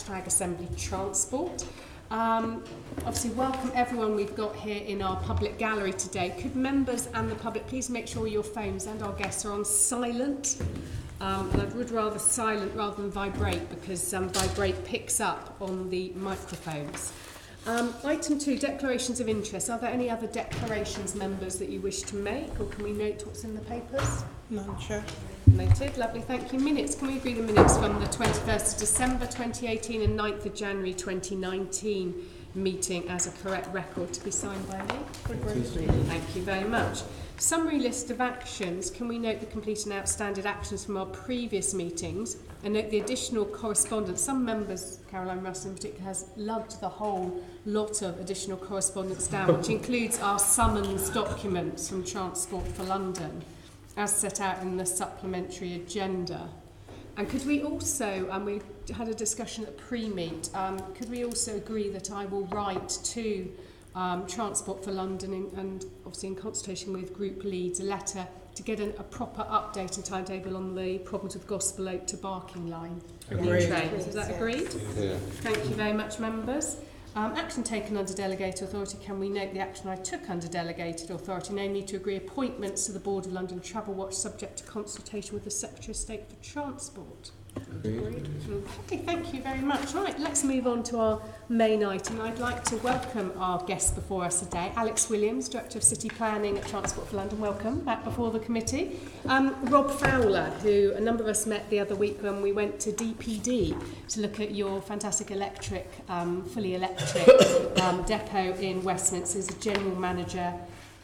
#Assembly Transport. Obviously, welcome everyone we've got here in our public gallery today. Could members and the public please make sure your phones and our guests are on silent? And I would rather silent rather than vibrate, because vibrate picks up on the microphones. Item 2, declarations of interest. Are there any other declarations, members, that you wish to make, or can we note what's in the papers? None, Chair. Noted. Lovely, thank you. Minutes. Can we agree the minutes from the 21st of December 2018 and 9th of January 2019 meeting as a correct record to be signed by me? Thank you very much. Summary list of actions. Can we note the complete and outstanding actions from our previous meetings and note the additional correspondence? Some members, Caroline Russell in particular, has lugged the whole lot of additional correspondence down, which includes our summons documents from Transport for London, as set out in the supplementary agenda. And could we also, we had a discussion at pre-meet, could we also agree that I will write to Transport for London and obviously in consultation with group leads a letter to get a proper update and timetable on the problems with Gospel Oak to Barking Line Agreed. trains. Is that agreed? Yeah. Thank you very much, members. Action taken under delegated authority. Can we note the action I took under delegated authority, namely to agree appointments to the Board of London Travel Watch subject to consultation with the Secretary of State for Transport? Agreed. Okay, thank you very much. Right, let's move on to our main item. I'd like to welcome our guest before us today, Alex Williams, Director of City Planning at Transport for London. Welcome back before the committee. Rob Fowler, who a number of us met the other week when we went to DPD to look at your fantastic electric, fully electric depot in Westminster, as a General Manager,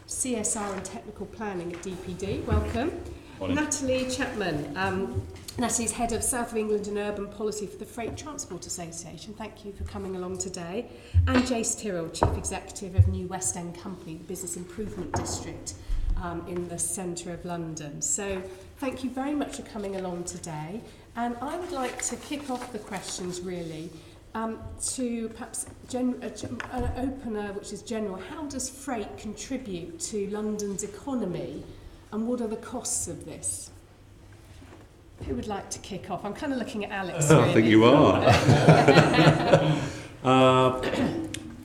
CSR and Technical Planning at DPD. Welcome. Morning. Natalie Chapman. Natalie's Head of South of England and Urban Policy for the Freight Transport Association. Thank you for coming along today. And Jace, Tyrell, Chief Executive of New West End Company, the Business Improvement District in the centre of London. So thank you very much for coming along today. And I would like to kick off the questions really to perhaps an opener which is general. How does freight contribute to London's economy, and what are the costs of this? Who would like to kick off? I'm kind of looking at Alex. Really. I think you are.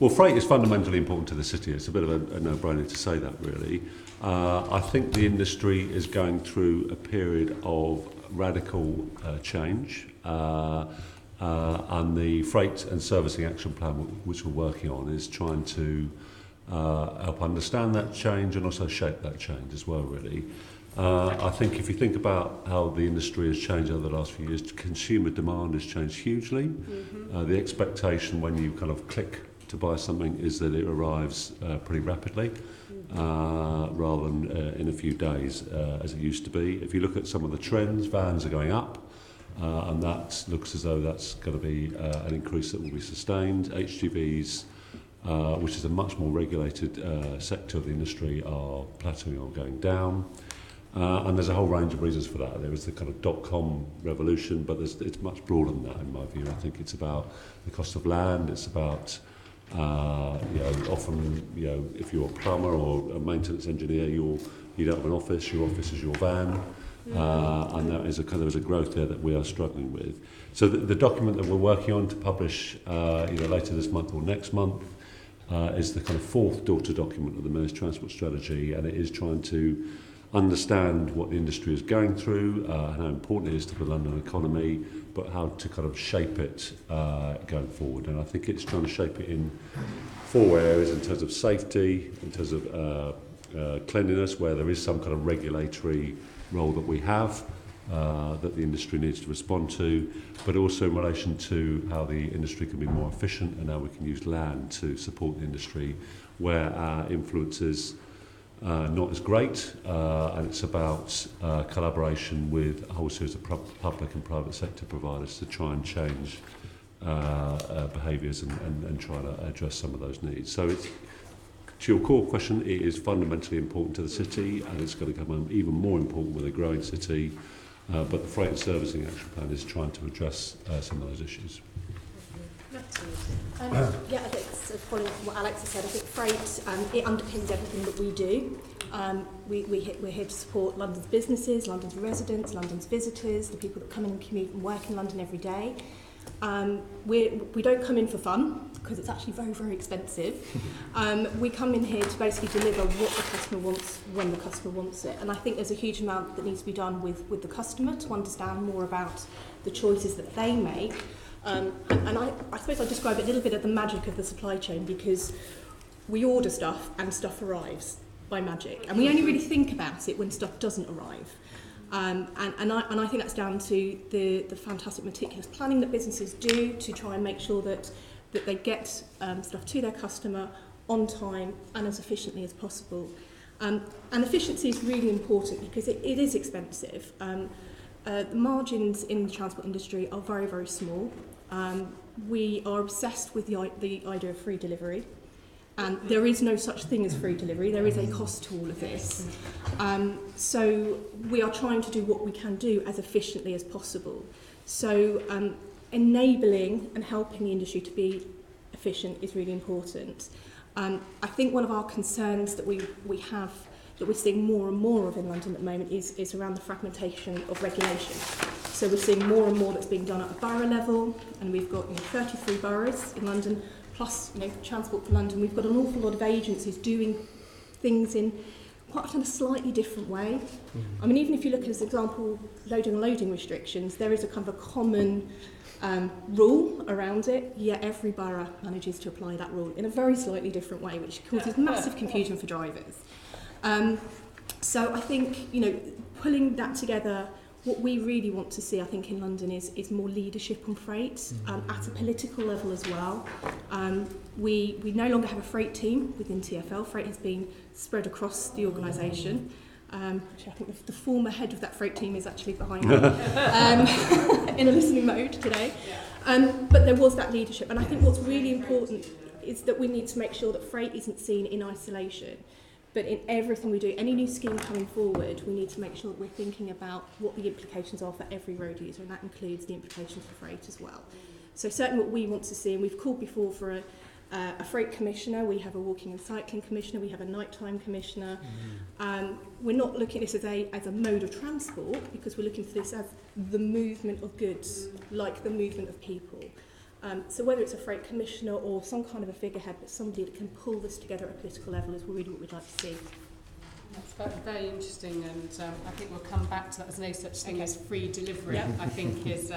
Well, freight is fundamentally important to the city. It's a bit of a no-brainer to say that, really. I think the industry is going through a period of radical change, and the Freight and Servicing Action Plan, which we're working on, is trying to help understand that change and also shape that change as well, really. I think if you think about how the industry has changed over the last few years, consumer demand has changed hugely. Mm-hmm. The expectation when you kind of click to buy something is that it arrives pretty rapidly, rather than in a few days as it used to be. If you look at some of the trends, vans are going up, and that looks as though that's going to be an increase that will be sustained. HGVs, which is a much more regulated sector of the industry, are plateauing or going down. And there's a whole range of reasons for that. There was the kind of dot-com revolution, but it's much broader than that in my view. I think it's about the cost of land, it's about, often, if you're a plumber or a maintenance engineer, you don't have an office, your office is your van. And there is a growth there that we are struggling with. So the document that we're working on to publish either later this month or next month is the kind of fourth daughter document of the Mayor's Transport Strategy, and it is trying to understand what the industry is going through, and how important it is to the London economy, but how to kind of shape it going forward. And I think it's trying to shape it in four areas in terms of safety, in terms of cleanliness, where there is some kind of regulatory role that we have that the industry needs to respond to, but also in relation to how the industry can be more efficient and how we can use land to support the industry where our influence is not as great, and it's about collaboration with a whole series of public and private sector providers to try and change behaviours and try to address some of those needs. So it's, to your core question, it is fundamentally important to the city, and it's going to become even more important with a growing city, but the Freight and Servicing Action Plan is trying to address some of those issues. I think sort of following up on what Alex has said, I think freight, it underpins everything that we do. We're here to support London's businesses, London's residents, London's visitors, the people that come in and commute and work in London every day. We don't come in for fun, because it's actually very, very expensive. We come in here to basically deliver what the customer wants when the customer wants it. And I think there's a huge amount that needs to be done with the customer to understand more about the choices that they make. And I suppose I'll describe a little bit of the magic of the supply chain, because we order stuff and stuff arrives by magic. And we only really think about it when stuff doesn't arrive. And I think that's down to the fantastic meticulous planning that businesses do to try and make sure that they get stuff to their customer on time and as efficiently as possible. And efficiency is really important because it is expensive. The margins in the transport industry are very, very small. We are obsessed with the idea of free delivery. And there is no such thing as free delivery. There is a cost to all of this. So we are trying to do what we can do as efficiently as possible. So enabling and helping the industry to be efficient is really important. I think one of our concerns that we have, that we're seeing more and more of in London at the moment, is around the fragmentation of regulation. So we're seeing more and more that's being done at a borough level, and we've got 33 boroughs in London, plus Transport for London. We've got an awful lot of agencies doing things in quite often a slightly different way. I mean, even if you look at, as an example, loading and loading restrictions, there is a kind of a common rule around it, yet every borough manages to apply that rule in a very slightly different way, which causes massive confusion for drivers. So I think, pulling that together, what we really want to see, I think, in London is more leadership on freight, at a political level as well. We no longer have a freight team within TfL. Freight has been spread across the organisation. Actually, I think the former head of that freight team is actually behind me in a listening mode today. But there was that leadership. And I think what's really important is that we need to make sure that freight isn't seen in isolation. But in everything we do, any new scheme coming forward, we need to make sure that we're thinking about what the implications are for every road user, and that includes the implications for freight as well. So certainly what we want to see, and we've called before for a freight commissioner, we have a walking and cycling commissioner, we have a nighttime commissioner. We're not looking at this as a mode of transport, because we're looking for this as the movement of goods, like the movement of people. So whether it's a freight commissioner or some kind of a figurehead, but somebody that can pull this together at a political level is really what we'd like to see. That's very interesting, and I think we'll come back to that. There's no such thing as free delivery, I think, is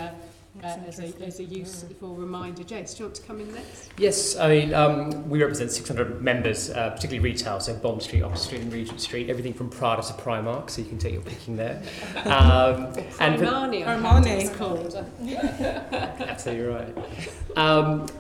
as a useful reminder. Jace, do you want to come in next? Yes, I mean, we represent 600 members, particularly retail, so Bond Street, Oxford Street and Regent Street, everything from Prada to Primark, so you can take your picking there. Armani, it's called. Absolutely right.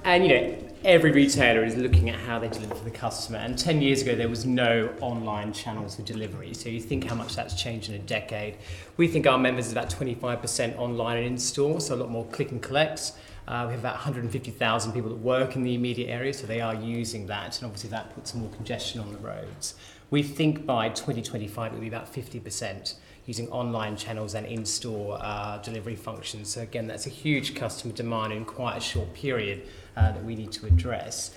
And, every retailer is looking at how they deliver for the customer. And 10 years ago, there was no online channels for delivery. So you think how much that's changed in a decade. We think our members is about 25% online and in-store, so a lot more click and collects. We have about 150,000 people that work in the immediate area, so they are using that. And obviously that puts more congestion on the roads. We think by 2025, it'll be about 50% using online channels and in-store delivery functions. So again, that's a huge customer demand in quite a short period that we need to address.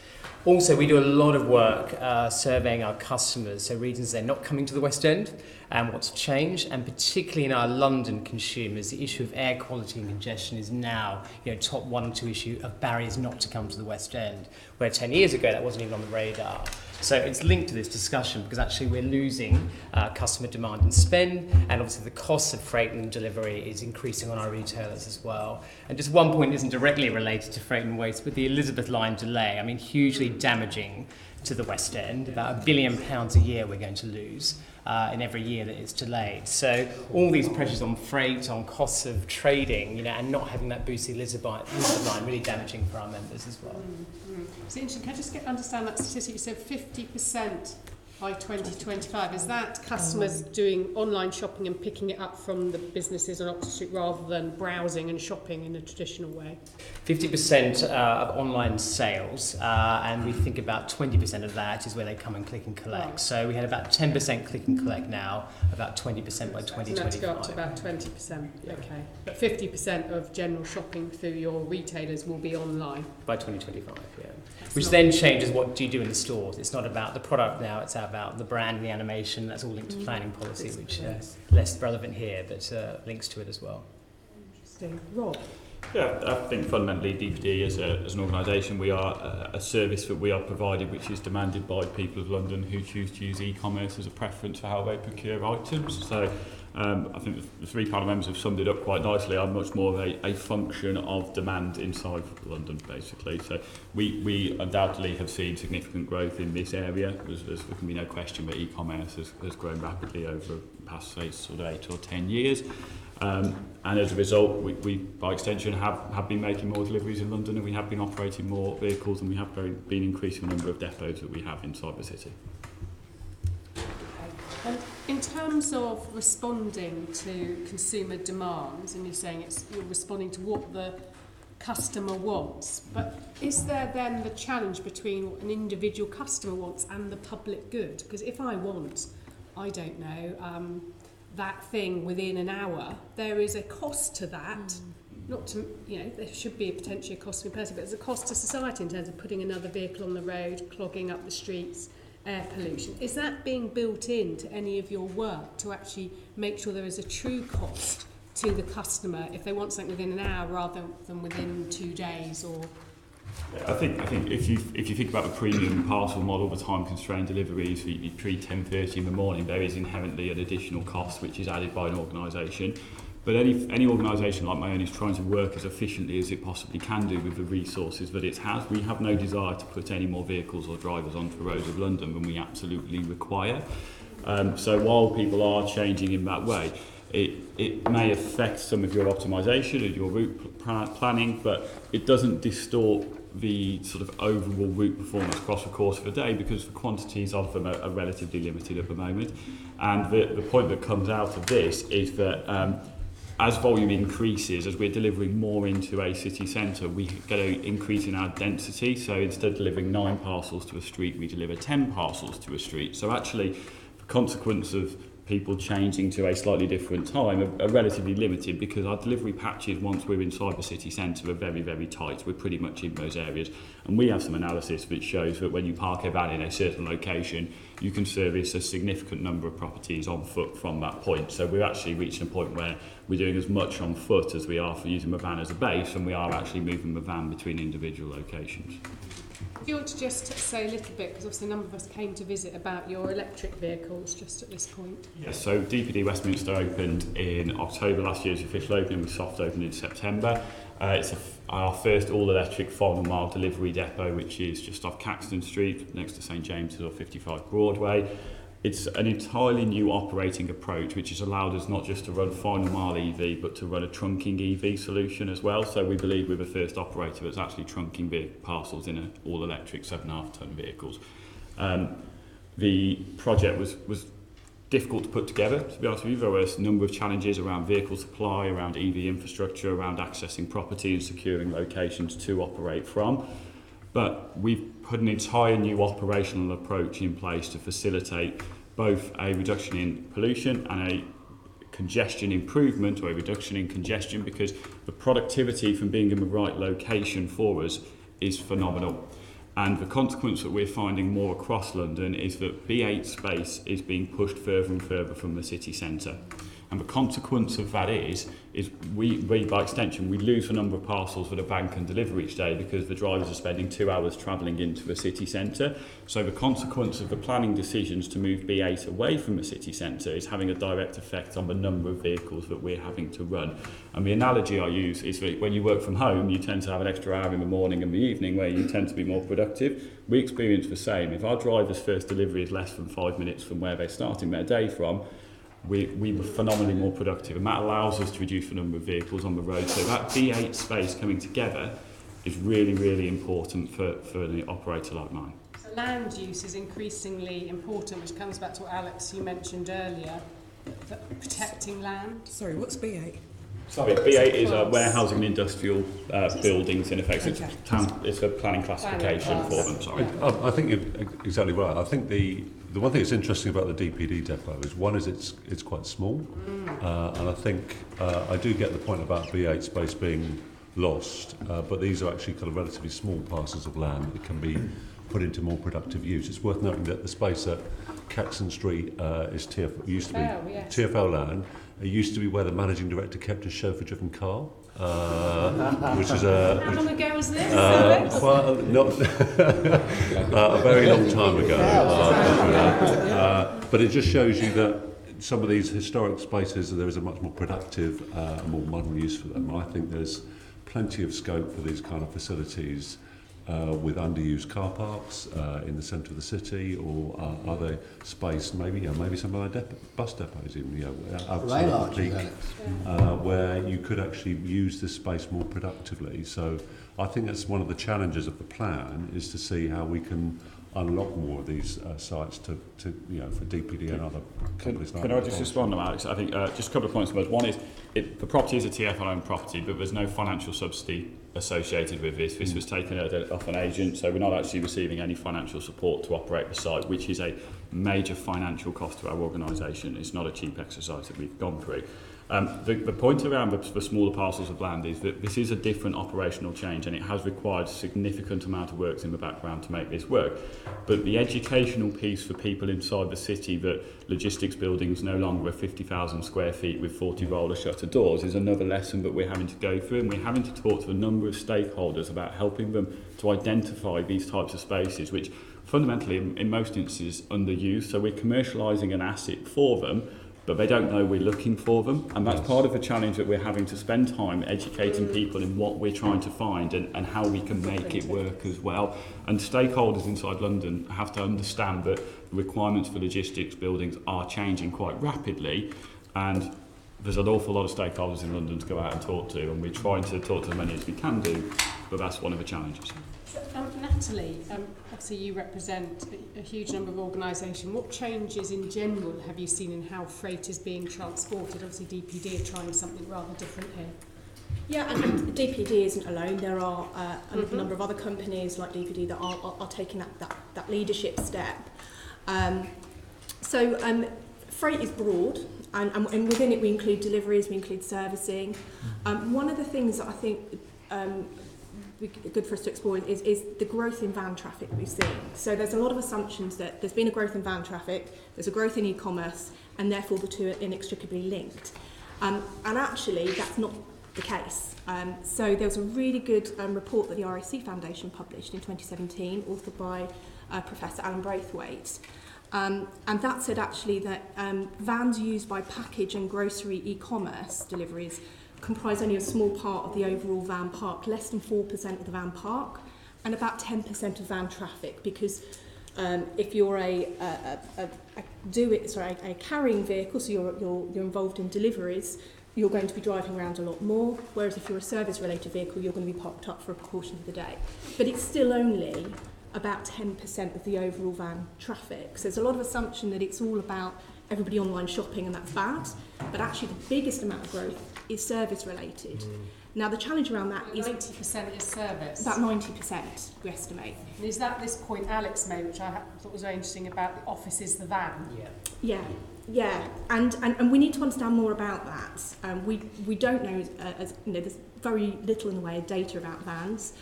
Also, we do a lot of work surveying our customers, so reasons they're not coming to the West End and what's changed, and particularly in our London consumers, the issue of air quality and congestion is now top 1 and 2 issue of barriers not to come to the West End, where 10 years ago that wasn't even on the radar. So it's linked to this discussion because actually we're losing customer demand and spend, and obviously the cost of freight and delivery is increasing on our retailers as well. And just one point isn't directly related to freight and waste, but the Elizabeth line delay, hugely damaging to the West End. About £1 billion a year we're going to lose in every year that it's delayed. So all these pressures on freight, on costs of trading, and not having that boosted Elizabeth line really damaging for our members as well. It's interesting. Can I just understand that statistic? You said 50% by 2025. Is that customers doing online shopping and picking it up from the businesses on Oxford Street rather than browsing and shopping in a traditional way? 50% of online sales, and we think about 20% of that is where they come and click and collect. Right. So we had about 10% click and collect now, about 20% by 2025. So that's go up to about 20%. Yeah. Okay. But 50% of general shopping through your retailers will be online? By 2025, yeah. Which then changes what do you do in the stores. It's not about the product now, it's about the brand and the animation. That's all linked to planning policy, which is less relevant here, but links to it as well. Interesting. Rob? Yeah, I think fundamentally DPD as an organisation, we are a service that we are provided which is demanded by people of London who choose to use e-commerce as a preference for how they procure items. So I think the three panel members have summed it up quite nicely. I'm much more of a function of demand inside London, basically. So we undoubtedly have seen significant growth in this area. There can be no question that e-commerce has grown rapidly over the past, say, sort of 8 or 10 years. And as a result, we by extension have been making more deliveries in London, and we have been operating more vehicles, and we have been increasing the number of depots that we have inside the city. And in terms of responding to consumer demands, and you're saying you're responding to what the customer wants, but is there then the challenge between what an individual customer wants and the public good? Because if I want, I don't know, that thing within an hour, there is a cost to that. Not to, there should be potentially a cost to me personally, but there's a cost to society in terms of putting another vehicle on the road, clogging up the streets, air pollution. Is that being built into any of your work to actually make sure there is a true cost to the customer if they want something within an hour rather than within 2 days? Or I think if you think about the premium parcel model, the time constrained deliveries, the pre-10:30 in the morning, there is inherently an additional cost which is added by an organisation. But any organisation like my own is trying to work as efficiently as it possibly can do with the resources that it has. We have no desire to put any more vehicles or drivers onto the roads of London than we absolutely require. So while people are changing in that way, it may affect some of your optimisation and your route planning, but it doesn't distort the sort of overall route performance across the course of a day, because the quantities of them are relatively limited at the moment. And the point that comes out of this is that as volume increases, as we're delivering more into a city centre, we get an increase in our density. So instead of delivering 9 parcels to a street, we deliver 10 parcels to a street. So actually, the consequence of people changing to a slightly different time are relatively limited, because our delivery patches, once we're inside the city centre, are very, very tight. We're pretty much in those areas. And we have some analysis which shows that when you park a van in a certain location, you can service a significant number of properties on foot from that point. So we're actually reaching a point where we're doing as much on foot as we are for using the van as a base, and we are actually moving the van between individual locations. do you want to just say a little bit, because obviously a number of us came to visit, about your electric vehicles just at this point? Yes, so DPD Westminster opened in October last year's official opening, with soft opening in September. It's our first all-electric final mile delivery depot, which is just off Caxton Street, next to St James's or 55 Broadway. It's an entirely new operating approach, which has allowed us not just to run final mile EV, but to run a trunking EV solution as well. So we believe we're the first operator that's actually trunking parcels in an all-electric 7.5-tonne vehicles. The project was difficult to put together, to be honest with you. There were a number of challenges around vehicle supply, around EV infrastructure, around accessing property and securing locations to operate from. But we've put an entire new operational approach in place to facilitate both a reduction in pollution and a congestion improvement, or a reduction in congestion, because the productivity from being in the right location for us is phenomenal. And the consequence that we're finding more across London is that B8 space is being pushed further and further from the city centre. And the consequence of that is we by extension, we lose the number of parcels that a van can deliver each day, because the drivers are spending 2 hours travelling into the city centre. So the consequence of the planning decisions to move B8 away from the city centre is having a direct effect on the number of vehicles that we're having to run. And the analogy I use is that when you work from home, you tend to have an extra hour in the morning and the evening where you tend to be more productive. We experience the same. If our driver's first delivery is less than 5 minutes from where they're starting their day from, we were phenomenally more productive, and that allows us to reduce the number of vehicles on the road. So that B8 space coming together is really, really important for an operator like mine. So land use is increasingly important, which comes back to what Alex, you mentioned earlier, protecting land. Sorry, what's B8? Sorry, B8 is warehousing and industrial buildings, in effect. Okay. It's a planning classification for them, sorry. I think you're exactly right. I think the one thing that's interesting about the DPD depot is, one is it's quite small, and I think I do get the point about B8 space being lost, but these are actually kind of relatively small parcels of land that can be put into more productive use. It's worth noting that the space at Caxton Street used to be TfL land. It used to be where the managing director kept his chauffeur-driven car, which is How long ago was this? a very long time ago. But it just shows you that some of these historic spaces, there is a much more productive and more modern use for them. I think there's plenty of scope for these kind of facilities with underused car parks in the centre of the city, or other space, maybe some of our bus depots, even outside of the peak, where you could actually use this space more productively. So I think that's one of the challenges of the plan, is to see how we can unlock more of these sites to for DPD and other companies. Can I just respond to Alex? I think just a couple of points. One is, the property is a TfL-owned property, but there's no financial subsidy associated with this. This was taken off an agent, so we're not actually receiving any financial support to operate the site, which is a major financial cost to our organisation. It's not a cheap exercise that we've gone through. The point around the smaller parcels of land is that this is a different operational change, and it has required a significant amount of work in the background to make this work. But the educational piece for people inside the city, that logistics buildings no longer are 50,000 square feet with 40 roller shutter doors, is another lesson that we're having to go through, and we're having to talk to a number of stakeholders about helping them to identify these types of spaces, which fundamentally in most instances underused. So we're commercialising an asset for them, but they don't know we're looking for them. And that's part of the challenge, that we're having to spend time educating people in what we're trying to find and how we can make it work as well. And stakeholders inside London have to understand that the requirements for logistics buildings are changing quite rapidly, and there's an awful lot of stakeholders in London to go out and talk to, and we're trying to talk to as many as we can do, but that's one of the challenges. Natalie, obviously you represent a huge number of organisations. What changes in general have you seen in how freight is being transported? Obviously DPD are trying something rather different here. Yeah, and DPD isn't alone. There are a number of other companies like DPD that are taking that leadership step. Freight is broad, and within it we include deliveries, we include servicing. One of the things that I think good for us to explore is the growth in van traffic we've seen. So there's a lot of assumptions that there's been a growth in van traffic, there's a growth in e-commerce, and therefore the two are inextricably linked. And actually, that's not the case. So there was a really good report that the RAC Foundation published in 2017, authored by Professor Alan Braithwaite. And that said actually that vans used by package and grocery e-commerce deliveries comprise only a small part of the overall van park, less than 4% of the van park, and about 10% of van traffic, because if you're a carrying vehicle, so you're involved in deliveries, you're going to be driving around a lot more, whereas if you're a service-related vehicle, you're going to be parked up for a portion of the day. But it's still only about 10% of the overall van traffic. So there's a lot of assumption that it's all about everybody online shopping and that's bad, but actually the biggest amount of growth is service related. Now the challenge around that is 90% is service. About 90% we estimate. And is that this point Alex made, which I thought was very interesting, about the office is the van? Yeah, and we need to understand more about that. We don't know, there's very little in the way of data about vans.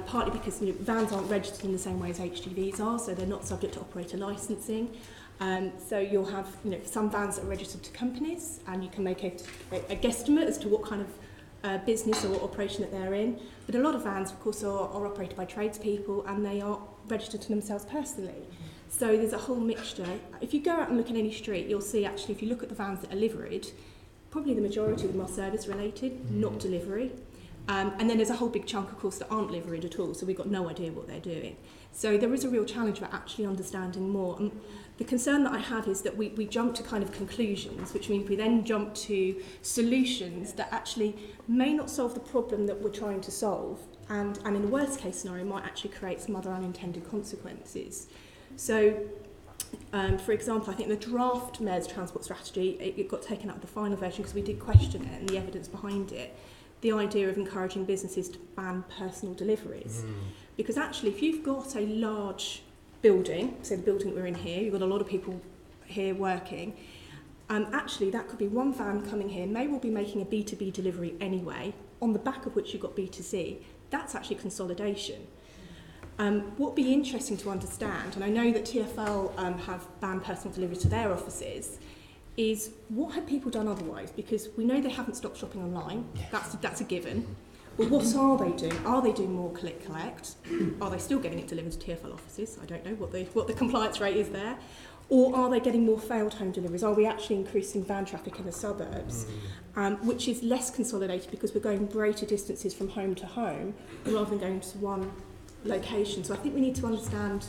Partly because vans aren't registered in the same way as HGVs are, so they're not subject to operator licensing. So you'll have some vans that are registered to companies, and you can make a guesstimate as to what kind of business or operation that they're in. But a lot of vans, of course, are operated by tradespeople, and they are registered to themselves personally. So there's a whole mixture. If you go out and look at any street, you'll see actually, if you look at the vans that are liveried, probably the majority of them are service related, not delivery. And then there's a whole big chunk, of course, that aren't liveried at all, so we've got no idea what they're doing. So there is a real challenge about actually understanding more. And the concern that I have is that we jump to kind of conclusions, which means we then jump to solutions that actually may not solve the problem that we're trying to solve, and in the worst case scenario might actually create some other unintended consequences. So for example, I think the draft Mayor's Transport Strategy, it got taken out of the final version because we did question it and the evidence behind it. The idea of encouraging businesses to ban personal deliveries. Because actually, if you've got a large building, say the building that we're in here, you've got a lot of people here working, actually that could be one van coming here, may well be making a B2B delivery anyway, on the back of which you've got B2C. That's actually consolidation. What would be interesting to understand, and I know that TfL have banned personal delivery to their offices, is what have people done otherwise? Because we know they haven't stopped shopping online. Yes. That's a given. But what are they doing? Are they doing more click collect? Are they still getting it delivered to TfL offices? I don't know what the compliance rate is there. Or are they getting more failed home deliveries? Are we actually increasing van traffic in the suburbs, which is less consolidated because we're going greater distances from home to home rather than going to one location? So I think we need to understand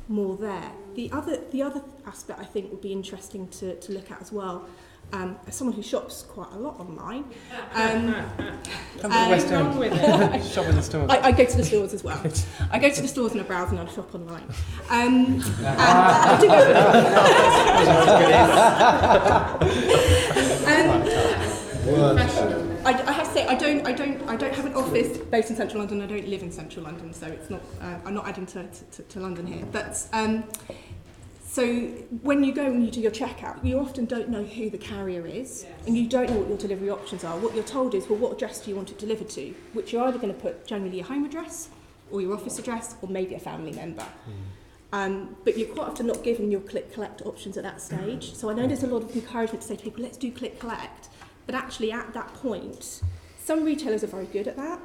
more there. The other aspect I think would be interesting to look at as well, as someone who shops quite a lot online. Come to the West End. Shop in the stores. I go to the stores as well. I go to the stores and I browse and I shop online. And I do I have to say I don't have an office based in central London. I don't live in central London, so it's not. I'm not adding to London here. But so when you go and you do your checkout, you often don't know who the carrier is, and you don't know what your delivery options are. What you're told is, well, what address do you want it delivered to? Which you're either going to put generally your home address, or your office address, or maybe a family member. But you're quite often not given your click collect options at that stage. So I know there's a lot of encouragement to say to people, let's do click collect. But actually at that point, some retailers are very good at that,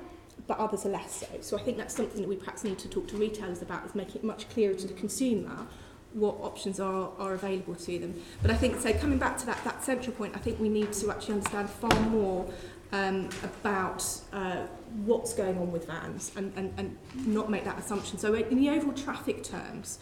but others are less so. So I think that's something that we perhaps need to talk to retailers about, is making it much clearer to the consumer what options are available to them. But I think, so coming back to that central point, I think we need to actually understand far more about what's going on with vans and not make that assumption. So in the overall traffic terms,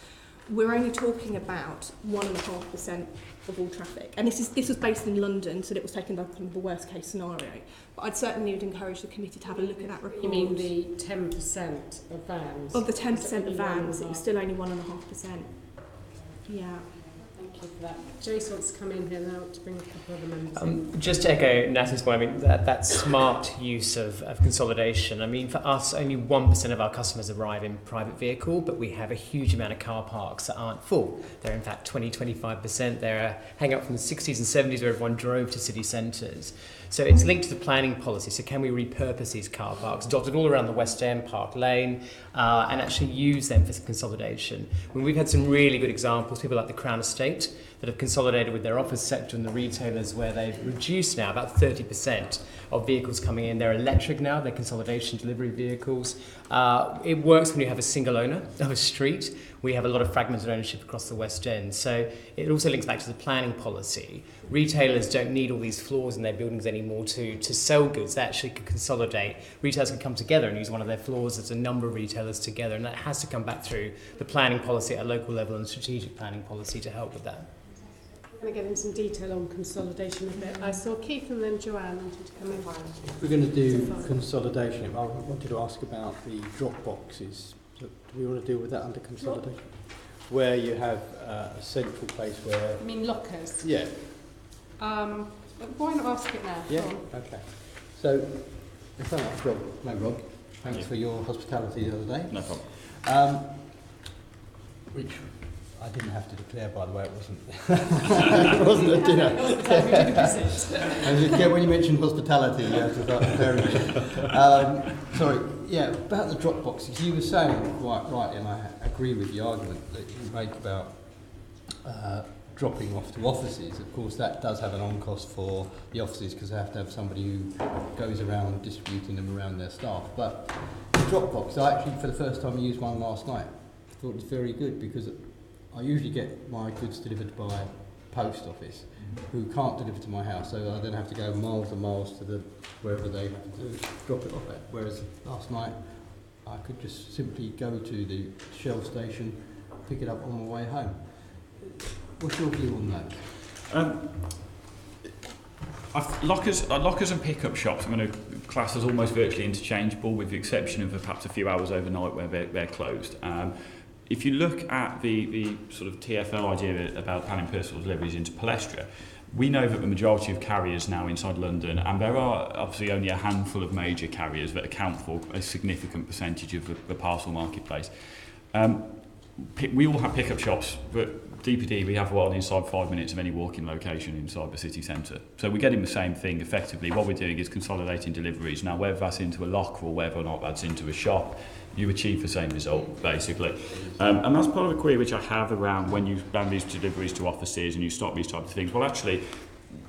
we're only talking about 1.5% of all traffic. And this was based in London, so it was taken like kind of the worst case scenario. But I'd certainly would encourage the committee to have a look at that report. You mean the 10% of vans? Of the 10% of vans, it was still only 1.5%. Yeah. Thank you for that. Jace wants to come in here now to bring a couple of other members in. Just to echo Natalie's point, I mean, that smart use of consolidation. I mean, for us, only 1% of our customers arrive in private vehicle, but we have a huge amount of car parks that aren't full. They're in fact 20-25%. They're hang up from the 60s and 70s where everyone drove to city centres. So it's linked to the planning policy. So can we repurpose these car parks, dotted all around the West End, Park Lane, and actually use them for consolidation? When we've had some really good examples, people like the Crown Estate that have consolidated with their office sector and the retailers, where they've reduced now about 30% of vehicles coming in. They're electric now, they're consolidation delivery vehicles. It works when you have a single owner of a street. We have a lot of fragmented ownership across the West End. So it also links back to the planning policy. Retailers don't need all these floors in their buildings anymore to sell goods. They actually can consolidate. Retailers can come together and use one of their floors as a number of retailers together, and that has to come back through the planning policy at a local level and strategic planning policy to help with that. I'm going to get into some detail on consolidation a bit. I saw Keith and then Joanne wanted to come in. If we're going to do consolidation, I wanted to ask about the drop boxes. Do we want to deal with that under consolidation? Where you have a central place where... I mean lockers? Yeah. Why not ask it now? Yeah, okay. So, Rob. No, Rob. Thanks for your hospitality the other day. No problem. Which I didn't have to declare, by the way, it wasn't. It wasn't a dinner. And when you mentioned hospitality, you have to start declaring. Sorry, yeah, about the drop boxes. You were saying quite right, and I agree with the argument that you make about dropping off to offices. Of course, that does have an on-cost for the offices because they have to have somebody who goes around distributing them around their staff. But the drop box, I actually, for the first time, used one last night. I thought it was very good because I usually get my goods delivered by post office, who can't deliver to my house, so I then have to go miles and miles to wherever they have to drop it off at. Whereas last night, I could just simply go to the Shell station, pick it up on my way home. What's your view on that? Lockers and pickup shops, I'm going to class as almost virtually interchangeable, with the exception of perhaps a few hours overnight where they're closed. If you look at the sort of TfL idea about planning personal deliveries into Palestra, we know that the majority of carriers now inside London, and there are obviously only a handful of major carriers that account for a significant percentage of the parcel marketplace. we all have pickup shops, but DPD, we have one inside 5 minutes of any walking location inside the city centre. So we're getting the same thing effectively. What we're doing is consolidating deliveries. Now, whether that's into a locker or whether or not that's into a shop, you achieve the same result, basically. And that's part of the query which I have around when you ban these deliveries to offices and you stop these types of things. Well, actually,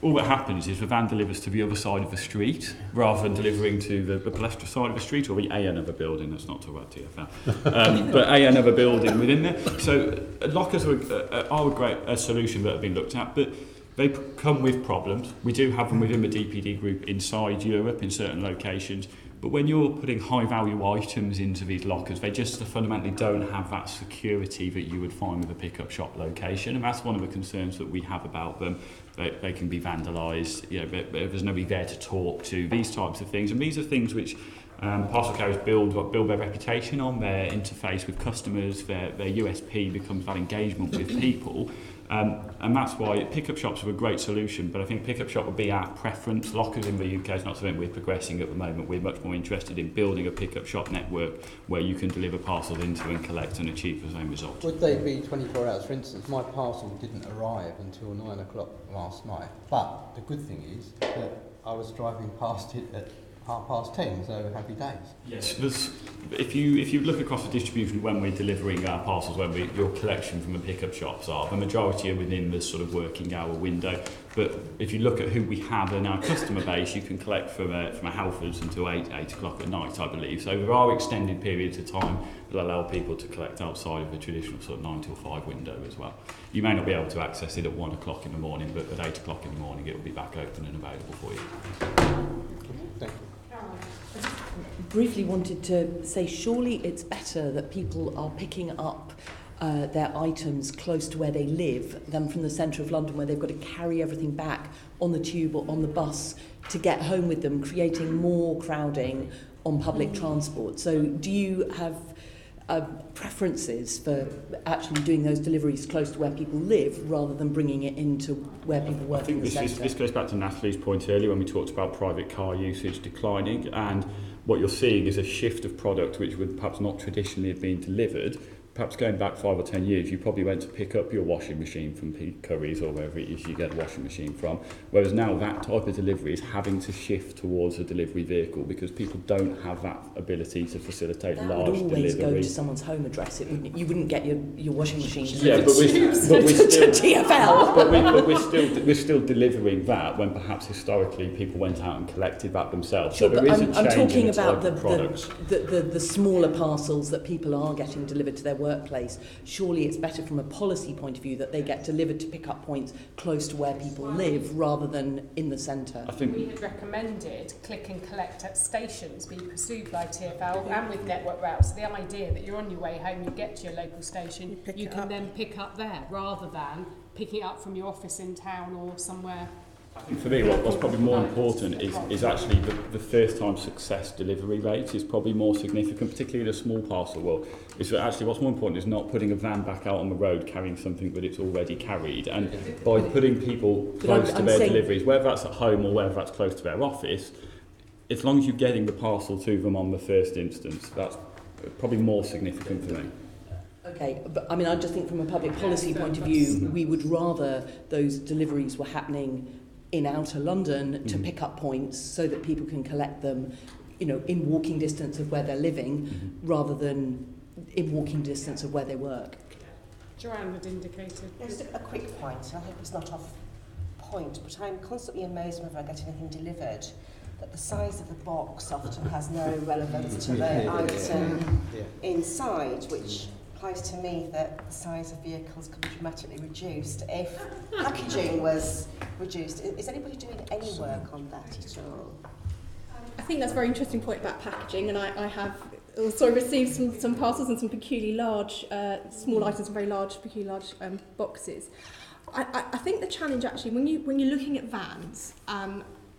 all that happens is the van delivers to the other side of the street rather than delivering to the pedestrian side of the street or the another building. That's not talk about TfL, but another building within there. So lockers are a great solution that have been looked at, but they come with problems. We do have them within the DPD group inside Europe in certain locations. But when you're putting high-value items into these lockers, they just fundamentally don't have that security that you would find with a pickup shop location, and that's one of the concerns that we have about them. They can be vandalised. You know, there's nobody there to talk to. These types of things, and these are things which parcel carriers build their reputation on, their interface with customers, their USP becomes that engagement with people. And that's why pickup shops are a great solution, but I think pickup shop would be our preference. Lockers in the UK is not something we're progressing at the moment. We're much more interested in building a pickup shop network where you can deliver parcels into and collect and achieve the same result. Would they be 24 hours? For instance, my parcel didn't arrive until 9 o'clock last night, but the good thing is that I was driving past it at 10:30, so happy days. Yes, if you look across the distribution when we're delivering our parcels, your collection from the pickup shops are, the majority are within the sort of working hour window. But if you look at who we have in our customer base, you can collect from a Halfords until 8 o'clock at night, I believe. So there are extended periods of time that allow people to collect outside of the traditional sort of 9 till 5 window as well. You may not be able to access it at 1 o'clock in the morning, but at 8 o'clock in the morning it will be back open and available for you. Thank you. Briefly wanted to say, surely it's better that people are picking up their items close to where they live than from the centre of London, where they've got to carry everything back on the tube or on the bus to get home with them, creating more crowding on public transport. So do you have preferences for actually doing those deliveries close to where people live rather than bringing it into where people work in the centre? This goes back to Natalie's point earlier when we talked about private car usage declining, and what you're seeing is a shift of product which would perhaps not traditionally have been delivered. Perhaps going back 5 or 10 years, you probably went to pick up your washing machine from Curry's or wherever it is you get a washing machine from. Whereas now that type of delivery is having to shift towards a delivery vehicle because people don't have that ability to facilitate large deliveries. That would always go to someone's home address. You wouldn't get your washing machine but we're still to TfL. But we're still delivering that when perhaps historically people went out and collected that themselves. Sure, so there is a change I'm talking in the about type of products. the smaller parcels that people are getting delivered to their workplace. Surely it's better from a policy point of view that they get delivered to pick-up points close to where people live rather than in the centre. I think we had recommended click and collect at stations be pursued by TfL and with network routes. The idea that you're on your way home, you get to your local station, you can then pick up there rather than picking it up from your office in town or somewhere. I think for me, what's probably more important is actually the first-time success delivery rate is probably more significant, particularly in a small parcel world. Is that actually what's more important is not putting a van back out on the road carrying something that it's already carried, and by putting people close to their deliveries, whether that's at home or whether that's close to their office, as long as you're getting the parcel to them on the first instance, that's probably more significant for me. Okay, but I mean, I just think from a public policy point of view, we would rather those deliveries were happening in outer London to pick up points so that people can collect them, you know, in walking distance of where they're living rather than in walking distance of where they work. Joanne had indicated. Just a quick point, I hope it's not off point, but I'm constantly amazed whenever I get anything delivered that the size of the box often has no relevance to the item inside, which implies to me that the size of vehicles could be dramatically reduced if packaging was reduced. Is anybody doing any work on that at all? I think that's a very interesting point about packaging, and I have also received some parcels and some peculiarly large, small items and very large, peculiarly large boxes. I think the challenge actually, when you're looking at vans,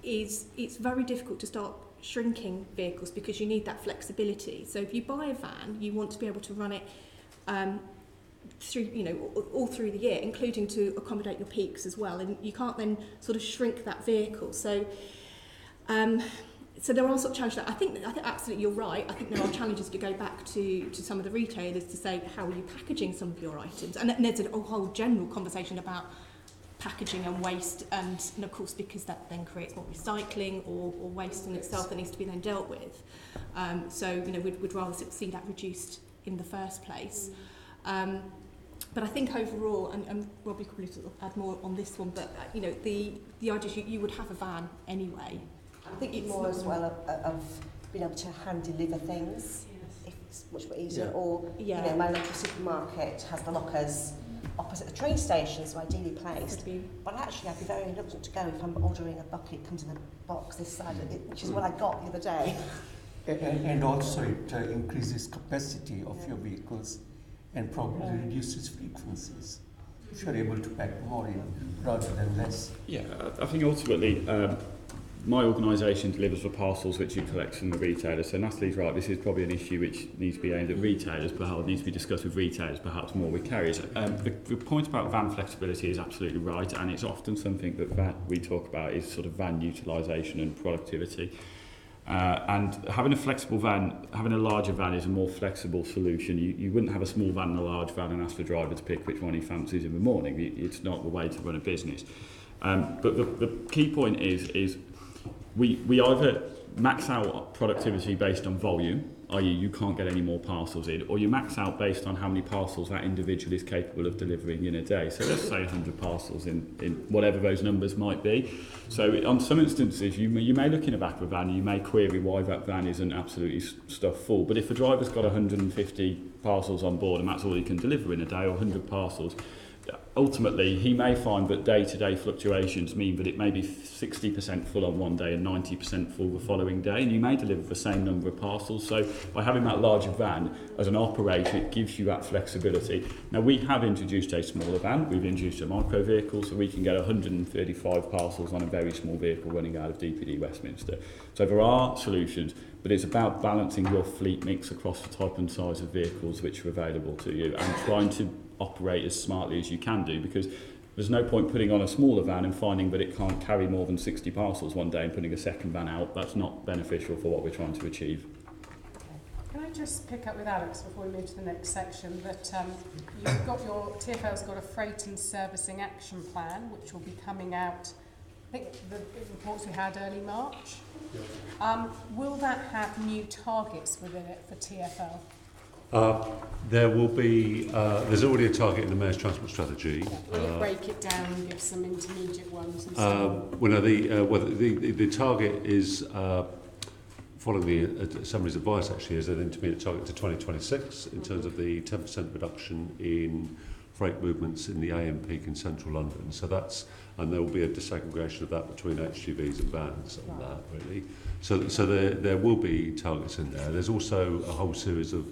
is it's very difficult to start shrinking vehicles because you need that flexibility. So if you buy a van, you want to be able to run it through, you know, all through the year, including to accommodate your peaks as well, and you can't then sort of shrink that vehicle. So So there are sort of challenges. I think absolutely you're right. I think there are challenges to go back to some of the retailers to say, how are you packaging some of your items? And there's a whole general conversation about packaging and waste, and of course because that then creates more recycling or waste in itself that needs to be then dealt with. So we'd rather sort of see that reduced in the first place. But I think overall, and Robbie could probably sort of add more on this one, but the idea is you would have a van anyway. I think it's more as well of being able to hand deliver things. If it's much more easier. Yeah. Or my local supermarket has the lockers opposite the train station, so ideally placed. But actually, I'd be very reluctant to go if I'm ordering a bucket, comes in a box this side of it, which is what I got the other day. And also it increases capacity of your vehicles and probably reduces frequencies if you're able to pack more in rather than less. Yeah, I think ultimately my organisation delivers the parcels which it collects from the retailer. So Natalie's right, this is probably an issue which needs to be aimed at retailers, perhaps needs to be discussed with retailers, perhaps more with carriers. The point about van flexibility is absolutely right, and it's often something that we talk about is sort of van utilisation and productivity. And having a flexible van, having a larger van is a more flexible solution. You wouldn't have a small van and a large van and ask the driver to pick which one he fancies in the morning. It's not the way to run a business. But the key point is we either max out productivity based on volume, i.e. you can't get any more parcels in, or you max out based on how many parcels that individual is capable of delivering in a day. So let's say 100 parcels in whatever those numbers might be. So on some instances, you may look in the back of a van and you may query why that van isn't absolutely stuffed full. But if the driver's got 150 parcels on board and that's all he can deliver in a day, or 100 parcels, ultimately he may find that day-to-day fluctuations mean that it may be 60% full on one day and 90% full the following day, and you may deliver the same number of parcels. So by having that larger van as an operator, it gives you that flexibility. Now we have introduced a smaller van, we've introduced a micro vehicle, so we can get 135 parcels on a very small vehicle running out of DPD Westminster. So there are solutions, but it's about balancing your fleet mix across the type and size of vehicles which are available to you, and trying to operate as smartly as you can do, because there's no point putting on a smaller van and finding that it can't carry more than 60 parcels one day and putting a second van out. That's not beneficial for what we're trying to achieve. Can I just pick up with Alex before we move to the next section that you've got TfL's got a freight and servicing action plan which will be coming out, I think the reports we had early March. Will that have new targets within it for TfL? There will be, there's already a target in the Mayor's Transport Strategy. Will it break it down and give some intermediate ones and so on? Well, no, the target is, following the Assembly's advice actually, is an intermediate target to 2026 in terms of the 10% reduction in freight movements in the AM peak in central London. So that's, and there will be a disaggregation of that between HGVs and vans on that, really. So there will be targets in there. There's also a whole series of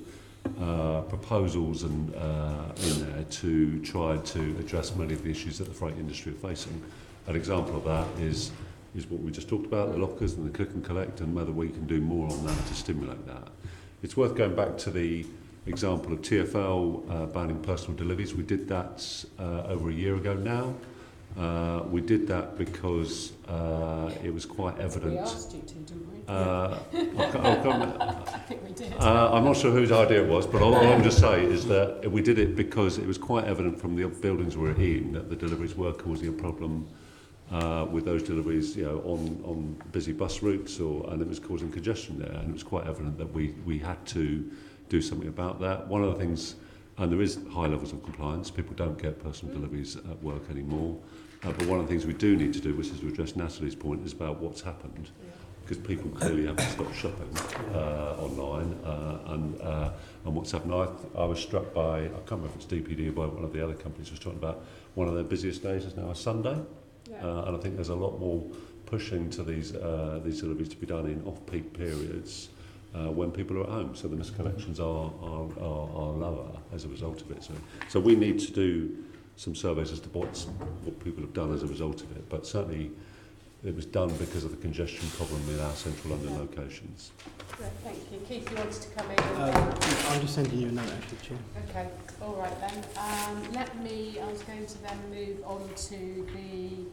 proposals and in there to try to address many of the issues that the freight industry are facing. An example of that is what we just talked about, the lockers and the click and collect, and whether we can do more on that to stimulate that. It's worth going back to the example of TfL banning personal deliveries. We did that over a year ago now. We did that because it was quite evident. We asked you to, didn't we? I think we did. I'm not sure whose idea it was, but all I'm just saying is that we did it because it was quite evident from the buildings we were in that the deliveries were causing a problem with those deliveries, on busy bus routes, and it was causing congestion there, and it was quite evident that we had to do something about that. One of the things, and there is high levels of compliance, people don't get personal deliveries at work anymore, but one of the things we do need to do, which is to address Natalie's point, is about what's happened. Because people clearly have to stop shopping online, and what's happened. I was struck by, I can't remember if it's DPD or by one of the other companies was talking about one of their busiest days is now a Sunday, and I think there's a lot more pushing to these deliveries to be done in off-peak periods when people are at home, so the miscollections are lower as a result of it. So we need to do some surveys as to what people have done as a result of it, but certainly it was done because of the congestion problem in our central London locations. Great, thank you. Keith, you wanted to come in? I'm just sending you a note, actually, Chair. Okay, all right then. I was going to then move on to the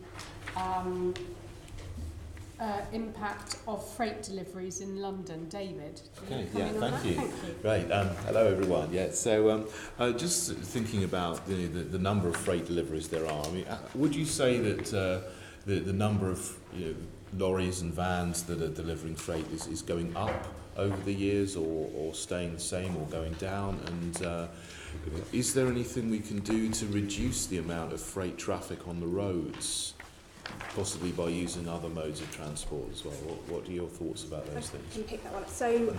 impact of freight deliveries in London. David, do you Okay, come yeah, in on thank that? you. Thank you. Great. Hello, everyone. Yeah, so just thinking about the number of freight deliveries there are, I mean, would you say that the number of lorries and vans that are delivering freight is going up over the years, or staying the same, or going down? And is there anything we can do to reduce the amount of freight traffic on the roads, possibly by using other modes of transport as well? What are your thoughts about those I things? can pick that one up. So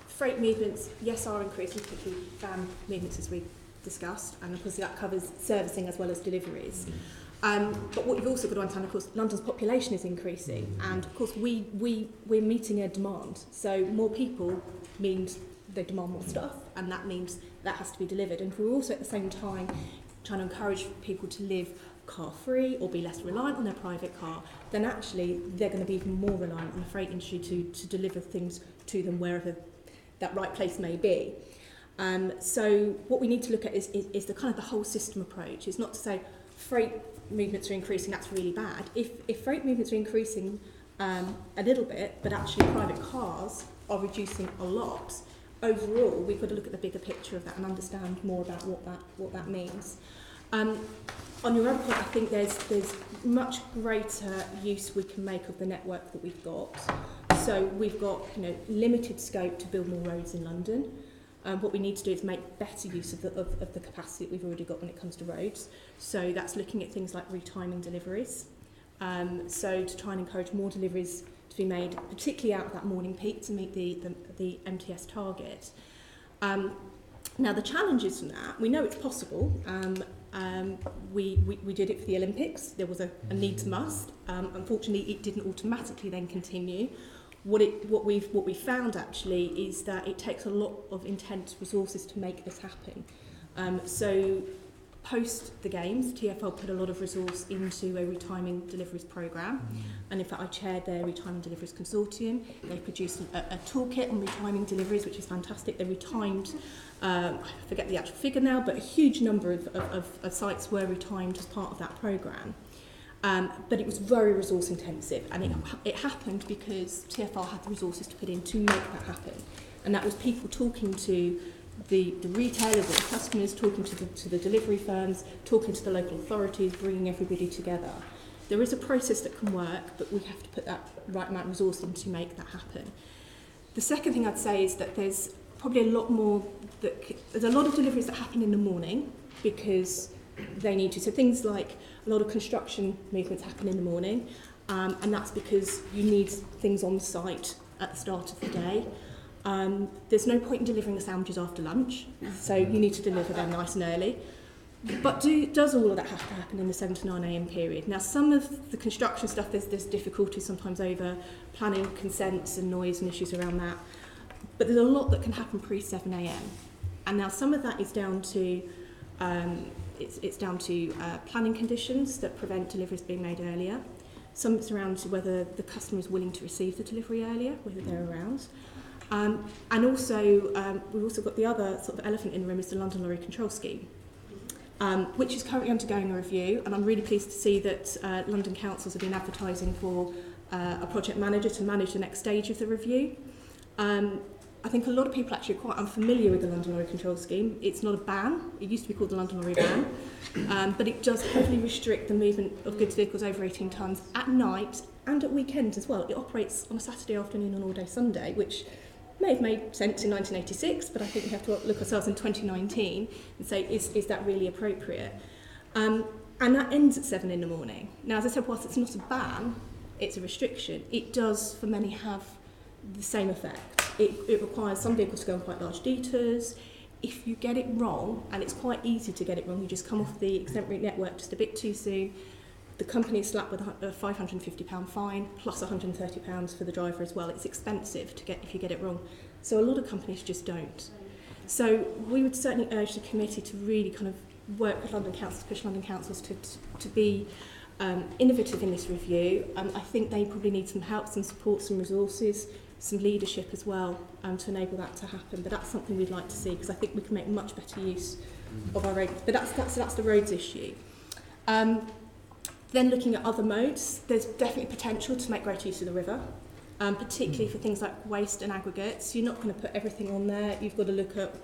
freight movements, yes, are increasing, particularly van movements as we discussed, and of course that covers servicing as well as deliveries. But what you've also got to understand, of course, London's population is increasing, and of course we're meeting a demand. So more people means they demand more stuff, and that means that has to be delivered. And we're also at the same time trying to encourage people to live car-free or be less reliant on their private car, then actually they're going to be even more reliant on the freight industry to deliver things to them wherever that right place may be. So what we need to look at is the kind of the whole system approach. It's not to say freight movements are increasing, that's really bad. If freight movements are increasing a little bit, but actually private cars are reducing a lot, overall we've got to look at the bigger picture of that and understand more about what that means. On your other point, I think there's much greater use we can make of the network that we've got. So we've got limited scope to build more roads in London. What we need to do is make better use of the capacity that we've already got when it comes to roads. So that's looking at things like retiming deliveries. So to try and encourage more deliveries to be made, particularly out of that morning peak to meet the MTS target. Now the challenges from that, we know it's possible. We did it for the Olympics. There was a need to must. Unfortunately, it didn't automatically then continue. What we found actually is that it takes a lot of intense resources to make this happen. So post the games, TfL put a lot of resource into a retiming deliveries programme, and in fact I chaired their retiming deliveries consortium. They produced a toolkit on retiming deliveries, which is fantastic. They retimed, I forget the actual figure now, but a huge number of sites were retimed as part of that programme. But it was very resource intensive, and it happened because TfL had the resources to put in to make that happen. And that was people talking to the retailers, the customers, talking to the delivery firms, talking to the local authorities, bringing everybody together. There is a process that can work, but we have to put that right amount of resource in to make that happen. The second thing I'd say is that there's probably a lot more, there's a lot of deliveries that happen in the morning because they need to. So things like a lot of construction movements happen in the morning, and that's because you need things on site at the start of the day. There's no point in delivering the sandwiches after lunch, so you need to deliver them nice and early. But does all of that have to happen in the 7 to 9 a.m. period? Now, some of the construction stuff, there's difficulties sometimes over planning consents and noise and issues around that. But there's a lot that can happen pre-7 a.m. And now some of that is down to it's down to planning conditions that prevent deliveries being made earlier. Some it's around whether the customer is willing to receive the delivery earlier, whether they're around. And also, we've also got the other sort of elephant in the room is the London Lorry Control Scheme, which is currently undergoing a review, and I'm really pleased to see that London councils have been advertising for a project manager to manage the next stage of the review. I think a lot of people actually are quite unfamiliar with the London Lorry Control Scheme. It's not a ban. It used to be called the London Lorry Ban, but it does heavily restrict the movement of goods vehicles over 18 tonnes at night and at weekends as well. It operates on a Saturday afternoon and all-day Sunday, which may have made sense in 1986, but I think we have to look ourselves in 2019 and say, is that really appropriate? And that ends at 7 in the morning. Now, as I said, whilst it's not a ban, it's a restriction. It does, for many, have the same effect. It requires some vehicles to go on quite large detours. If you get it wrong, and it's quite easy to get it wrong, you just come off the exempt route network just a bit too soon, the company is slapped with a £550 fine plus £130 for the driver as well. It's expensive to get if you get it wrong. So a lot of companies just don't. So we would certainly urge the committee to really kind of work with London councils, push London councils to be innovative in this review. I think they probably need some help, some support, some resources, some leadership as well to enable that to happen. But that's something we'd like to see because I think we can make much better use of our roads. But that's the roads issue. Then looking at other modes, there's definitely potential to make greater use of the river, particularly for things like waste and aggregates. You're not going to put everything on there. You've got to look at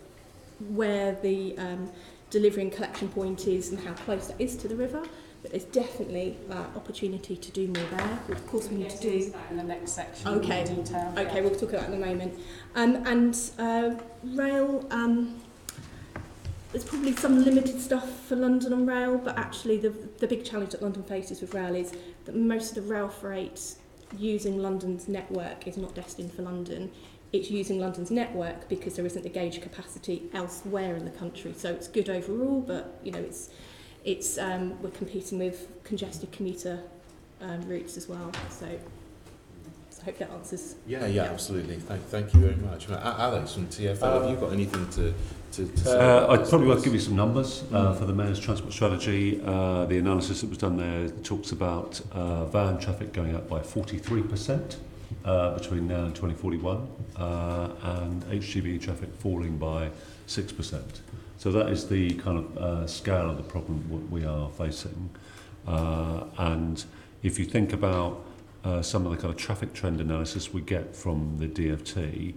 where the delivery and collection point is and how close that is to the river. But there's definitely opportunity to do more there. Of course, we need to do that in the next section. Okay. In detail. Okay, we'll talk about that in a moment. And rail, there's probably some limited stuff for London on rail, but actually the big challenge that London faces with rail is that most of the rail freight using London's network is not destined for London. It's using London's network because there isn't the gauge capacity elsewhere in the country. So it's good overall, but you know it's we're competing with congested commuter routes as well. So I hope that answers. Yeah, absolutely. Thank you very much. Alex from TfL, have you got anything to say? I'd probably want to give you some numbers for the Mayor's transport strategy. The analysis that was done there talks about van traffic going up by 43% between now and 2041, and HGV traffic falling by 6%. So that is the kind of scale of the problem we are facing. And if you think about some of the kind of traffic trend analysis we get from the DFT,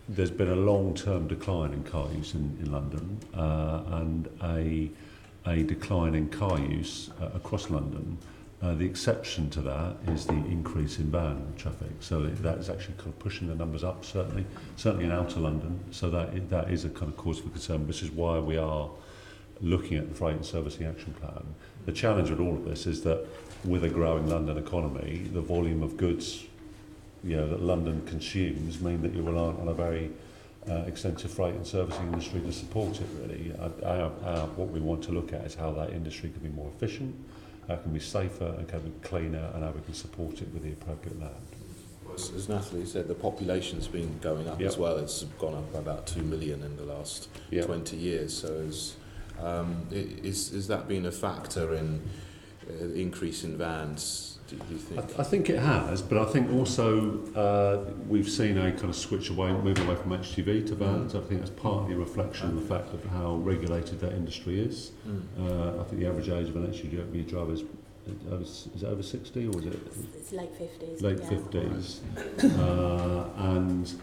there's been a long-term decline in car use in London, and a decline in car use across London. The exception to that is the increase in van traffic. So that is actually kind of pushing the numbers up, certainly in outer London. So that is a kind of cause for concern, which is why we are looking at the Freight and Servicing Action Plan. The challenge with all of this is that with a growing London economy, the volume of goods that London consumes mean that you're reliant on a very extensive freight and servicing industry to support it, really. What we want to look at is how that industry can be more efficient, how it can be safer and can be cleaner, and how we can support it with the appropriate land. As Natalie said, the population's been going up as well. It's gone up by about 2 million in the last 20 years. So is that been a factor in increase in vans, do you think? I think it has, but I think also we've seen a kind of switch away, moving away from HGV to vans. I think that's partly a reflection of the fact of how regulated that industry is. I think the average age of an HGV driver is it over 60 or is it? It's late 50s. Late 50s. And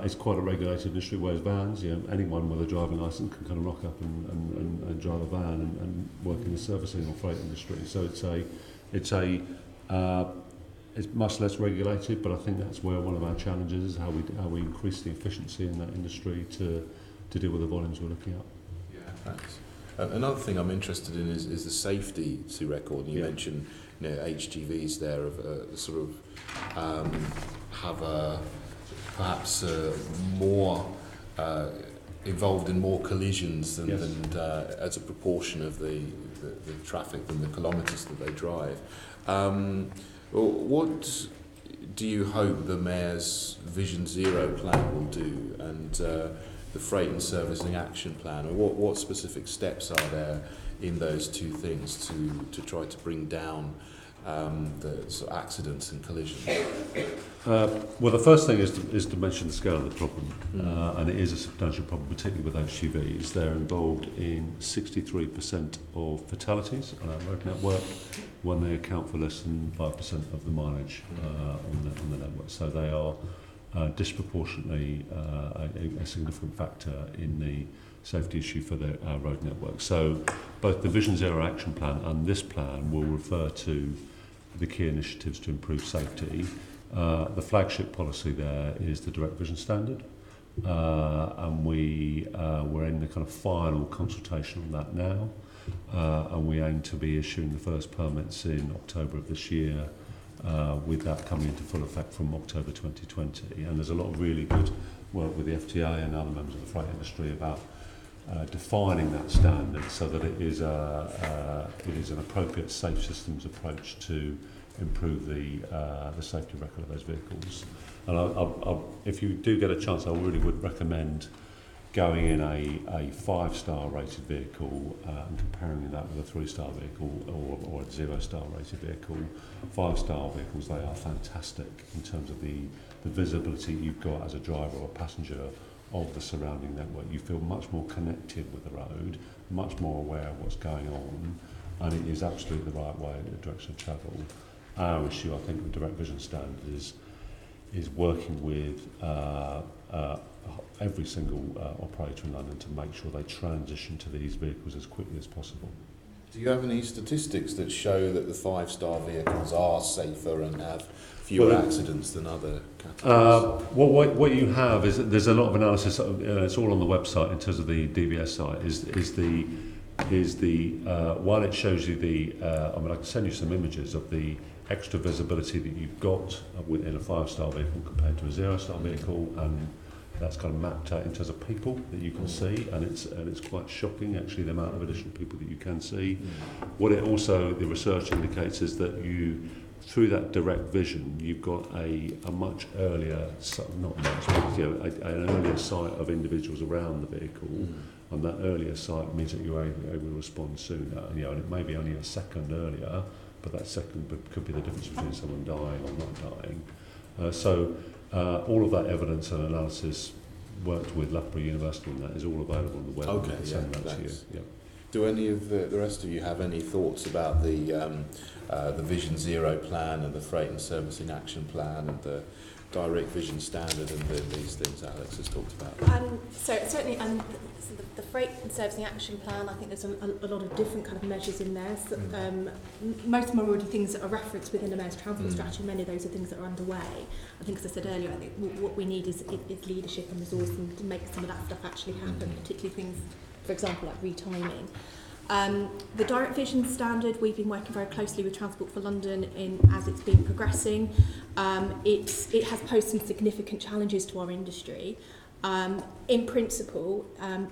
it's quite a regulated industry, whereas vans, anyone with a driving licence can kind of rock up and drive a van and work in the servicing or freight industry. So it's much less regulated, but I think that's where one of our challenges is how we increase the efficiency in that industry to deal with the volumes we're looking at. Yeah, thanks. Another thing I'm interested in is the safety to record. You mentioned HGVs there of sort of have a perhaps more involved in more collisions than as a proportion of the traffic than the kilometres that they drive. What do you hope the Mayor's Vision Zero plan will do, and the Freight and Servicing Action Plan? Or what specific steps are there in those two things to try to bring down the sort of accidents and collisions? Well, the first thing is to mention the scale of the problem, and it is a substantial problem, particularly with HGVs. They're involved in 63% of fatalities on our road network, when they account for less than 5% of the mileage on the network. So they are disproportionately a significant factor in the safety issue for our road network. So both the Vision Zero Action Plan and this plan will refer to the key initiatives to improve safety. The flagship policy there is the Direct Vision Standard, and we're in the kind of final consultation on that now, and we aim to be issuing the first permits in October of this year, with that coming into full effect from October 2020. And there's a lot of really good work with the FTA and other members of the freight industry about defining that standard so that it is an appropriate safe systems approach to improve the safety record of those vehicles. And I'll, if you do get a chance, I really would recommend going in a 5-star rated vehicle and comparing that with a 3-star vehicle or a 0-star rated vehicle. 5-star vehicles, they are fantastic in terms of the visibility you've got as a driver or passenger of the surrounding network. You feel much more connected with the road, much more aware of what's going on, and it is absolutely the right way in the direction of travel. Our issue, I think, with direct vision standard is working with every single operator in London to make sure they transition to these vehicles as quickly as possible. Do you have any statistics that show that the 5-star vehicles are safer and have fewer accidents than other categories? What you have is that there's a lot of analysis. It's all on the website in terms of the DVS site. Is the one, it shows you the. I mean, I can send you some images of the extra visibility that you've got in a 5-star vehicle compared to a 0-star vehicle, and that's kind of mapped out in terms of people that you can see, and it's quite shocking actually the amount of additional people that you can see. What it also, the research indicates, is that you, through that direct vision, you've got a much earlier, not much, but an earlier sight of individuals around the vehicle, and that earlier sight means that you're able to respond sooner. And it may be only a second earlier, but that second could be the difference between someone dying or not dying. All of that evidence and analysis, worked with Loughborough University, and that is all available on the web. Okay, I'll send that to you. Yeah. Do any of the rest of you have any thoughts about the Vision Zero plan and the Freight and Servicing Action Plan and the Direct Vision Standard and these things Alex has talked about? So certainly, the Freight and Servicing Action Plan, I think there's a lot of different kind of measures in there. So, most of them are already things that are referenced within the Mayor's Transport Strategy. Many of those are things that are underway. I think, as I said earlier, I think what we need is leadership and resourcing to make some of that stuff actually happen, particularly things, for example, like retiming. The Direct Vision Standard, we've been working very closely with Transport for London as it's been progressing. It has posed some significant challenges to our industry. In principle,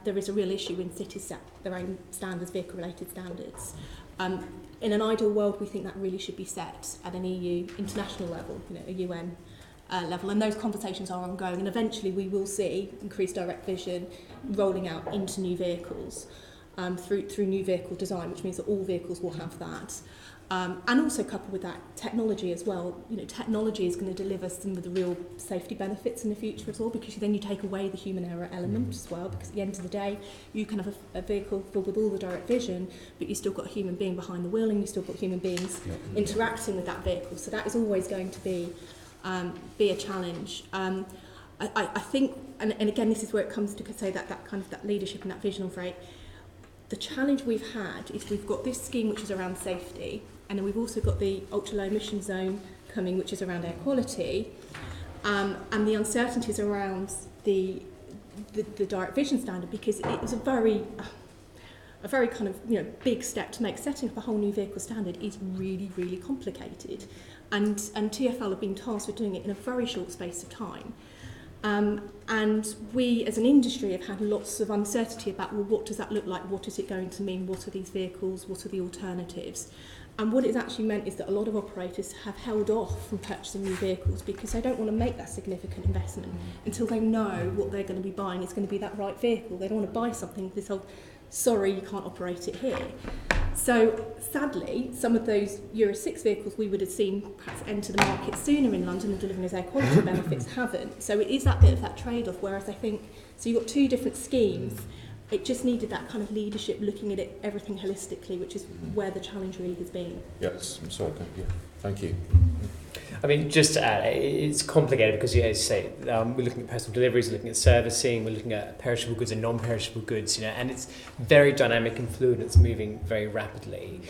there is a real issue when cities set their own standards, vehicle-related standards. In an ideal world, we think that really should be set at an EU international level, a UN level, and those conversations are ongoing, and eventually we will see increased direct vision rolling out into new vehicles through new vehicle design, which means that all vehicles will have that. And also coupled with that, technology as well. Technology is going to deliver some of the real safety benefits in the future as well, because then you take away the human error element as well, because at the end of the day, you can have a vehicle filled with all the direct vision, but you've still got a human being behind the wheel, and you've still got human beings interacting with that vehicle. So that is always going to be a challenge. I think, and again, this is where it comes to say that kind of that leadership and that vision on freight. The challenge we've had is we've got this scheme which is around safety, and then we've also got the ultra-low emission zone coming, which is around air quality, and the uncertainties around the direct vision standard, because it was a very kind of big step to make. Setting up a whole new vehicle standard is really, really complicated, and TfL have been tasked with doing it in a very short space of time. And we as an industry have had lots of uncertainty about, well, what does that look like? What is it going to mean? What are these vehicles? What are the alternatives? And what it's actually meant is that a lot of operators have held off from purchasing new vehicles because they don't want to make that significant investment until they know what they're going to be buying is going to be that right vehicle. They don't want to buy something this whole, sorry, you can't operate it here. So sadly, some of those Euro 6 vehicles we would have seen perhaps enter the market sooner in London and delivering as air quality benefits haven't. So it is that bit of that trade-off, whereas I think, so you've got two different schemes. It just needed that kind of leadership, looking at it, everything holistically, which is where the challenge really has been. Yes, I'm sorry. Thank you. I mean, just to add, it's complicated because, as you say, we're looking at personal deliveries, we're looking at servicing, we're looking at perishable goods and non-perishable goods, and it's very dynamic and fluid. It's moving very rapidly.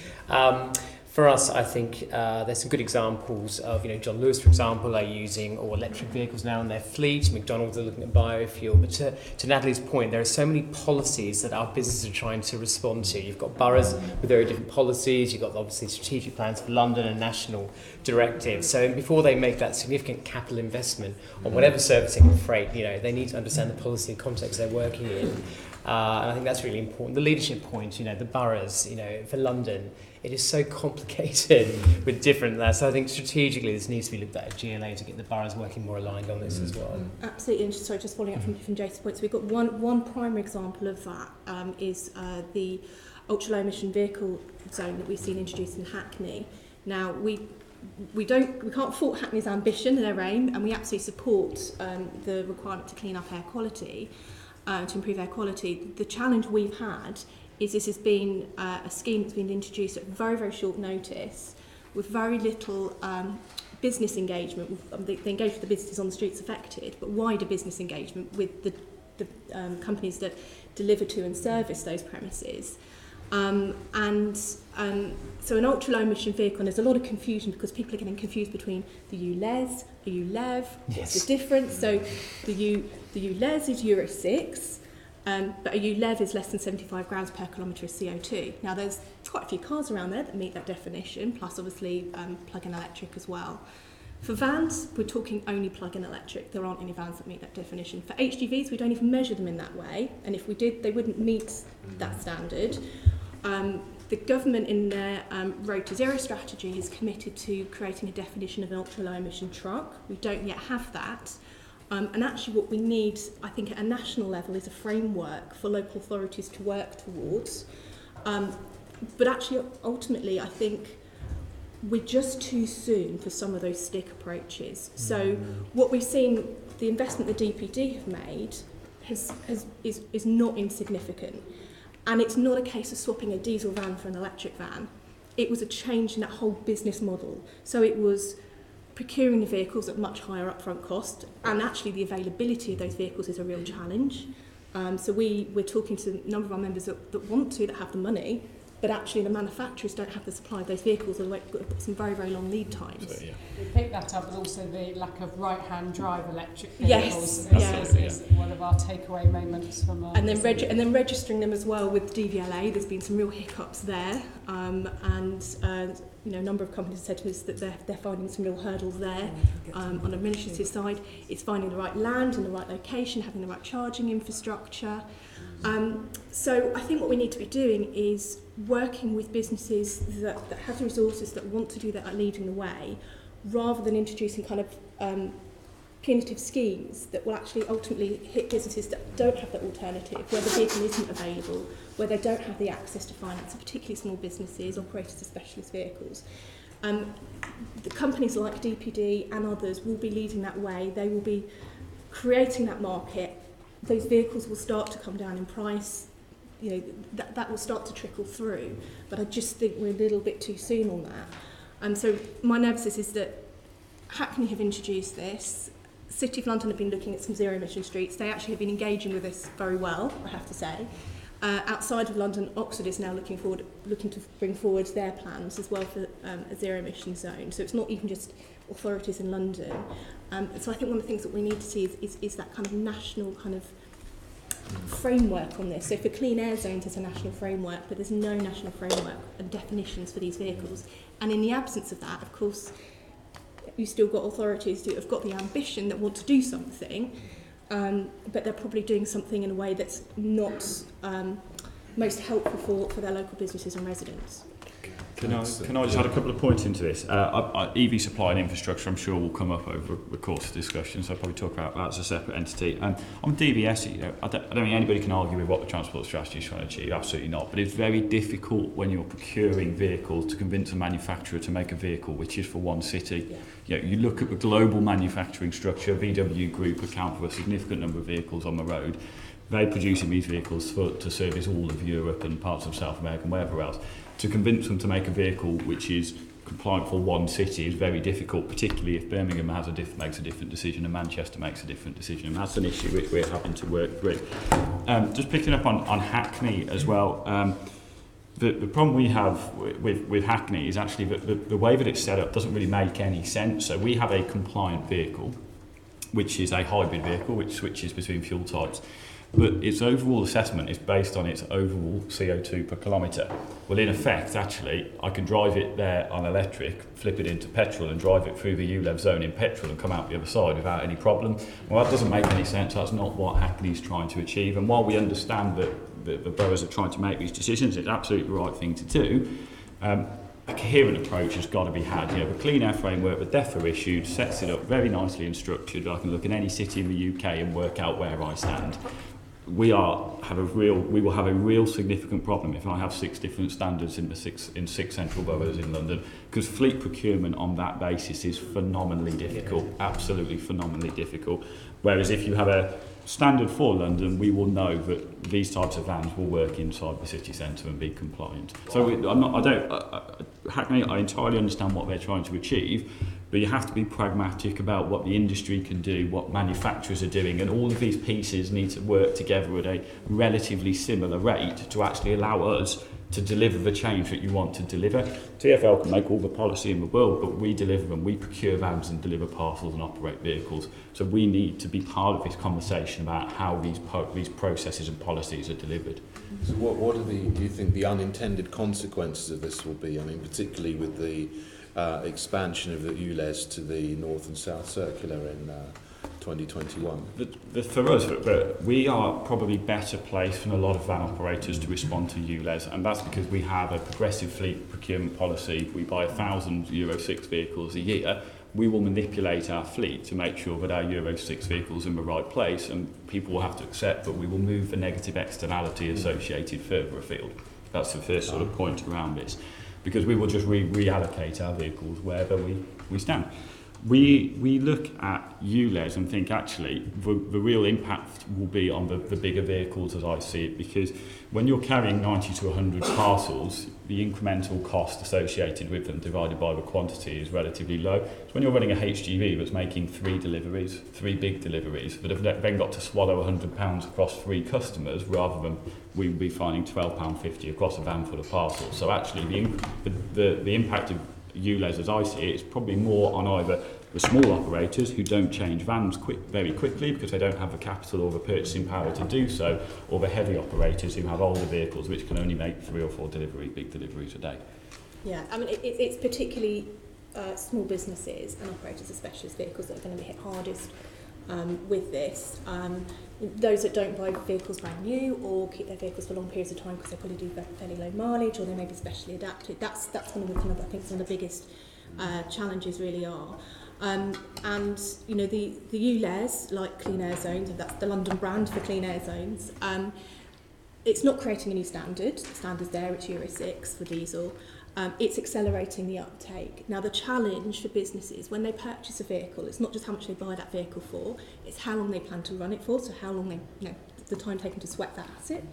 For us, I think there's some good examples of, John Lewis, for example, are using all electric vehicles now in their fleet. McDonald's are looking at biofuel. But to Natalie's point, there are so many policies that our businesses are trying to respond to. You've got boroughs with very different policies. You've got, obviously, strategic plans for London and national directives. So before they make that significant capital investment on whatever servicing or freight, they need to understand the policy context they're working in. And I think that's really important. The leadership point, the boroughs, for London, it is so complicated with different that. So I think strategically this needs to be looked at GLA to get the boroughs working more aligned on this as well. Absolutely, and just following up from Jace's point, so we've got one primary example of that is the ultra-low emission vehicle zone that we've seen introduced in Hackney. Now, we can't fault Hackney's ambition and their aim, and we absolutely support the requirement to clean up air quality, to improve air quality. The challenge we've had is this has been a scheme that's been introduced at very, very short notice with very little business engagement. They engage with the businesses on the streets affected, but wider business engagement with the companies that deliver to and service those premises. So an ultra-low emission vehicle, and there's a lot of confusion because people are getting confused between the ULEZ, the ULEV, what's the difference? So the ULEZ is Euro 6, but a ULEV is less than 75 grams per kilometre of CO2. Now there's quite a few cars around there that meet that definition, plus obviously plug-in electric as well. For vans, we're talking only plug-in electric. There aren't any vans that meet that definition. For HGVs, we don't even measure them in that way, and if we did, they wouldn't meet that standard. The government in their Road to Zero strategy is committed to creating a definition of an ultra-low emission truck. We don't yet have that. And actually what we need, I think at a national level, is a framework for local authorities to work towards. But actually, ultimately, I think we're just too soon for some of those stick approaches. So what we've seen, the investment the DPD have made is not insignificant. And it's not a case of swapping a diesel van for an electric van. It was a change in that whole business model. So it was procuring the vehicles at much higher upfront cost, and actually the availability of those vehicles is a real challenge. So we're talking to a number of our members that want to, that have the money, but actually the manufacturers don't have the supply of those vehicles, or they've got some very, very long lead times. So, yeah. We picked that up, but also the lack of right-hand drive electric vehicles is one of our takeaway moments from our... And then registering them as well with DVLA, there's been some real hiccups there, a number of companies have said to us that they're finding some real hurdles there on the administrative side. It's finding the right land and the right location, having the right charging infrastructure. So I think what we need to be doing is working with businesses that have the resources, that want to do that, are leading the way, rather than introducing kind of punitive schemes that will actually ultimately hit businesses that don't have that alternative, where the vehicle isn't available, where they don't have the access to finance, particularly small businesses, operators of specialist vehicles. The companies like DPD and others will be leading that way. They will be creating that market. Those vehicles will start to come down in price. You know, that will start to trickle through. But I just think we're a little bit too soon on that. So my nervousness is that Hackney have introduced this. City of London have been looking at some zero-emission streets. They actually have been engaging with this very well, I have to say. Outside of London, Oxford is now looking to bring forward their plans as well for a zero-emission zone. So it's not even just authorities in London. So I think one of the things that we need to see is that kind of national kind of framework on this. So for clean air zones, there's a national framework, but there's no national framework and definitions for these vehicles. And in the absence of that, of course, you've still got authorities who have got the ambition that want to do something, but they're probably doing something in a way that's not most helpful for their local businesses and residents. Can I just add a couple of points into this? EV supply and infrastructure, I'm sure, will come up over the course of the discussion, so I'll probably talk about that as a separate entity. On DVS, I don't think anybody can argue with what the transport strategy is trying to achieve, absolutely not. But it's very difficult when you're procuring vehicles to convince a manufacturer to make a vehicle which is for one city. Yeah. You look at the global manufacturing structure, VW Group account for a significant number of vehicles on the road. They're producing these vehicles to service all of Europe and parts of South America and wherever else. To convince them to make a vehicle which is compliant for one city is very difficult, particularly if Birmingham makes a different decision and Manchester makes a different decision. And that's an issue which we're having to work through. Just picking up on Hackney as well, the problem we have with Hackney is actually that the way that it's set up doesn't really make any sense. So we have a compliant vehicle, which is a hybrid vehicle, which switches between fuel types. But its overall assessment is based on its overall CO2 per kilometre. Well, in effect, actually, I can drive it there on electric, flip it into petrol and drive it through the ULEV zone in petrol and come out the other side without any problem. Well, that doesn't make any sense. That's not what Hackney's trying to achieve. And while we understand that the boroughs are trying to make these decisions, it's absolutely the right thing to do. A coherent approach has got to be had. You know, the Clean Air Framework, the DEFRA issued, sets it up very nicely and structured. I can look at any city in the UK and work out where I stand. We will have a real significant problem if I have 6 different standards in 6 central boroughs in London, because fleet procurement on that basis is phenomenally difficult, absolutely phenomenally difficult. Whereas if you have a standard for London, we will know that these types of vans will work inside the city centre and be compliant. So Hackney, I entirely understand what they're trying to achieve, but you have to be pragmatic about what the industry can do, what manufacturers are doing, and all of these pieces need to work together at a relatively similar rate to actually allow us to deliver the change that you want to deliver. TfL can make all the policy in the world, but we deliver them. We procure vans and deliver parcels and operate vehicles. So we need to be part of this conversation about how these processes and policies are delivered. So what are do you think the unintended consequences of this will be? I mean, particularly with the expansion of the ULEZ to the North and South Circular in 2021. For us, but we are probably better placed than a lot of van operators to respond to ULEZ, and that's because we have a progressive fleet procurement policy. We buy 1,000 Euro 6 vehicles a year. We will manipulate our fleet to make sure that our Euro 6 vehicles are in the right place, and people will have to accept that we will move the negative externality associated further afield. That's the first sort of point around this, because we will just reallocate our vehicles wherever we stand. We look at ULEZ and think actually the real impact will be on the bigger vehicles as I see it, because when you're carrying 90 to 100 parcels, the incremental cost associated with them divided by the quantity is relatively low. So when you're running a HGV that's making 3 big deliveries, that have then got to swallow £100 across 3 customers, rather than we would be finding £12.50 across a van full of parcels. So actually the impact of ULEZ as I see it is probably more on either the small operators who don't change vans very quickly because they don't have the capital or the purchasing power to do so, or the heavy operators who have older vehicles which can only make 3 or 4 big deliveries a day. Yeah, I mean, it's particularly small businesses and operators of specialist vehicles that are going to be hit hardest with this. Those that don't buy vehicles brand new or keep their vehicles for long periods of time because they probably do fairly low mileage or they may be specially adapted. That's one of the kind of, I think, some of the biggest challenges really are. And you know, the ULEZ, like Clean Air Zones, that's the London brand for Clean Air Zones, it's not creating a new standard. The standard's there, it's Euro 6 for diesel. It's accelerating the uptake. Now, the challenge for businesses when they purchase a vehicle, it's not just how much they buy that vehicle for, it's how long they plan to run it for, so how long the time taken to sweat that asset,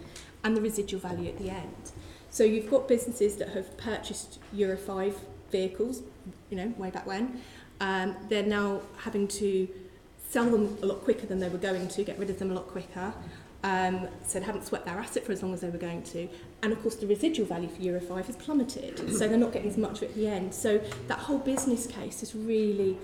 and the residual value at the end. So you've got businesses that have purchased Euro 5 vehicles, way back when. They're now having to sell them a lot quicker than they were going to, get rid of them a lot quicker. So they haven't sweat their asset for as long as they were going to. And of course the residual value for Euro 5 has plummeted, so they're not getting as much of it at the end. So that whole business case has really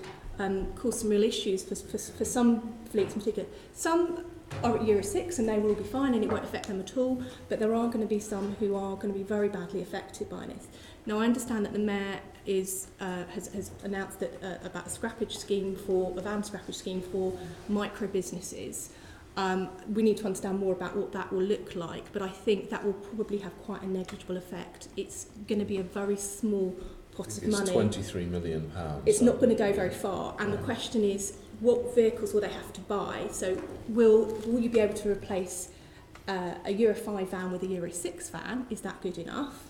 caused some real issues for some fleets in particular. Some are at Euro 6 and they will be fine and it won't affect them at all, but there are going to be some who are going to be very badly affected by this. Now, I understand that the Mayor has announced that about a scrappage scheme a van scrappage scheme for micro businesses. We need to understand more about what that will look like, but I think that will probably have quite a negligible effect. It's going to be a very small pot of money. It's £23 million. It's not going to go very far, and the question is, what vehicles will they have to buy? So will you be able to replace a Euro 5 van with a Euro 6 van? Is that good enough?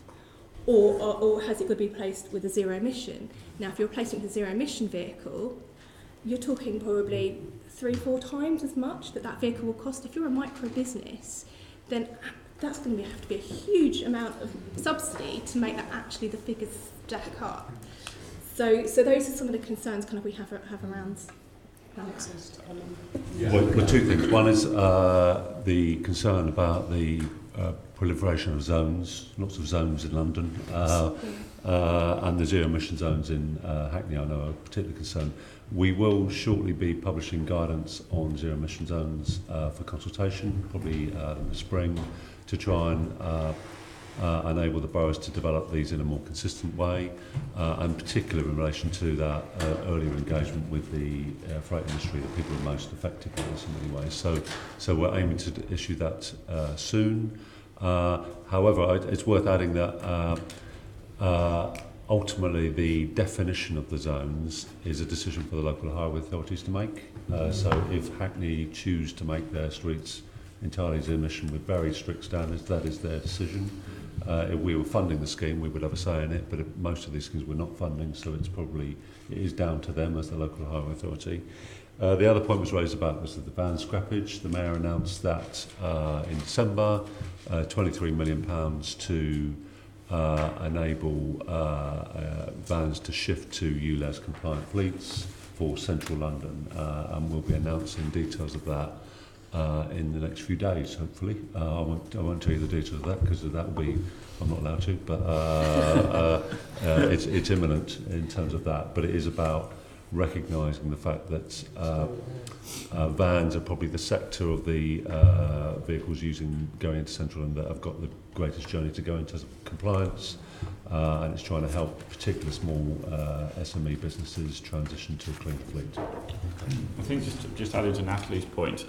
Or has it got to be replaced with a zero emission? Now, if you're replacing it with a zero emission vehicle, you're talking probably 3-4 times as much that vehicle will cost. If you're a micro business, then that's going to have to be a huge amount of subsidy to make that actually the figures stack up. So those are some of the concerns kind of we have around. Well, 2 things. One is the concern about the proliferation of zones, lots of zones in London, and the zero emission zones in Hackney, I know, are particularly concerned. We will shortly be publishing guidance on zero emission zones for consultation, probably in the spring, to try and enable the boroughs to develop these in a more consistent way, and particularly in relation to that earlier engagement with the freight industry that people are most affected by this in many ways. So we're aiming to issue that soon. However, it's worth adding that ultimately the definition of the zones is a decision for the local highway authorities to make. So if Hackney choose to make their streets entirely zero emission with very strict standards, that is their decision. If we were funding the scheme, we would have a say in it, but if most of these schemes we're not funding, so it is down to them as the local highway authority. The other point was raised about was the van scrappage. The Mayor announced that in December, £23 million to enable vans to shift to ULEZ compliant fleets for central London, and we'll be announcing details of that in the next few days, hopefully. I won't tell you the details of that because that will be, I'm not allowed to, but it's imminent in terms of that. But it is about recognising the fact that vans are probably the sector of the vehicles going into central London that have got the greatest journey to go into compliance, and it's trying to help particular small SME businesses transition to a clean fleet. I think just adding to Natalie's point,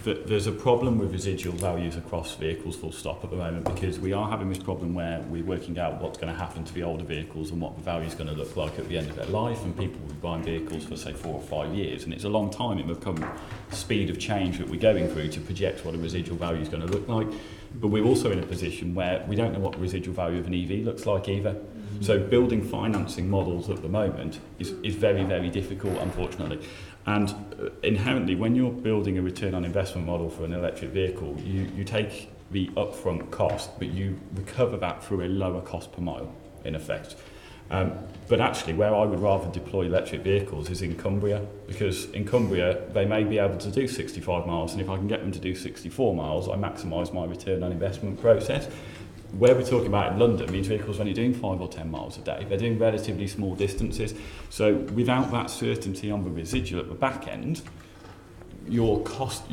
that there's a problem with residual values across vehicles full stop at the moment, because we are having this problem where we're working out what's going to happen to the older vehicles and what the value is going to look like at the end of their life, and people will be buying vehicles for say 4 or 5 years, and it's a long time in the current speed of change that we're going through to project what a residual value is going to look like. But we're also in a position where we don't know what the residual value of an EV looks like either. So building financing models at the moment is very, very difficult, unfortunately. And inherently, when you're building a return on investment model for an electric vehicle, you take the upfront cost, but you recover that through a lower cost per mile, in effect. But actually, where I would rather deploy electric vehicles is in Cumbria, because in Cumbria, they may be able to do 65 miles, and if I can get them to do 64 miles, I maximise my return on investment process. Where we're talking about in London, these vehicles are only doing 5 or 10 miles a day. They're doing relatively small distances. So without that certainty on the residual at the back end, your cost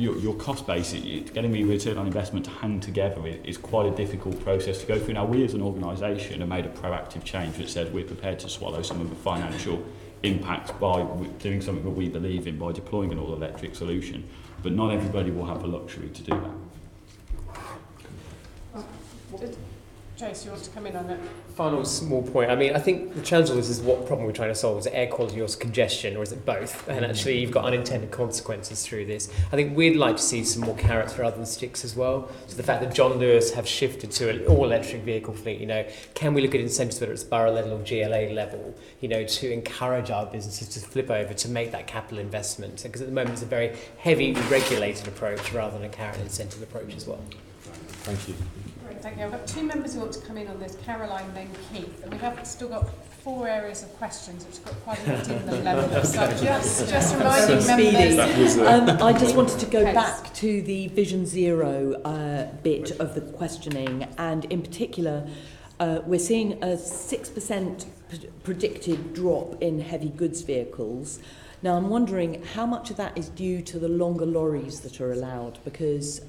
base, getting the return on investment to hang together is quite a difficult process to go through. Now, we as an organisation have made a proactive change that says we're prepared to swallow some of the financial impact by doing something that we believe in, by deploying an all-electric solution. But not everybody will have the luxury to do that. Jace, you want to come in on that? Final small point. I mean, I think the challenge of this is what problem we're trying to solve. Is it air quality or is it congestion, or is it both? And actually, you've got unintended consequences through this. I think we'd like to see some more carrots rather than sticks as well. So the fact that John Lewis have shifted to an all-electric vehicle fleet, can we look at incentives, whether it's borough level or GLA level, to encourage our businesses to flip over to make that capital investment? Because at the moment, it's a very heavy regulated approach rather than a carrot incentive approach as well. Thank you. Thank you. I've got 2 members who want to come in on this, Caroline, then Keith. And we have still got 4 areas of questions, which have got quite a lot in them level. So just reminding members. I just wanted to go back to the Vision Zero bit of the questioning, and in particular, we're seeing a 6% predicted drop in heavy goods vehicles. Now, I'm wondering how much of that is due to the longer lorries that are allowed, because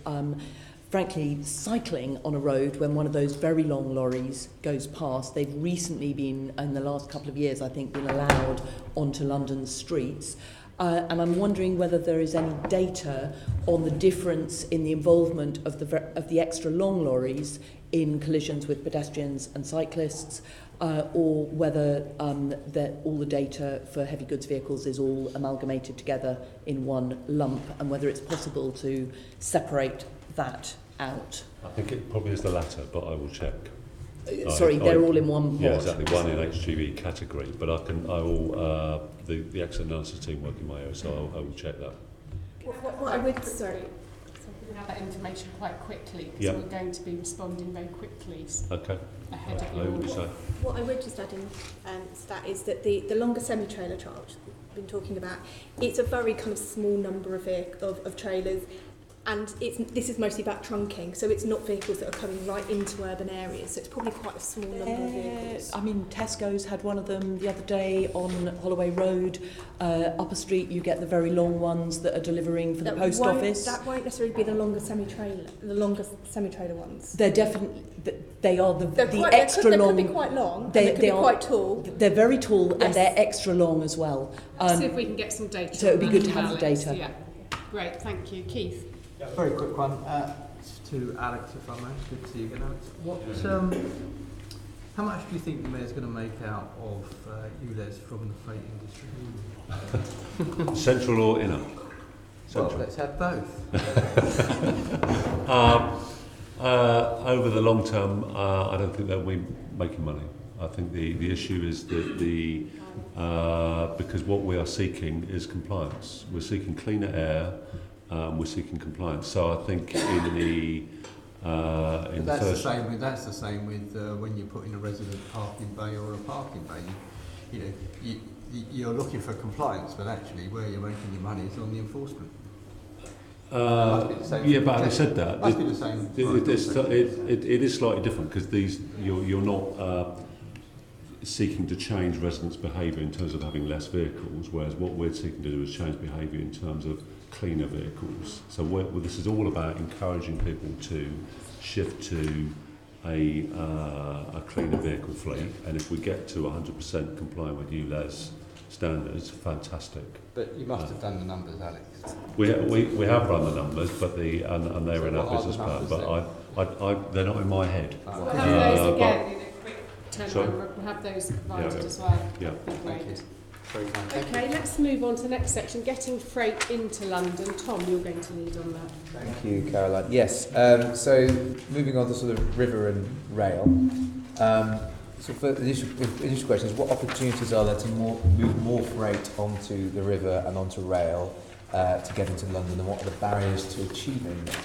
frankly, cycling on a road when one of those very long lorries goes past, they've recently been, in the last couple of years, I think, been allowed onto London's streets. And I'm wondering whether there is any data on the difference in the involvement of the extra long lorries in collisions with pedestrians and cyclists, or whether that all the data for heavy goods vehicles is all amalgamated together in one lump, and whether it's possible to separate that out. I think it probably is the latter, but I will check. They're all in one pot. Yeah, exactly, one in HGV category, but the excellent analysis team work in my area, so I will check that. What I would, we have that information quite quickly, because we're going to be responding very quickly ahead of you. What I would just add in stat is that the longer semi-trailer charge we've been talking about, it's a very kind of small number of trailers. And this is mostly about trunking, so it's not vehicles that are coming right into urban areas, so it's probably quite a small number of vehicles. I mean, Tesco's had one of them the other day on Holloway Road. Upper Street, you get the very long ones that are delivering for the post office. That won't necessarily be the longer semi-trailer ones. They're definitely, they are the extra long. They could be quite long, they could be quite tall. They're very tall, and they're extra long as well. See if we can get some data. So it would be good to have the data. Yeah. Great, thank you. Keith? Very quick one to Alex, if I may. Good to see you again, Alex. How much do you think the Mayor's going to make out of ULEZ from the freight industry? Central or inner? Well, let's have both. Over the long term, I don't think they'll be making money. I think the issue is that because what we are seeking is compliance. We're seeking cleaner air, we're seeking compliance. So I think That's the same with when you put in a resident parking bay or a parking bay. You're looking for compliance, but actually where you're making your money is on the enforcement. Yeah, but having said that, must be the same. It is slightly different because you're not seeking to change residents' behaviour in terms of having less vehicles, whereas what we're seeking to do is change behaviour in terms of cleaner vehicles. So this is all about encouraging people to shift to a cleaner vehicle fleet, and if we get to 100% complying with ULEZ standards, fantastic. But you must have done the numbers, Alex. We have run the numbers, but and they're in our business plan, but they're not in my head. We'll have those again in a quick turnaround. We'll have those provided as well. Yeah. Thank you. Okay, let's move on to the next section, getting freight into London. Tom, you're going to lead on that. Thank you, Caroline. Yes, so moving on to sort of river and rail. So for the initial question is, what opportunities are there to move more freight onto the river and onto rail to get into London, and what are the barriers to achieving this?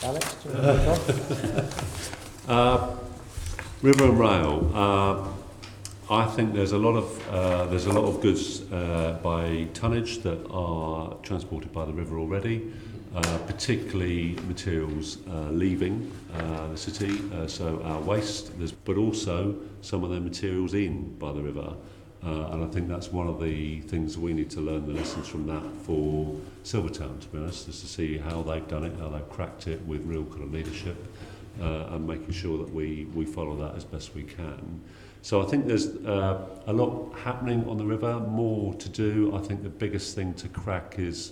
Alex, do you want to kick off? River and rail. I think there's a lot of goods by tonnage that are transported by the river already, particularly materials leaving the city, so our waste, but also some of the materials in by the river. And I think that's one of the things we need to learn the lessons from that for Silvertown, to be honest, is to see how they've done it, how they've cracked it with real kind of leadership, and making sure that we follow that as best we can. So I think there's a lot happening on the river, more to do. I think the biggest thing to crack is,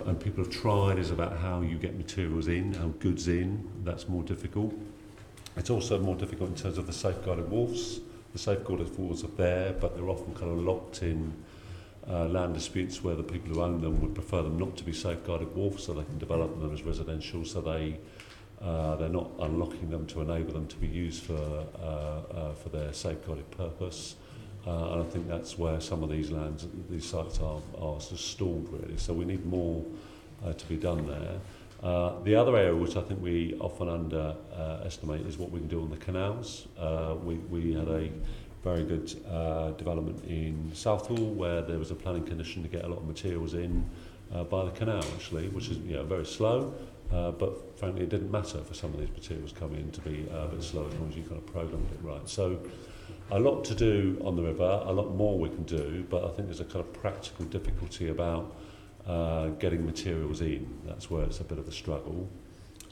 and people have tried, is about how you get materials in, how goods in. That's more difficult. It's also more difficult in terms of the safeguarded wharfs. The safeguarded wharfs are there, but they're often kind of locked in land disputes where the people who own them would prefer them not to be safeguarded wharfs, so they can develop them as residential, so they're not unlocking them to enable them to be used for their safeguarded purpose. And I think that's where some of these sites are sort of stalled, really. So we need more to be done there. The other area which I think we often underestimate is what we can do on the canals. We had a very good development in Southall where there was a planning condition to get a lot of materials in by the canal, actually, which is very slow. But frankly, it didn't matter for some of these materials coming in to be a bit slow as long as you kind of programmed it right. So a lot to do on the river, a lot more we can do, but I think there's a kind of practical difficulty about getting materials in. That's where it's a bit of a struggle.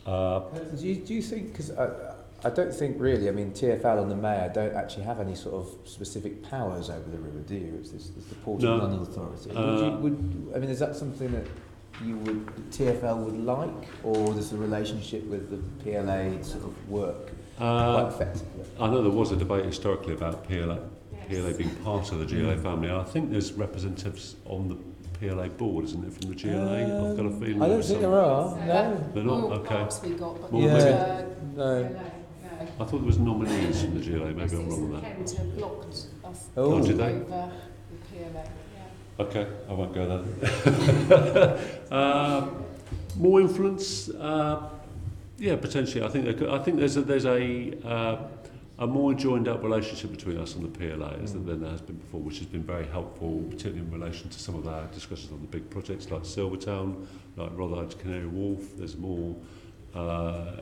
Do you think, because I don't think really, I mean, TfL and the Mayor don't actually have any sort of specific powers over the river, do you? It's the Port of London Authority. Is that something that TfL would like, or does the relationship with the PLA sort of work quite effectively? I know there was a debate historically about PLA being part of the GLA family. I think there's representatives on the PLA board, isn't it, from the GLA? I've got a feeling. I don't think there are. No, they're not. More Okay. parts we got, but no. I thought there was nominees from the GLA. Maybe I'm wrong on that. Kent have blocked us Did they? over the PLA. Okay, I won't go there. More influence, potentially. I think there's a more joined up relationship between us and the PLA than there has been before, which has been very helpful, particularly in relation to some of our discussions on the big projects like Silvertown, like Rotherhithe Canary Wharf. There's more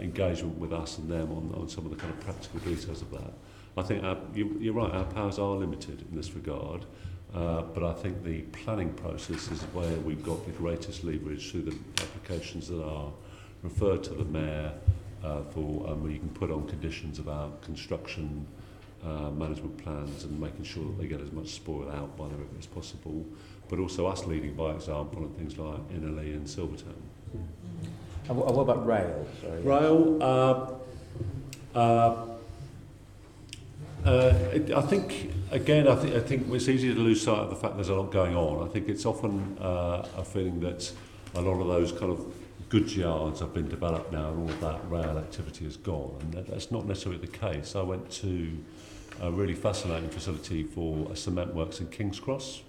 engagement with us and them on some of the kind of practical details of that. I think you're right, our powers are limited in this regard. But I think the planning process is where we've got the greatest leverage through the applications that are referred to the Mayor where you can put on conditions about construction management plans and making sure that they get as much spoil out by the river as possible, but also us leading by example on things like Innerley and Silvertown. And what about rail? Sorry. Rail, I think it's easy to lose sight of the fact there's a lot going on. I think it's often a feeling that a lot of those kind of goods yards have been developed now, and all of that rail activity is gone, and that's not necessarily the case. I went to a really fascinating facility for a cement works in King's Cross.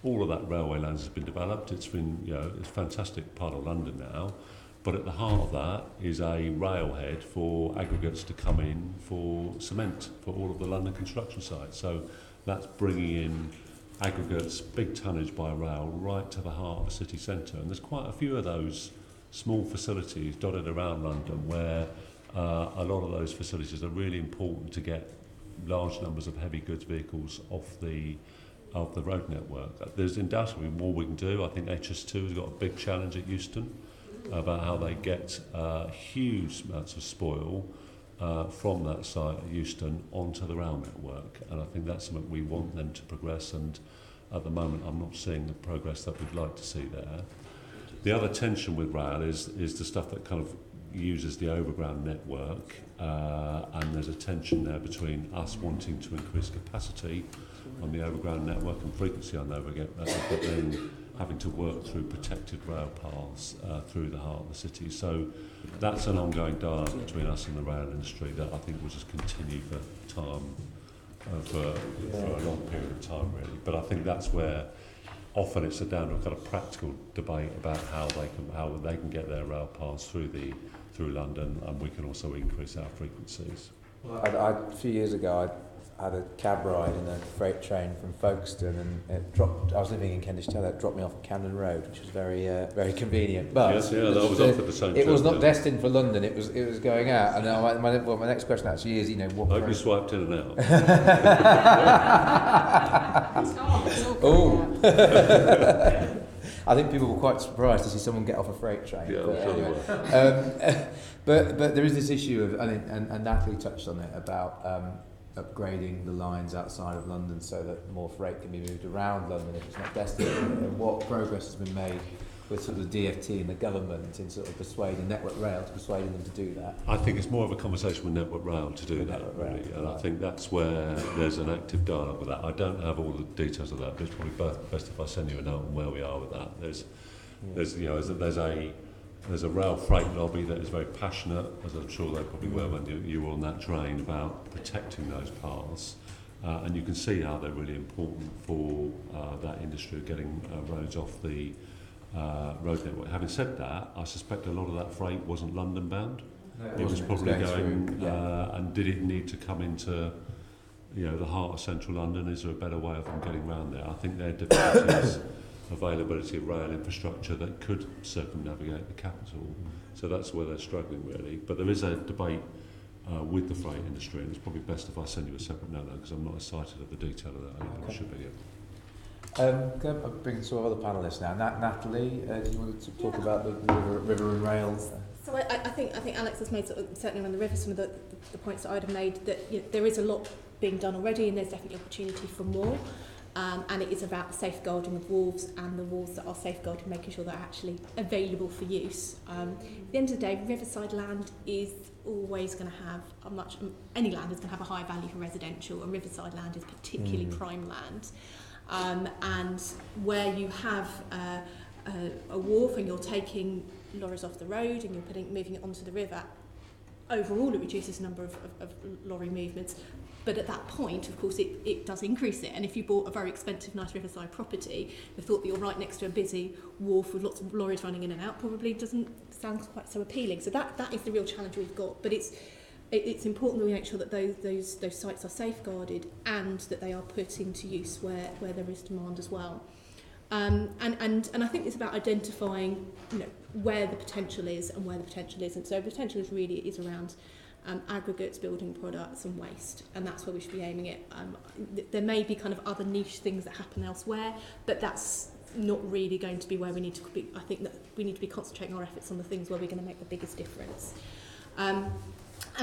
All of that railway lands has been developed. It's been, it's a fantastic part of London now. But at the heart of that is a railhead for aggregates to come in for cement for all of the London construction sites. So that's bringing in aggregates, big tonnage by rail, right to the heart of the city centre. And there's quite a few of those small facilities dotted around London where a lot of those facilities are really important to get large numbers of heavy goods vehicles off the road network. There's undoubtedly more we can do. I think HS2 has got a big challenge at Euston about how they get huge amounts of spoil from that site at Euston onto the rail network, and I think that's something we want them to progress, and at the moment I'm not seeing the progress that we'd like to see there. The other tension with rail is the stuff that kind of uses the overground network, and there's a tension there between us wanting to increase capacity on the overground network and frequency on the overground network, but then having to work through protected rail paths through the heart of the city. So that's an ongoing dialogue between us and the rail industry that I think will just continue for time, for a long period of time really. But I think that's where often it's down to a kind of practical debate about how they can get their rail paths through London, and we can also increase our frequencies. A few years ago, I had a cab ride in a freight train from Folkestone, and it dropped. I was living in Kentish Town. It dropped me off at Camden Road, which was very convenient. But yes, yeah, that was offered the same. It was not destined for London. It was going out. And my next question actually is, what? I hope you swiped in and out. Oh. I think people were quite surprised to see someone get off a freight train. Yeah, but sure anyway. But there is this issue of, and Natalie touched on it, about upgrading the lines outside of London so that more freight can be moved around London if it's not destined. And what progress has been made with sort of the DfT and the government in sort of persuading Network Rail to persuading them to do that? I think it's more of a conversation with Network Rail to do that, really. And I think that's where there's an active dialogue with that. I don't have all the details of that, but it's probably best if I send you a note on where we are with that. There's a rail freight lobby that is very passionate, as I'm sure they probably were when you were on that train, about protecting those paths. And you can see how they're really important for that industry of getting roads off the road network. Having said that, I suspect a lot of that freight wasn't London bound. It was probably going and did it need to come into the heart of central London? Is there a better way of them getting around there? I think there are difficulties availability of rail infrastructure that could circumnavigate the capital. So that's where they're struggling really. But there is a debate with the freight industry, and it's probably best if I send you a separate note because I'm not excited at the detail of that. I think I should be. I'll bring some other panellists now. Natalie, do you want to talk about the river and rail? So I think Alex has made certainly around the river some of the points that I'd have made, that there is a lot being done already, and there's definitely opportunity for more. And it is about safeguarding of wharves, and the wharves that are safeguarded, making sure they're actually available for use. At the end of the day, riverside land is always going to have any land is going to have a high value for residential, and riverside land is particularly prime land. And where you have a wharf and you're taking lorries off the road and you're moving it onto the river, overall it reduces the number of lorry movements. But at that point, of course, it does increase it. And if you bought a very expensive, nice riverside property, the thought that you're right next to a busy wharf with lots of lorries running in and out probably doesn't sound quite so appealing. So that is the real challenge we've got. But it's important that we make sure that those sites are safeguarded and that they are put into use where there is demand as well. And I think it's about identifying where the potential is and where the potential isn't. So the potential is around aggregates, building products and waste, and that's where we should be aiming it. There may be kind of other niche things that happen elsewhere, but that's not really going to be where we need to be. I think that we need to be concentrating our efforts on the things where we're going to make the biggest difference. And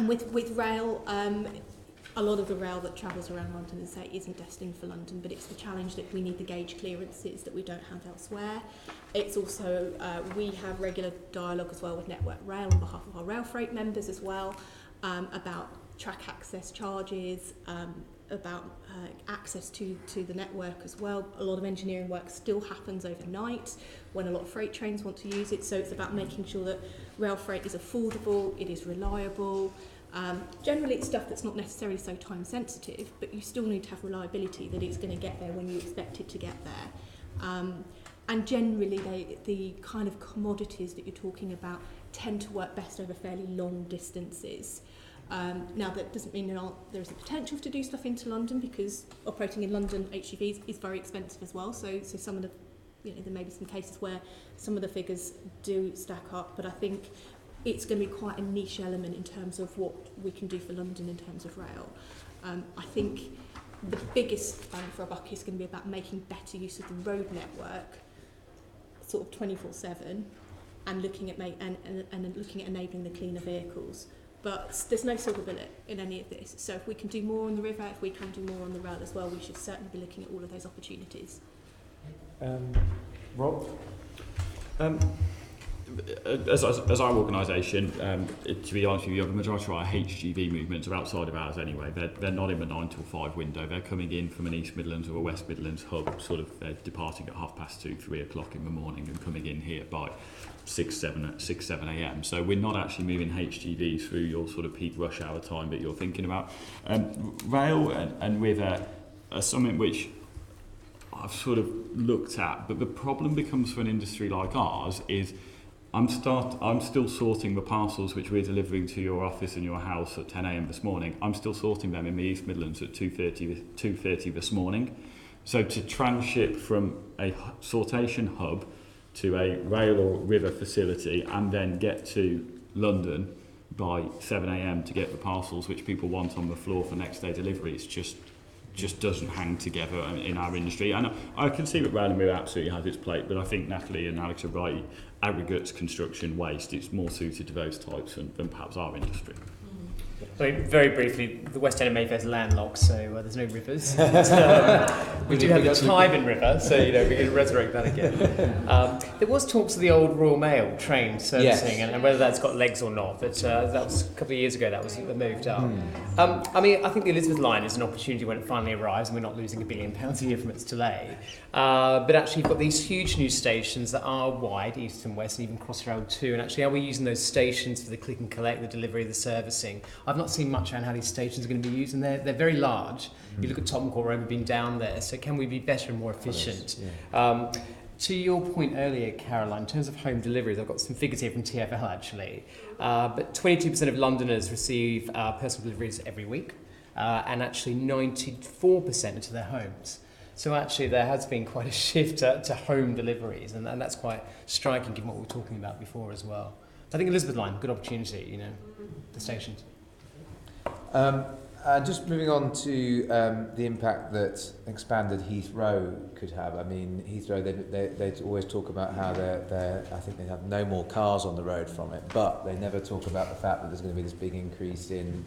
with rail, a lot of the rail that travels around London, as I say, isn't destined for London, but it's the challenge that we need the gauge clearances that we don't have elsewhere. It's also, we have regular dialogue as well with Network Rail on behalf of our rail freight members as well, about track access charges, access to the network as well. A lot of engineering work still happens overnight when a lot of freight trains want to use it, so it's about making sure that rail freight is affordable, it is reliable. Generally it's stuff that's not necessarily so time sensitive, but you still need to have reliability that it's going to get there when you expect it to get there. And generally the kind of commodities that you're talking about tend to work best over fairly long distances. Now that doesn't mean there is a potential to do stuff into London, because operating in London HGVs is very expensive as well. So some of the, there may be some cases where some of the figures do stack up, but I think it's going to be quite a niche element in terms of what we can do for London in terms of rail. I think the biggest bang for a buck is going to be about making better use of the road network, sort of 24/7, and looking at looking at enabling the cleaner vehicles. But there's no silver bullet in any of this. So if we can do more on the river, if we can do more on the rail as well, we should certainly be looking at all of those opportunities. Rob? As our organisation, to be honest with you, the majority of our HGV movements are outside of ours anyway. They're not in the 9 till 5 window. They're coming in from an East Midlands or a West Midlands hub, sort of departing at 2:30, 3 o'clock in the morning and coming in here by 6, 7 a.m. So we're not actually moving HGVs through your sort of peak rush hour time that you're thinking about. Rail and river are something which I've sort of looked at, but the problem becomes for an industry like ours is I'm still sorting the parcels which we're delivering to your office and your house at 10 a.m. this morning. I'm still sorting them in the East Midlands at 2:30 this morning. So to transship from a sortation hub to a rail or river facility and then get to London by 7 a.m. to get the parcels which people want on the floor for next day delivery, it's just doesn't hang together in our industry. And I can see that rail and river absolutely has its plate, but I think Natalie and Alex are right. Aggregates, construction, waste, it's more suited to those types than perhaps our industry. So very briefly, the West End of Mayfair is landlocked, so there's no rivers. We do have the Tyburn River, so we can resurrect that again. There was talks of the old Royal Mail train servicing, and whether that's got legs or not, but that was a couple of years ago that was moved up. I think the Elizabeth line is an opportunity when it finally arrives, and we're not losing £1 billion a year from its delay. But actually, you've got these huge new stations that are wide, east and west, and even Crossrail too. And actually, are we using those stations for the click and collect, the delivery, the servicing? I've not seen much on how these stations are going to be used, and they're very large. You look at Tottenham Court Road, we've been down there, so can we be better and more efficient? To your point earlier, Caroline, in terms of home deliveries, I've got some figures here from TfL actually, but 22% of Londoners receive personal deliveries every week, and actually 94% to their homes. So actually there has been quite a shift to home deliveries, and that's quite striking given what we were talking about before as well. I think Elizabeth Line, good opportunity, the stations. Just moving on to the impact that expanded Heathrow could have. I mean, Heathrow, they always talk about how I think they have no more cars on the road from it, but they never talk about the fact that there's going to be this big increase in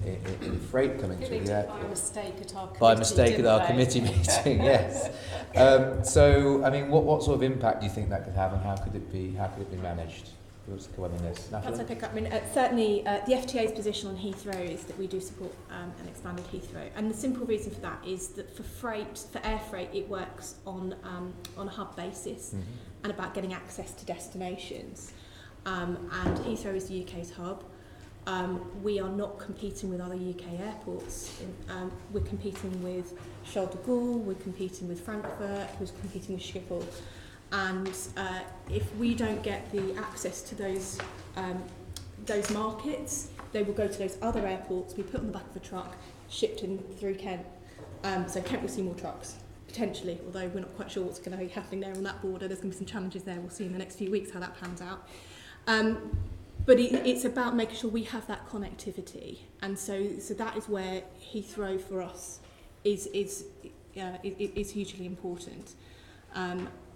freight coming through the airport. By mistake at our committee. By mistake at our committee meeting, yes. So, I mean, what sort of impact do you think that could have, and how could it be managed? That's okay. I mean, certainly the FTA's position on Heathrow is that we do support an expanded Heathrow, and the simple reason for that is that for air freight, it works on a hub basis and about getting access to destinations. And Heathrow is the UK's hub. We are not competing with other UK airports. We're competing with Charles de Gaulle, we're competing with Frankfurt, we're competing with Schiphol. And if we don't get the access to those markets, they will go to those other airports, be put on the back of a truck, shipped in through Kent. So Kent will see more trucks, potentially, although we're not quite sure what's going to be happening there on that border. There's going to be some challenges there. We'll see in the next few weeks how that pans out. But it's about making sure we have that connectivity. And so that is where Heathrow for us is hugely important.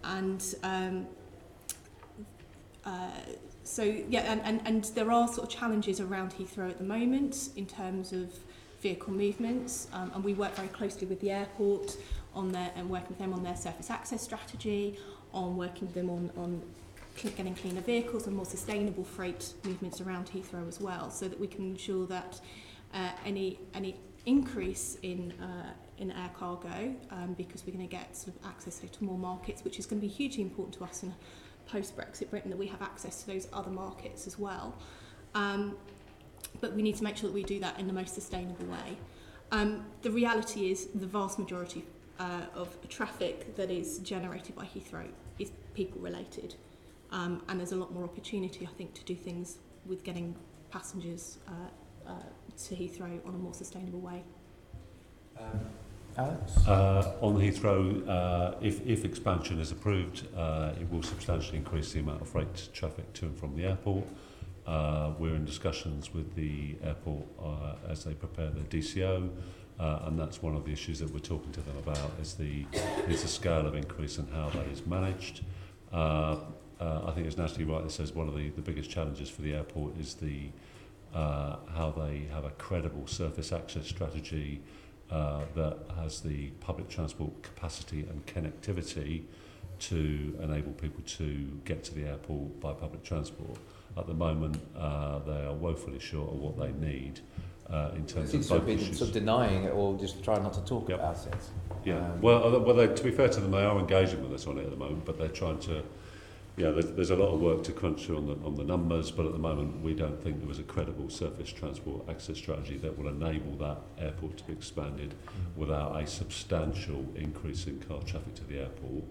And there are sort of challenges around Heathrow at the moment in terms of vehicle movements, and we work very closely with the airport on and working with them on their surface access strategy, on working with them on getting cleaner vehicles and more sustainable freight movements around Heathrow as well, so that we can ensure that any increase in in air cargo, because we're going to get sort of access to more markets, which is going to be hugely important to us in a post-Brexit Britain, that we have access to those other markets as well. But we need to make sure that we do that in the most sustainable way. The reality is the vast majority of traffic that is generated by Heathrow is people related, and there's a lot more opportunity, I think, to do things with getting passengers to Heathrow on a more sustainable way. Alex? On Heathrow, if expansion is approved, it will substantially increase the amount of freight traffic to and from the airport. We're in discussions with the airport as they prepare their DCO, and that's one of the issues that we're talking to them about, is the scale of increase and how that is managed. I think, as Natalie rightly says, one of the biggest challenges for the airport is how they have a credible surface access strategy that has the public transport capacity and connectivity to enable people to get to the airport by public transport. At the moment, they are woefully short of what they need in terms of both issues. Sort of denying it or just trying not to talk about it. Yeah. Well, to be fair to them, they are engaging with us on it at the moment, but they're trying to. Yeah, there's a lot of work to crunch through on the numbers, but at the moment we don't think there was a credible surface transport access strategy that will enable that airport to be expanded without a substantial increase in car traffic to the airport.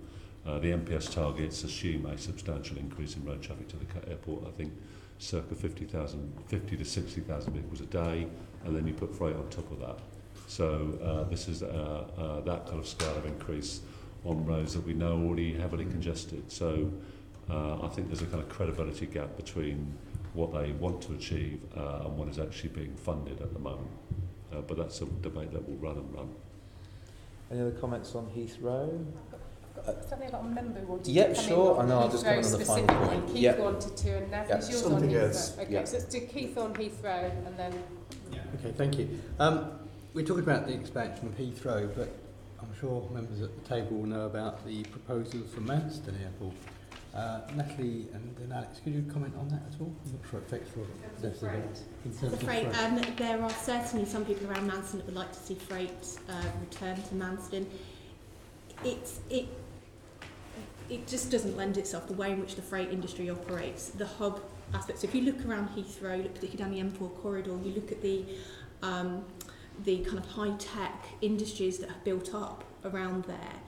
The MPS targets assume a substantial increase in road traffic to the airport. I think circa 50 to 60,000 vehicles a day, and then you put freight on top of that. So this is that kind of scale of increase on roads that we know are already heavily congested. So I think there's a kind of credibility gap between what they want to achieve and what is actually being funded at the moment. But that's a debate that will run and run. Any other comments on Heathrow? Something about a member who wanted Yep, to come sure. in on I'll just come Heathrow on the final specifically. point. Keith Yep. wanted to, and Natalie, Yep. yours Something on Heathrow. else. Okay, Yep. so let's do Keith on Heathrow, and then... Okay, thank you. We're talking about the expansion of Heathrow, but I'm sure members at the table will know about the proposals for Manston Airport. Natalie and then Alex, could you comment on that at all? I'm not sure it affects for I'm afraid there are certainly some people around Manston that would like to see freight return to Manston. It just doesn't lend itself, the way in which the freight industry operates, the hub aspect. So if you look around Heathrow, look particularly down the M4 corridor, you look at the kind of high-tech industries that have built up around there,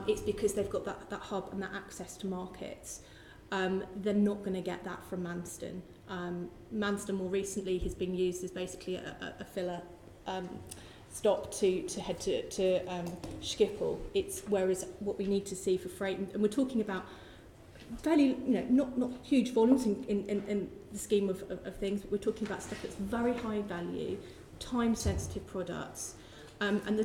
it's because they've got that hub and that access to markets. They're not going to get that from Manston. Manston more recently has been used as basically a filler stop to head to Schiphol. Whereas what we need to see for freight, and we're talking about fairly, not huge volumes in the scheme of things, but we're talking about stuff that's very high value, time-sensitive products, and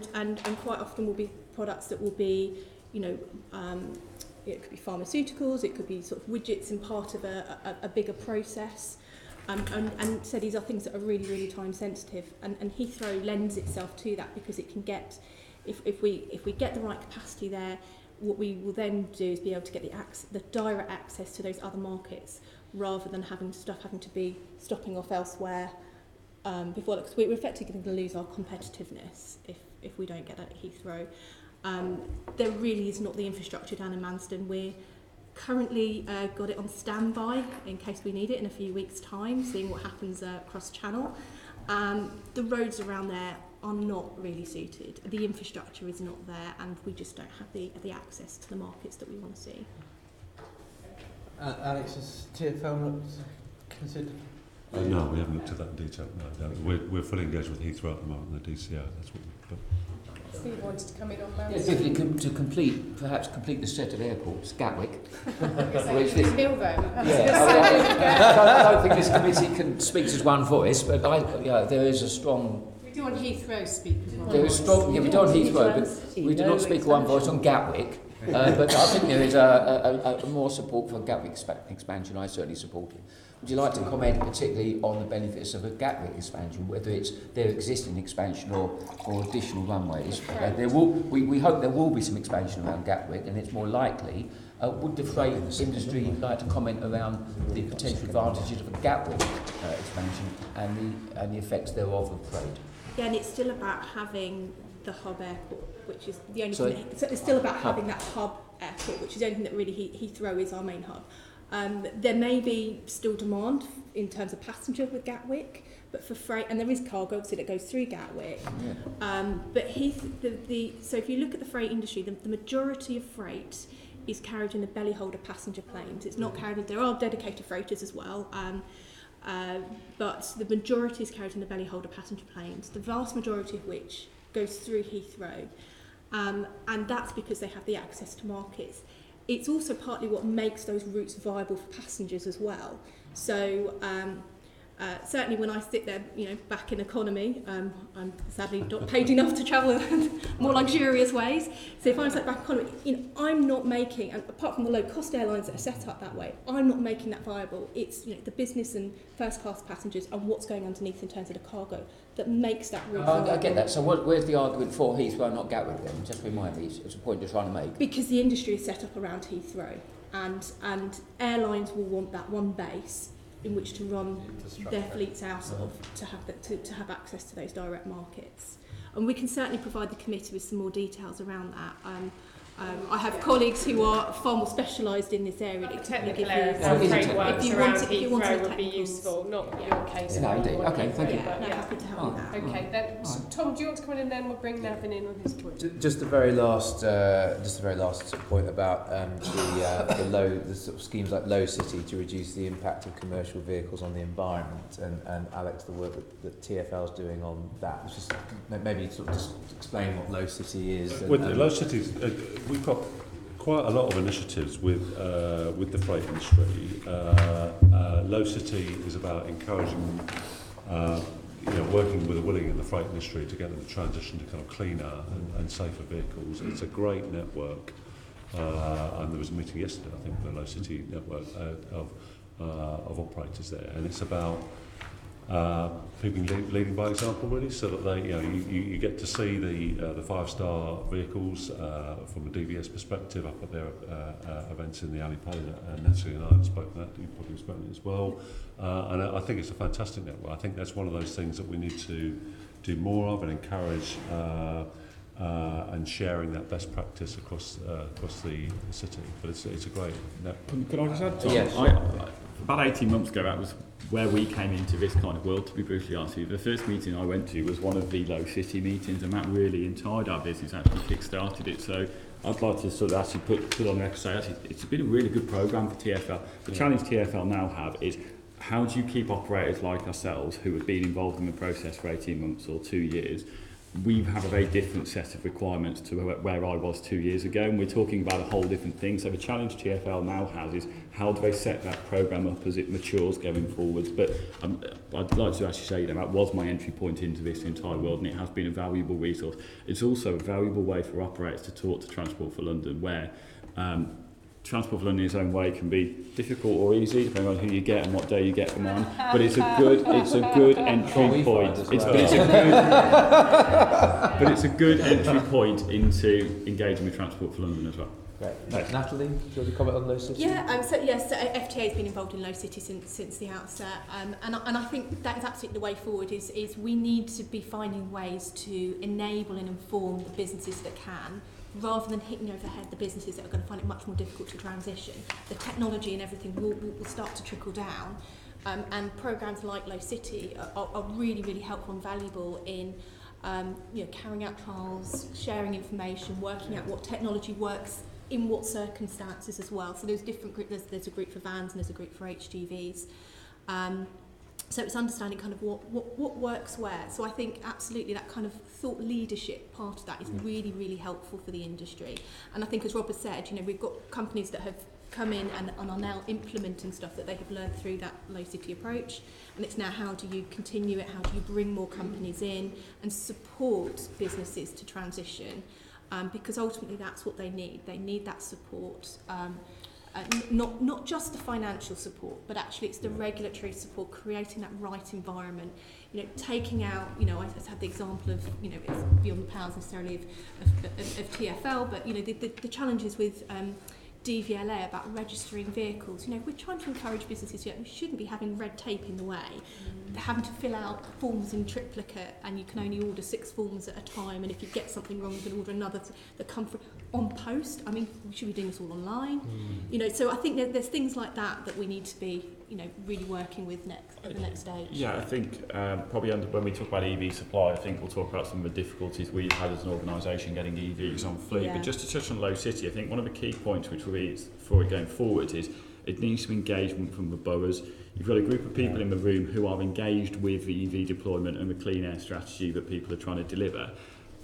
quite often will be products that will be, it could be pharmaceuticals, it could be sort of widgets in part of a bigger process. And so these are things that are really, really time sensitive, and Heathrow lends itself to that because it can get, if we get the right capacity there, what we will then do is be able to get the direct access to those other markets rather than having to be stopping off elsewhere before, because we're effectively going to lose our competitiveness if we don't get that at Heathrow. There really is not the infrastructure down in Manston. We're currently got it on standby in case we need it in a few weeks' time, seeing what happens across Channel. The roads around there are not really suited. The infrastructure is not there, and we just don't have the access to the markets that we want to see. Alex, has TfL not considered? No, we haven't looked at that in detail. No. We're fully engaged with Heathrow at the moment, the DCO. That's what we've Steve wanted to come in on that. Yes, briefly to perhaps complete the set of airports, Gatwick. Which this Bill though. I don't think this committee can speak as one voice, but there is a strong. We do on Heathrow speak as one There is strong. Yeah, we do on Heathrow, but we do not speak one voice on Gatwick. But I think there is a more support for Gatwick expansion. I certainly support it. Would you like to comment particularly on the benefits of a Gatwick expansion, whether it's their existing expansion or additional runways? We hope there will be some expansion around Gatwick, and it's more likely. Would the freight industry like to comment around the potential advantages of a Gatwick expansion and the effects thereof of trade? Yeah, and it's still about having the hub airport, which is the only Sorry? thing. So it's still about having that hub airport, which is the only thing that really Heathrow is our main hub. There may be still demand in terms of passenger with Gatwick, but for freight, and there is cargo obviously that goes through Gatwick. But so if you look at the freight industry, the majority of freight is carried in the belly holder passenger planes. It's not carried. There are dedicated freighters as well, but the majority is carried in the belly holder passenger planes. The vast majority of which goes through Heathrow, and that's because they have the access to markets. It's also partly what makes those routes viable for passengers as well. So certainly when I sit there, back in economy, I'm sadly not paid enough to travel in more luxurious ways. So if I'm sat back in economy, I'm not making, and apart from the low-cost airlines that are set up that way, I'm not making that viable. It's the business and first-class passengers and what's going underneath in terms of the cargo that makes that route viable. I get that. So where's the argument for Heathrow, not Gatwick then? Just remind me, it's a point you're trying to make. Because the industry is set up around Heathrow, and airlines will want that one base in which to run their fleets out of, to have access to those direct markets. And we can certainly provide the committee with some more details around that. I have colleagues who are far more specialised in this area. That technical areas of frameworks around Heathrow would be useful, not your case. No, indeed. Okay, thank you. Yeah, happy to help with that. Okay, then Tom, do you want to come in and then we'll bring Navin in on his point? Just the very last sort of point about the sort of schemes like Low City to reduce the impact of commercial vehicles on the environment, and Alex, the work that TfL is doing on that. Just maybe sort of just explain what Low City is. With Low Cities, we've got quite a lot of initiatives with the freight industry. Low City is about encouraging, working with the willing in the freight industry to get them to transition to kind of cleaner and safer vehicles. It's a great network, and there was a meeting yesterday, I think, with the Low City network of operators there, and it's about people leading by example, really, so that they, you get to see the 5-star vehicles from a DVS perspective up at their events in the Ali Pay that Natalie and I have spoken at. You've probably spoken as well, and I think it's a fantastic network. I think that's one of those things that we need to do more of and encourage, and sharing that best practice across the city. But it's a great network. Could I just add, Tom? Yes. About 18 months ago, that was where we came into this kind of world, to be brutally honest with you. The first meeting I went to was one of the Low City meetings, and that really inside our business actually kick-started it. So I'd like to sort of actually put on record, say actually it's been a really good programme for TfL. The challenge TfL now have is, how do you keep operators like ourselves who have been involved in the process for 18 months or 2 years? We have a very different set of requirements to where I was 2 years ago, and we're talking about a whole different thing. So the challenge TfL now has is, how do they set that programme up as it matures going forwards? But I'd like to actually say that was my entry point into this entire world, and it has been a valuable resource. It's also a valuable way for operators to talk to Transport for London, where Transport for London in its own way can be difficult or easy, depending on who you get and what day you get them on. But it's a good entry point. But it's a good entry point into engaging with Transport for London as well. Great. Right. Natalie, do you want to comment on Low City? Yeah, so FTA has been involved in Low City since the outset, and I think that is absolutely the way forward. Is we need to be finding ways to enable and inform the businesses that can, rather than hitting over the head the businesses that are going to find it much more difficult to transition. The technology and everything will start to trickle down, and programmes like Low City are really, really helpful and valuable in carrying out trials, sharing information, working out what technology works in what circumstances as well. So there's different groups. There's a group for vans and there's a group for HGVs. So it's understanding kind of what works where. So I think absolutely that kind of thought leadership part of that is really, really helpful for the industry. And I think, as Rob has said, we've got companies that have come in and are now implementing stuff that they have learned through that Low City approach. And it's now, how do you continue it? How do you bring more companies in and support businesses to transition? Because ultimately that's what they need. They need that support. Not just the financial support, but actually it's the regulatory support, creating that right environment. Taking out, I just had the example of, it's beyond the powers necessarily of TfL, but the challenges with DVLA about registering vehicles. You know, we're trying to encourage businesses. You know, we shouldn't be having red tape in the way. They're having to fill out forms in triplicate, and you can only order 6 forms at a time. And if you get something wrong, you can order another that come from on post. I mean, we should be doing this all online. You know, so I think that there's things like that we need to be, you know, really working with at the next stage. Yeah, I think probably when we talk about EV supply, I think we'll talk about some of the difficulties we've had as an organisation getting EVs on fleet. Yeah. But just to touch on Low City, I think one of the key points which will be for it going forward is it needs to be engagement from the boroughs. You've got a group of people in the room who are engaged with the EV deployment and the clean air strategy that people are trying to deliver.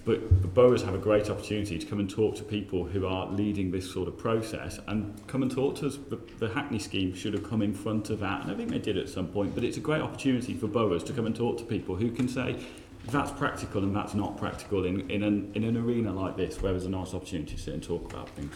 But the boroughs have a great opportunity to come and talk to people who are leading this sort of process and come and talk to us. The Hackney scheme should have come in front of that, and I think they did at some point, but it's a great opportunity for boroughs to come and talk to people who can say that's practical and that's not practical in an arena like this where there's a nice opportunity to sit and talk about things.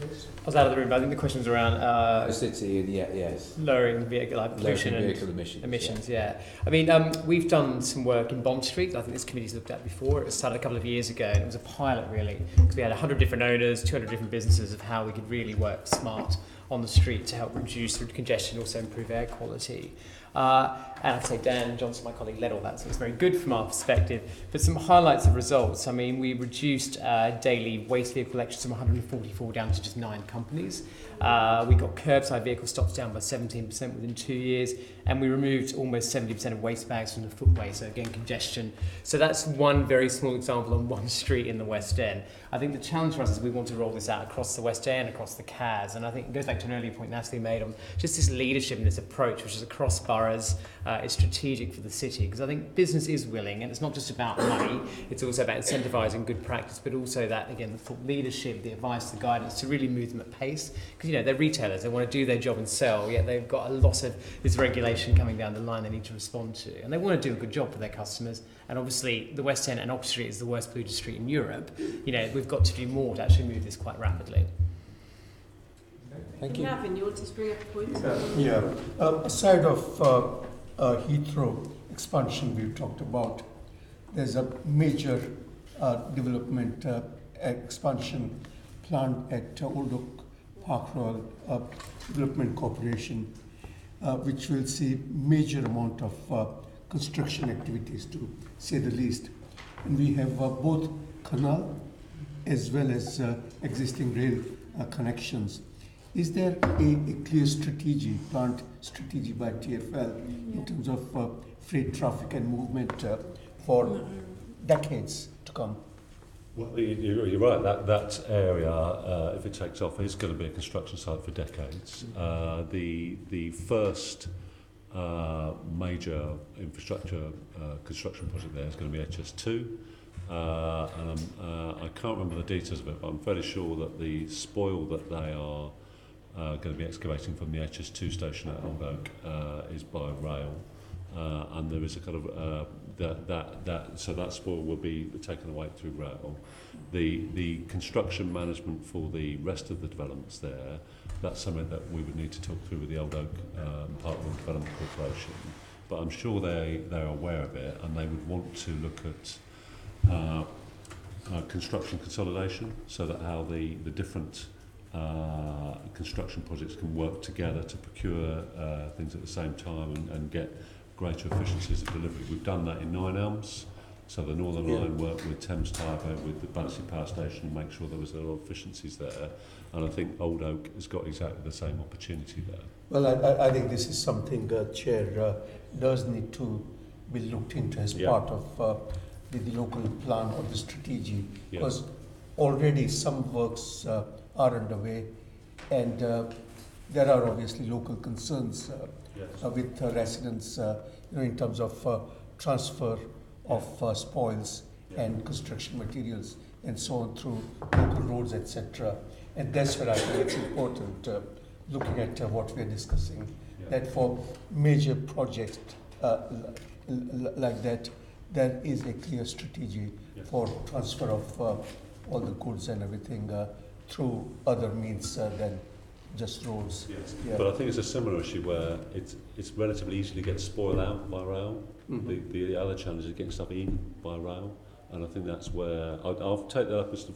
I was out of the room, but I think the question's around The city, yes. lowering vehicle pollution and emissions. Yeah. I mean, we've done some work in Bond Street. I think this committee's looked at before. It started a couple of years ago, and it was a pilot really, because we had 100 different owners, 200 different businesses of how we could really work smart on the street to help reduce the congestion, also improve air quality. And I'd say Dan Johnson, my colleague, led all that, so it's very good from our perspective. But some highlights of results. I mean, we reduced daily waste vehicle collections from 144 down to just 9 companies. We got curbside vehicle stops down by 17% within 2 years, and we removed almost 70% of waste bags from the footway, so again, congestion. So that's one very small example on one street in the West End. I think the challenge for us is we want to roll this out across the West End, across the CAS, and I think it goes back to an earlier point Natalie made on just this leadership and this approach, which is across boroughs, is strategic for the city, because I think business is willing, and it's not just about money, it's also about incentivising good practice, but also that, again, the thought leadership, the advice, the guidance to really move them at pace, because, you know, they're retailers, they want to do their job and sell, yet they've got a lot of this regulation coming down the line they need to respond to, and they want to do a good job for their customers. And obviously the West End and Oxford Street is the worst polluted street in Europe. You know, we've got to do more to actually move this quite rapidly. Thank you. Navin, you wanted to bring up a point? Aside of Heathrow expansion we've talked about, there's a major development expansion planned at Old Oak Park Royal Development Corporation, which will see major amount of construction activities, to say the least. And we have both canal as well as existing rail connections. Is there a clear strategy, planned strategy by TfL in terms of freight traffic and movement for decades to come? Well, you're right. That area, if it takes off, is going to be a construction site for decades. The first major infrastructure construction project there is going to be HS2. And I can't remember the details of it, but I'm fairly sure that the spoil that they are going to be excavating from the HS2 station at Old Oak is by rail. And there is a kind of so that spoil will be taken away through rail. The construction management for the rest of the developments there, that's something that we would need to talk through with the Old Oak Park Royal Development Corporation. But I'm sure they're aware of it, and they would want to look at construction consolidation, so that how the different construction projects can work together to procure things at the same time and get greater efficiencies of delivery. We've done that in Nine Elms, so the Northern Line worked with Thames Tiber, with the Battersea Power Station, and make sure there was a lot of efficiencies there. And I think Old Oak has got exactly the same opportunity there. Well, I think this is something, Chair, does need to be looked into as part of the local plan or the strategy, because already some works are underway, and there are obviously local concerns with residents, in terms of transfer of spoils and construction materials and so on through local roads, etc. And that's where I think it's important, looking at what we're discussing, that for major projects like that, there is a clear strategy for transfer of all the goods and everything through other means than just roads. But I think it's a similar issue where it's relatively easy to get spoil out by rail. The other challenge is getting stuff in by rail. And I think that's where I'll take that up as to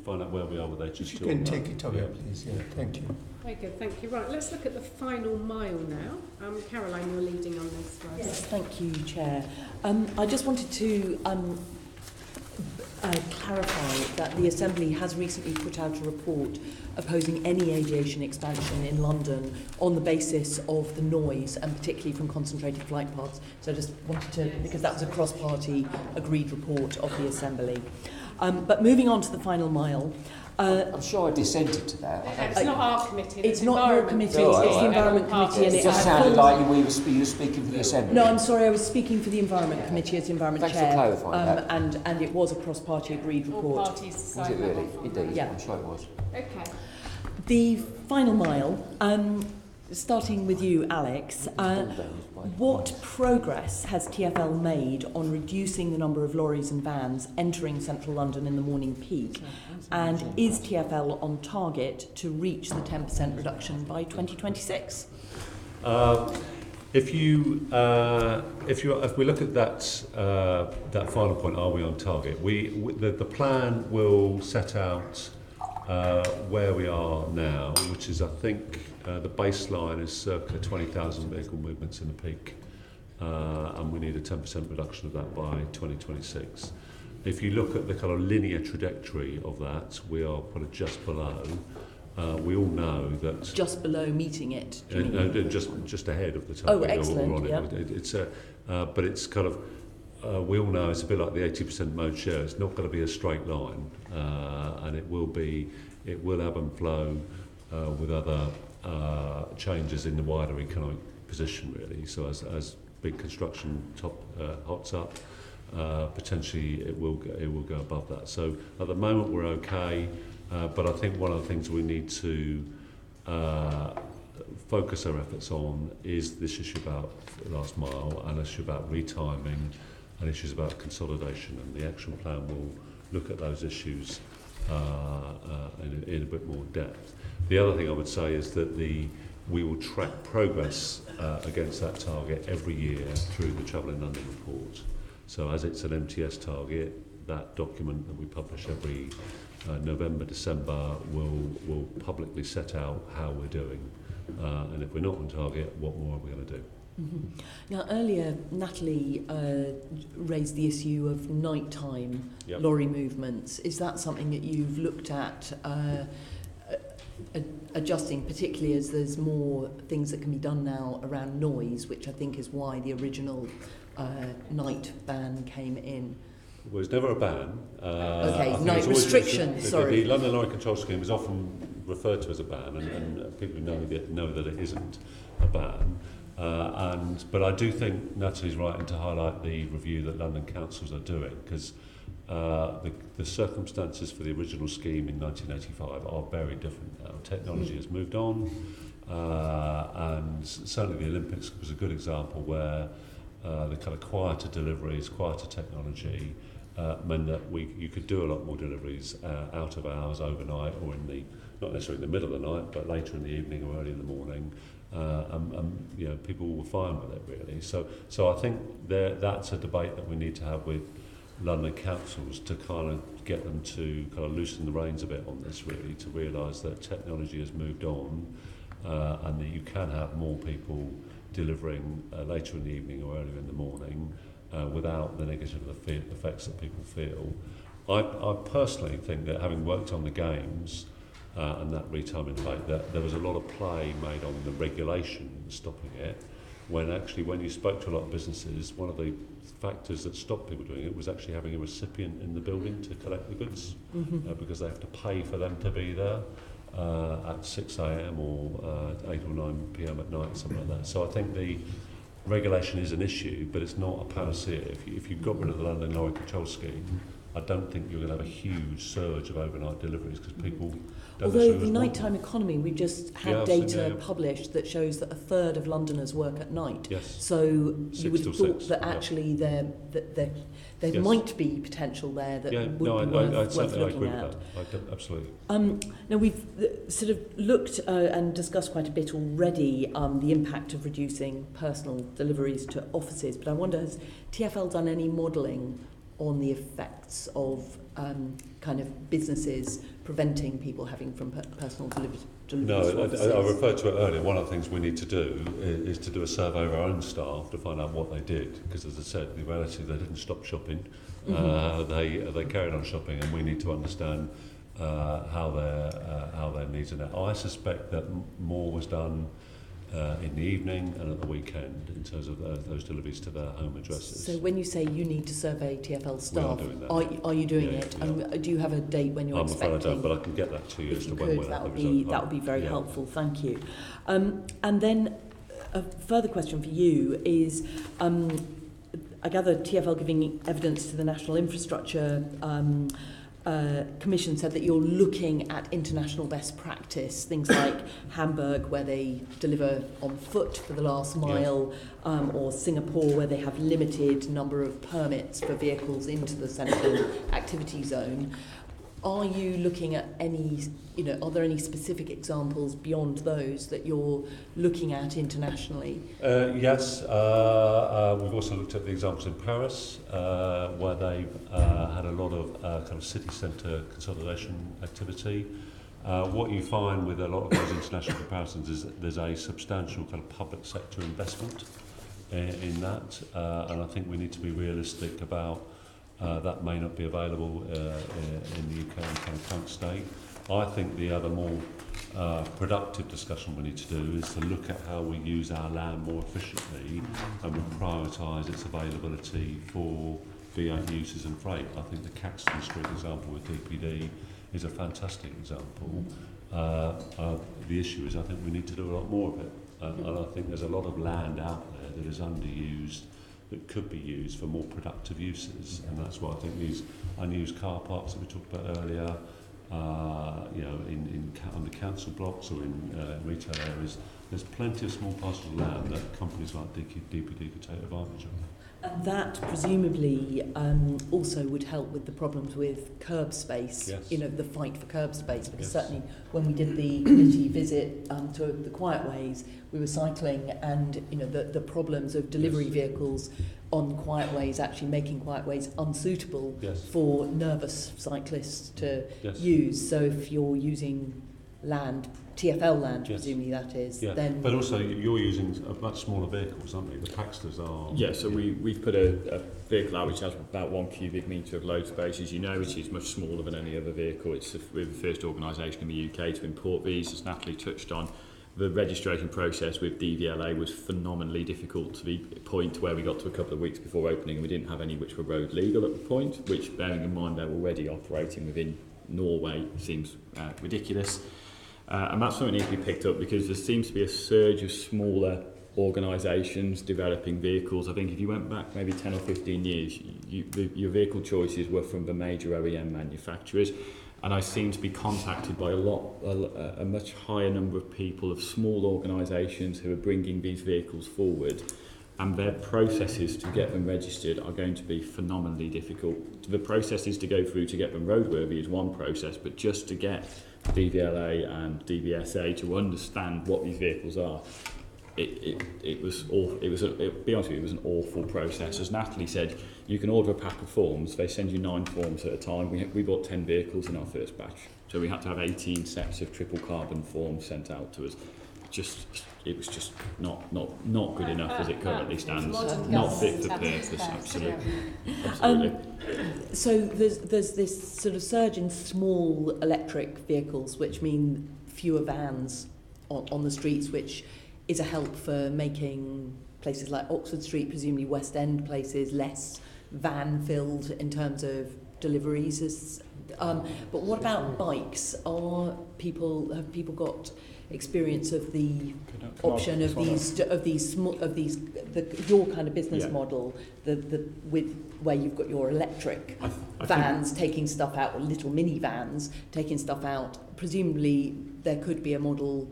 find out where we are with HS2. If you can take it away, please. Yeah, thank you. Very good, thank you. Right, let's look at the final mile now. Caroline, you're leading on this, right? Yes, thank you, Chair. I just wanted to clarify that the Assembly has recently put out a report opposing any aviation expansion in London on the basis of the noise, and particularly from concentrated flight paths. So I just wanted to, because that was a cross-party agreed report of the Assembly. But moving on to the final mile. I'm sure I dissented to that. It's not our committee. It's not your committee, it's the Environment Committee. And it just sounded like you were speaking for the Assembly. No, I'm sorry, I was speaking for the Environment Committee as Environment Thanks Chair. for clarifying that. And it was a cross-party agreed report. All parties Was it really? Indeed, yeah. I'm sure it was. Okay. The final mile, starting with you, Alex, what progress has TfL made on reducing the number of lorries and vans entering central London in the morning peak? And is TfL on target to reach the 10% reduction by 2026? If we look at that final point, are we on target? The plan will set out where we are now, which is, I think, the baseline is circa 20,000 vehicle movements in the peak, and we need a 10% reduction of that by 2026. If you look at the kind of linear trajectory of that, we are probably just below. We all know that just below meeting it. Just ahead of the target. Oh, excellent! Yeah. But it's kind of we all know it's a bit like the 80% mode share. It's not going to be a straight line, and it will ebb and flow with other changes in the wider economic position, really. So as big construction hots up, potentially it will go above that. So at the moment we're okay, but I think one of the things we need to focus our efforts on is this issue about last mile, and issue about retiming, and issues about consolidation, and the action plan will look at those issues in a bit more depth. The other thing I would say is that we will track progress against that target every year through the Travel in London report. So as it's an MTS target, that document that we publish every November, December will publicly set out how we're doing. And if we're not on target, what more are we going to do? Mm-hmm. Now, earlier, Natalie raised the issue of nighttime lorry movements. Is that something that you've looked at adjusting, particularly as there's more things that can be done now around noise, which I think is why the original night ban came in? Well, it's never a ban. Okay, night restrictions, sorry. The London Lorry Control Scheme is often referred to as a ban, and people know that it isn't a ban. But I do think Natalie's right to highlight the review that London councils are doing, because the circumstances for the original scheme in 1985 are very different now. Technology has moved on, and certainly the Olympics was a good example where the kind of quieter deliveries, quieter technology meant that you could do a lot more deliveries out of hours, overnight, or not necessarily in the middle of the night, but later in the evening or early in the morning. People were fine with it, really. So I think that's a debate that we need to have with London councils to kind of get them to kind of loosen the reins a bit on this, really, to realise that technology has moved on, and that you can have more people delivering later in the evening or earlier in the morning without the negative effects that people feel. I personally think that, having worked on the games and that retiming debate, that there was a lot of play made on the regulation stopping it, when you spoke to a lot of businesses, one of the factors that stopped people doing it was actually having a recipient in the building to collect the goods, because they have to pay for them to be there at 6 a.m. or 8 or 9 p.m. at night, something like that. So I think the regulation is an issue, but it's not a panacea. If you got rid of the London Lorry Control Scheme, I don't think you're going to have a huge surge of overnight deliveries, because people don't. Although the nighttime economy, we've just had data published that shows that a third of Londoners work at night. Yes. So you would have thought that actually there might be potential there that would be worth looking at. Absolutely. Now we've sort of looked and discussed quite a bit already the impact of reducing personal deliveries to offices, but I wonder, has TfL done any modelling on the effects of kind of businesses preventing people having from personal deliveries? No, I referred to it earlier. One of the things we need to do is to do a survey of our own staff to find out what they did. Because as I said, the reality they didn't stop shopping. They carried on shopping, and we need to understand how their needs are met. I suspect that more was done in the evening and at the weekend in terms of those deliveries to their home addresses. So when you say you need to survey TfL staff, we are doing that. Are you doing Yeah, it? yeah. And do you have a date when you're expecting? I'm afraid I don't, but I can get that to you If as you to when could, we're that would be very helpful. Thank you. And then a further question for you is, I gather TfL giving evidence to the National Infrastructure Commission said that you're looking at international best practice, things like Hamburg, where they deliver on foot for the last mile, or Singapore, where they have limited number of permits for vehicles into the central activity zone. Are you looking at any, are there any specific examples beyond those that you're looking at internationally? Yes, we've also looked at the examples in Paris, where they've had a lot of kind of city centre consolidation activity. What you find with a lot of those international comparisons is that there's a substantial kind of public sector investment in that, and I think we need to be realistic about that may not be available in the UK in kind of current state. I think the other more productive discussion we need to do is to look at how we use our land more efficiently and we prioritise its availability for V8 users and freight. I think the Caxton Street example with DPD is a fantastic example. The issue is I think we need to do a lot more of it. And I think there's a lot of land out there that is underused that could be used for more productive uses, and that's why I think these unused car parks that we talked about earlier, on the council blocks or in retail areas, there's plenty of small parcels of land that companies like DPD could take advantage of. And that presumably also would help with the problems with curb space, the fight for curb space, because certainly when we did the committee visit to the Quiet Ways, we were cycling and the problems of delivery vehicles on Quiet Ways actually making Quiet Ways unsuitable for nervous cyclists to use. So if you're using land, TfL land, presumably that is. Then but also you're using much smaller vehicles, aren't you? The Paxters are. Yeah, so we've put a vehicle out which has about 1 cubic metre of load space, as you know, which is much smaller than any other vehicle. We're the first organisation in the UK to import these, as Natalie touched on. The registration process with DVLA was phenomenally difficult to the point where we got to a couple of weeks before opening and we didn't have any which were road legal at the point, which, bearing in mind they're already operating within Norway, seems ridiculous. And that's something that needs to be picked up because there seems to be a surge of smaller organisations developing vehicles. I think if you went back maybe 10 or 15 years, your vehicle choices were from the major OEM manufacturers. And I seem to be contacted by a much higher number of people of small organisations who are bringing these vehicles forward, and their processes to get them registered are going to be phenomenally difficult. The processes to go through to get them roadworthy is one process, but just to get DVLA and DVSA to understand what these vehicles are, it was awful. Be honest with you, it was an awful process. As Natalie said, you can order a pack of forms. They send you 9 forms at a time. We bought 10 vehicles in our first batch, so we had to have 18 sets of triple carbon forms sent out to us. It was just not good enough as it currently stands. Not fit for purpose. Absolutely. So there's this sort of surge in small electric vehicles, which mean fewer vans on the streets, which is a help for making places like Oxford Street, presumably West End places, less van-filled in terms of deliveries. But what about bikes? Have people got experience of the option of your kind of business model, with where you've got your electric vans taking stuff out, or little mini vans taking stuff out? Presumably there could be a model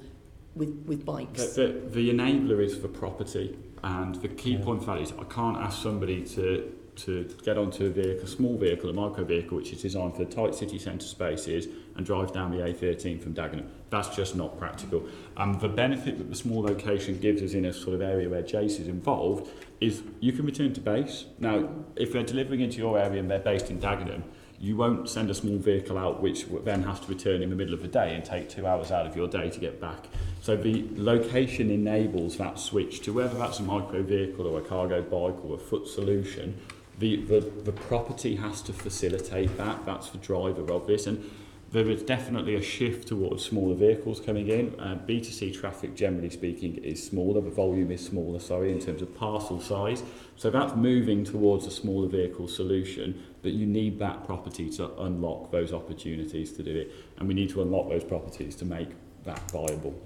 with bikes. The enabler is for property, and the key point for that is I can't ask somebody to to get onto a vehicle, a small vehicle, a micro vehicle, which is designed for tight city centre spaces and drive down the A13 from Dagenham. That's just not practical. The benefit that the small location gives us in a sort of area where Jace is involved is you can return to base. Now, if they're delivering into your area and they're based in Dagenham, you won't send a small vehicle out which then has to return in the middle of the day and take 2 hours out of your day to get back. So the location enables that switch to whether that's a micro vehicle or a cargo bike or a foot solution. The property has to facilitate that. That's the driver of this. And there is definitely a shift towards smaller vehicles coming in. B2C traffic, generally speaking, is smaller. The volume is smaller, in terms of parcel size. So that's moving towards a smaller vehicle solution, but you need that property to unlock those opportunities to do it. And we need to unlock those properties to make that viable.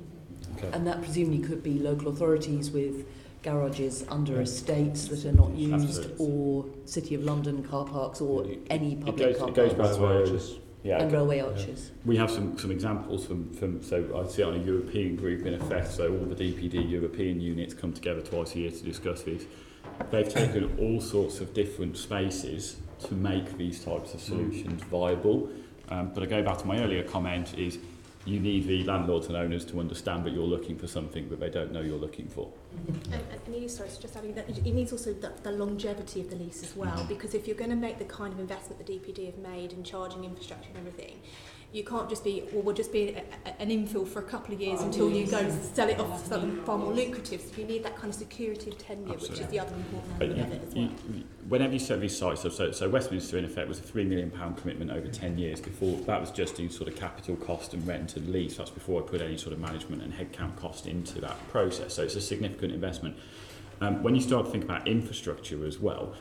Okay. And that presumably could be local authorities with garages under estates that are not used, or City of London car parks, or any public car parks. It goes back to and railway arches. We have some examples from so I see it on a European group in effect, so all the DPD European units come together twice a year to discuss this. They've taken all sorts of different spaces to make these types of solutions viable. But I go back to my earlier comment is you need the landlords and owners to understand that you're looking for something that they don't know you're looking for. And sorry, just adding that it needs also the longevity of the lease as well, because if you're going to make the kind of investment the DPD have made in charging infrastructure and everything, you can't just be, well, we'll just be an infill for a couple of years until you go sell it off for something far more lucrative. So you need that kind of security of tenure, which is the other important element of it as well. Whenever you set these sites up, so Westminster in effect was a £3 million commitment over 10 years. Before that was just in sort of capital cost and rent and lease. That's before I put any sort of management and headcount cost into that process. So it's a significant investment. When you start to think about infrastructure as well,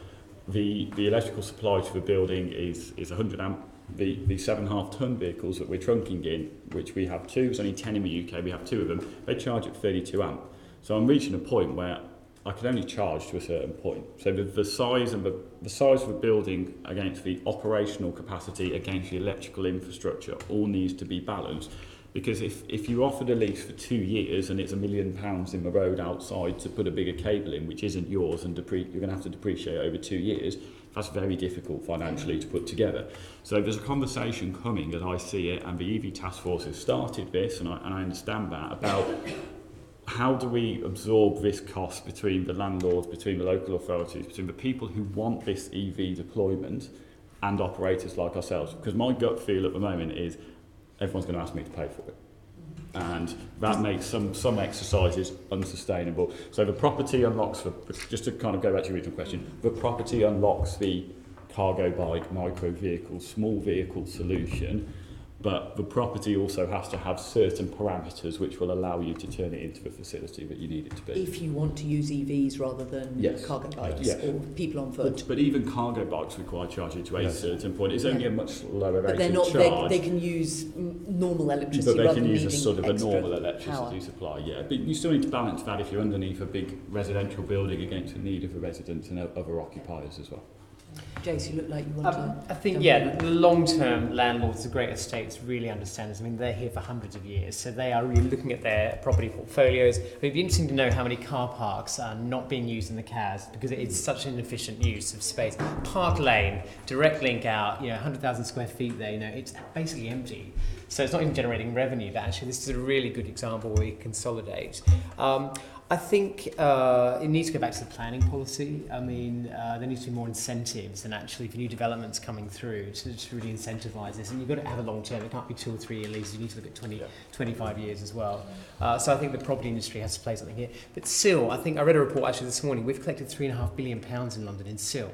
the electrical supply to the building is 100 amp. The 7.5 tonne vehicles that we're trunking in, which we have two, there's only 10 in the UK, we have two of them, they charge at 32 amp. So I'm reaching a point where I can only charge to a certain point. So the size and the size of the building against the operational capacity against the electrical infrastructure all needs to be balanced. Because if you offered a lease for 2 years and it's £1 million in the road outside to put a bigger cable in, which isn't yours, and you're going to have to depreciate over 2 years, that's very difficult financially to put together. So there's a conversation coming, as I see it, and the EV task force has started this, and I understand that, about how do we absorb this cost between the landlords, between the local authorities, between the people who want this EV deployment and operators like ourselves. Because my gut feel at the moment is everyone's going to ask me to pay for it. And that makes some exercises unsustainable. So the property unlocks, just to kind of go back to your original question, the property unlocks the cargo bike, micro vehicle, small vehicle solution, but the property also has to have certain parameters which will allow you to turn it into the facility that you need it to be. If you want to use EVs rather than cargo bikes or people on foot. But even cargo bikes require charging to a certain point. It's only a much lower rate of charge. But they can use normal electricity rather than needing use a sort of a normal electricity power. supply, But you still need to balance that if you're underneath a big residential building against the need of the residents and other occupiers as well. Jace, you look like you want to... I think, the long-term landlords of great estates really understand this. I mean, they're here for hundreds of years, so they are really looking at their property portfolios. It'd be interesting to know how many car parks are not being used in the CAS, because it is such an efficient use of space. Park Lane, direct link out, 100,000 square feet there, it's basically empty. So it's not even generating revenue, but actually this is a really good example where you consolidate. I think it needs to go back to the planning policy. I mean, there needs to be more incentives and actually for new developments coming through to really incentivise this. And you've got to have a long term. It can't be 2 or 3 year leases. You need to look at 25 years as well. So I think the property industry has to play something here. But SIL, I think I read a report actually this morning. We've collected £3.5 billion in London in SIL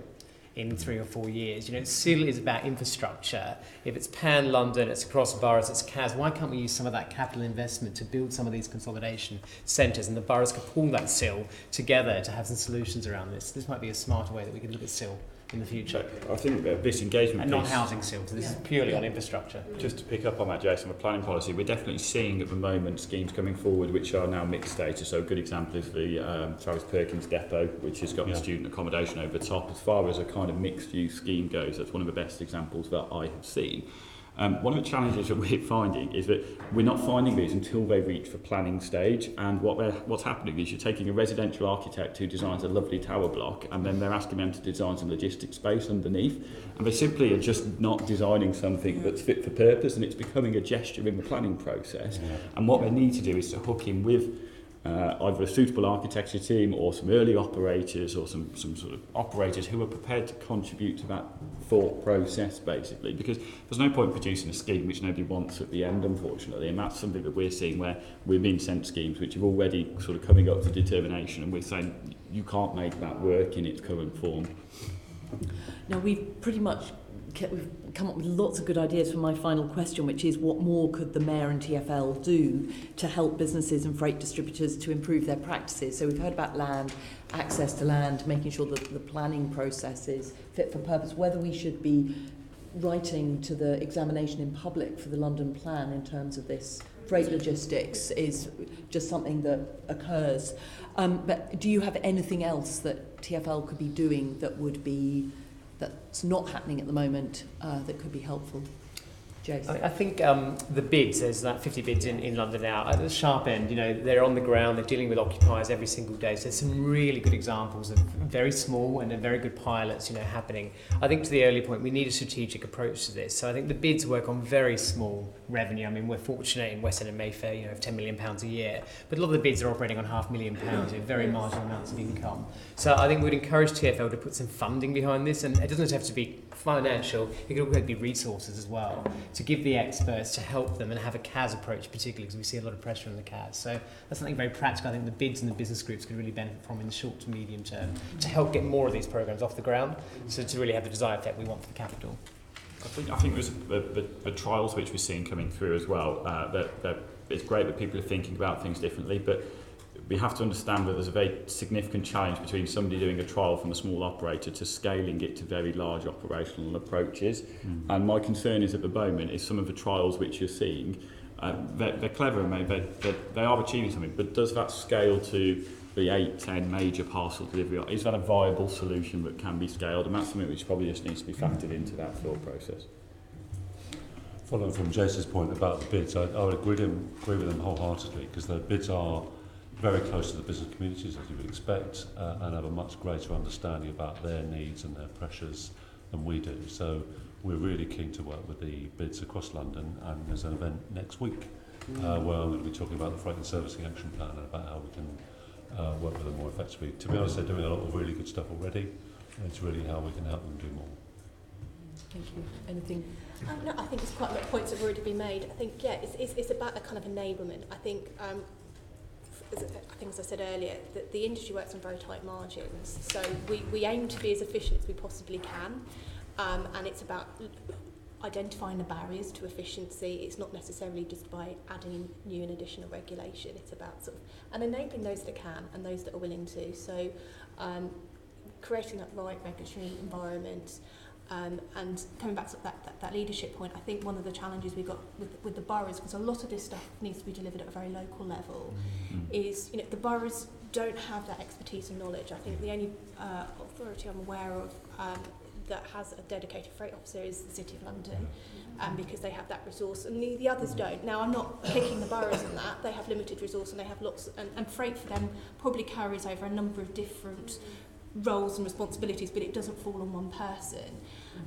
in 3 or 4 years. SIL is about infrastructure. If it's pan-London, it's across boroughs, it's CAS, why can't we use some of that capital investment to build some of these consolidation centres, and the boroughs could pull that SIL together to have some solutions around this. This might be a smarter way that we could look at SIL in the future. I think this engagement and non-housing SIL, so this is purely on infrastructure. Just to pick up on that, Jason, with planning policy, we're definitely seeing at the moment schemes coming forward which are now mixed status. So a good example is the Travis Perkins depot, which has got the student accommodation over the top. As far as a kind of mixed use scheme goes, that's one of the best examples that I have seen. One of the challenges that we're finding is that we're not finding these until they reach the planning stage, and what's happening is you're taking a residential architect who designs a lovely tower block, and then they're asking them to design some logistics space underneath, and they simply are just not designing something that's fit for purpose, and it's becoming a gesture in the planning process. And what they need to do is to hook in with either a suitable architecture team or some early operators or some sort of operators who are prepared to contribute to that thought process, basically, because there's no point producing a scheme which nobody wants at the end, unfortunately, and that's something that we're seeing where we've been sent schemes which are already sort of coming up to determination, and we're saying you can't make that work in its current form. Now, we've pretty much we've come up with lots of good ideas for my final question, which is what more could the Mayor and TfL do to help businesses and freight distributors to improve their practices? So we've heard about land, access to land, making sure that the planning process is fit for purpose, whether we should be writing to the examination in public for the London plan in terms of this freight logistics is just something that occurs. But do you have anything else that TfL could be doing that's not happening at the moment that could be helpful? Jace? I think the bids, there's that 50 bids in London now. At the sharp end, they're on the ground, they're dealing with occupiers every single day. So there's some really good examples of very small and very good pilots, happening. I think to the earlier point, we need a strategic approach to this. So I think the bids work on very small revenue. I mean, we're fortunate in West End and Mayfair, of £10 million a year. But a lot of the bids are operating on £500,000, very marginal amounts of income. So I think we'd encourage TfL to put some funding behind this. And it doesn't have to be financial, it could also be resources as well, to give the experts to help them and have a CAS approach, particularly because we see a lot of pressure on the CAS. So that's something very practical I think the bids and the business groups could really benefit from in the short to medium term to help get more of these programmes off the ground, so to really have the desired effect we want for the capital. I think there's the trials which we're seeing coming through as well. It's great that people are thinking about things differently, but we have to understand that there's a very significant challenge between somebody doing a trial from a small operator to scaling it to very large operational approaches. And my concern is at the moment is some of the trials which you're seeing, they're clever and they are achieving something, but does that scale to the 8-10 major parcel delivery? Is that a viable solution that can be scaled? And that's something which probably just needs to be factored into that thought process. Following from Jace's point about the bids, I would agree with them wholeheartedly, because the bids are very close to the business communities, as you would expect, and have a much greater understanding about their needs and their pressures than we do. So we're really keen to work with the bids across London, and there's an event next week where I'm going to be talking about the Freight and Servicing Action Plan and about how we can work with them more effectively. To be honest, they're doing a lot of really good stuff already, and it's really how we can help them do more. Thank you. Anything? No, I think it's quite a lot of points that have already been made. I think, it's about a kind of enablement. I think, as I said earlier, that the industry works on very tight margins. So we aim to be as efficient as we possibly can. And it's about identifying the barriers to efficiency. It's not necessarily just by adding in new and additional regulation. It's about and enabling those that can and those that are willing to. So creating that right regulatory environment. And coming back to that leadership point, I think one of the challenges we've got with the boroughs, because a lot of this stuff needs to be delivered at a very local level, is the boroughs don't have that expertise and knowledge. I think the only authority I'm aware of that has a dedicated freight officer is the City of London, because they have that resource, and the others don't. Now, I'm not picking the boroughs on that. They have limited resource, and they have lots, and freight for them probably carries over a number of different roles and responsibilities, but it doesn't fall on one person.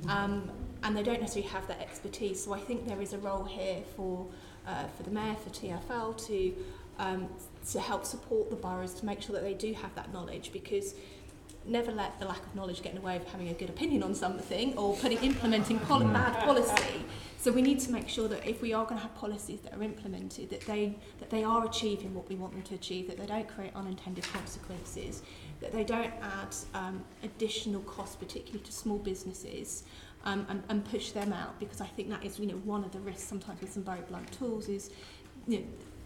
And they don't necessarily have that expertise. So I think there is a role here for the Mayor, for TfL, to help support the boroughs to make sure that they do have that knowledge, because never let the lack of knowledge get in the way of having a good opinion on something or implementing bad policy. So we need to make sure that if we are going to have policies that are implemented, that they are achieving what we want them to achieve, that they don't create unintended consequences, that they don't add additional costs, particularly to small businesses, and push them out, because I think that is one of the risks sometimes with some very blunt tools is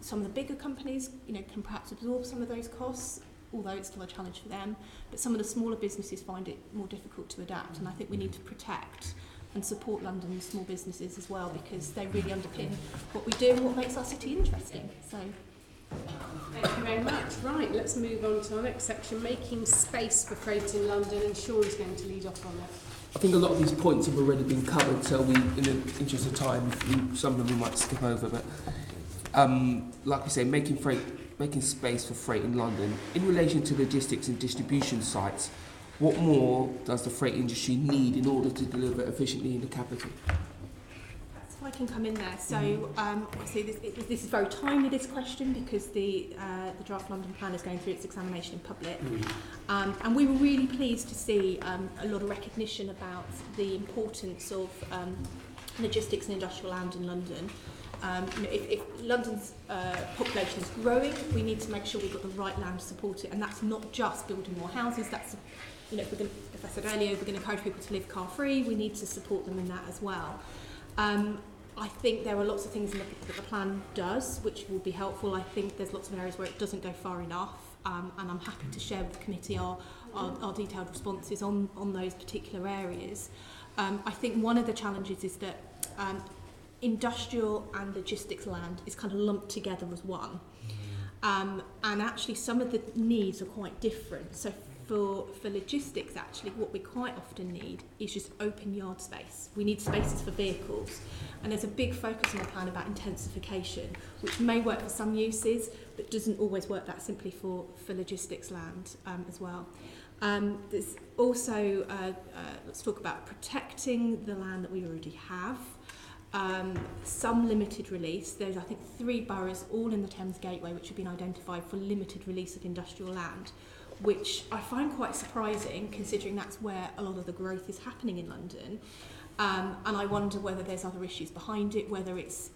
some of the bigger companies can perhaps absorb some of those costs, although it's still a challenge for them, but some of the smaller businesses find it more difficult to adapt, and I think we need to protect and support London's small businesses as well, because they really underpin what we do and what makes our city interesting. So Thank you very much. Right, let's move on to our next section, making space for freight in London, and Sean's going to lead off on that. I think a lot of these points have already been covered, so we, in the interest of time, some of them we might skip over. But like we say, making space for freight in London. In relation to logistics and distribution sites, what more does the freight industry need in order to deliver efficiently in the capital? So I can come in there. So obviously this is very timely, this question, because the draft London plan is going through its examination in public. And we were really pleased to see a lot of recognition about the importance of logistics and industrial land in London. If London's population is growing, we need to make sure we've got the right land to support it, and that's not just building more houses. That's, if I said earlier, we're going to encourage people to live car free, we need to support them in that as well. I think there are lots of things that the plan does which will be helpful. I think there's lots of areas where it doesn't go far enough, and I'm happy to share with the committee our detailed responses on those particular areas. I think one of the challenges is that industrial and logistics land is kind of lumped together as one. And actually some of the needs are quite different. So for logistics, actually, what we quite often need is just open yard space. We need spaces for vehicles. And there's a big focus in the plan about intensification, which may work for some uses, but doesn't always work that simply for logistics land as well. There's also, let's talk about protecting the land that we already have. Some limited release. There's, I think, 3 boroughs, all in the Thames Gateway, which have been identified for limited release of industrial land, which I find quite surprising, considering that's where a lot of the growth is happening in London. And I wonder whether there's other issues behind it, whether it's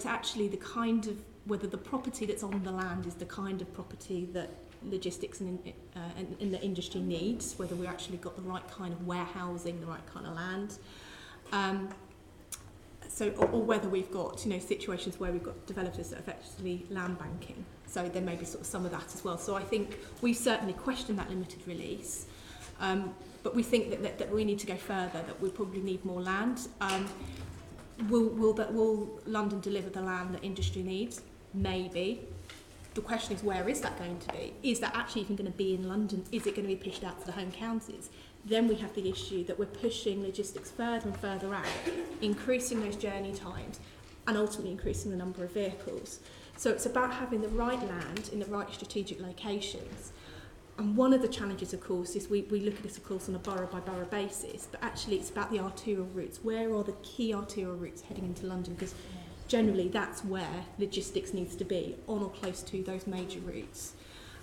actually the kind of, whether the property that's on the land is the kind of property that logistics and the industry needs, whether we actually got the right kind of warehousing, the right kind of land. Or whether we've got, situations where we've got developers that are effectively land banking. So there may be sort of some of that as well. So I think we certainly question that limited release, but we think that we need to go further, that we probably need more land. Will London deliver the land that industry needs? Maybe. The question is, where is that going to be? Is that actually even going to be in London? Is it going to be pushed out to the home counties? Then we have the issue that we're pushing logistics further and further out, increasing those journey times and ultimately increasing the number of vehicles. So it's about having the right land in the right strategic locations. And one of the challenges, of course, is we look at this, of course, on a borough-by-borough basis, but actually it's about the arterial routes. Where are the key arterial routes heading into London? Because generally that's where logistics needs to be, on or close to those major routes.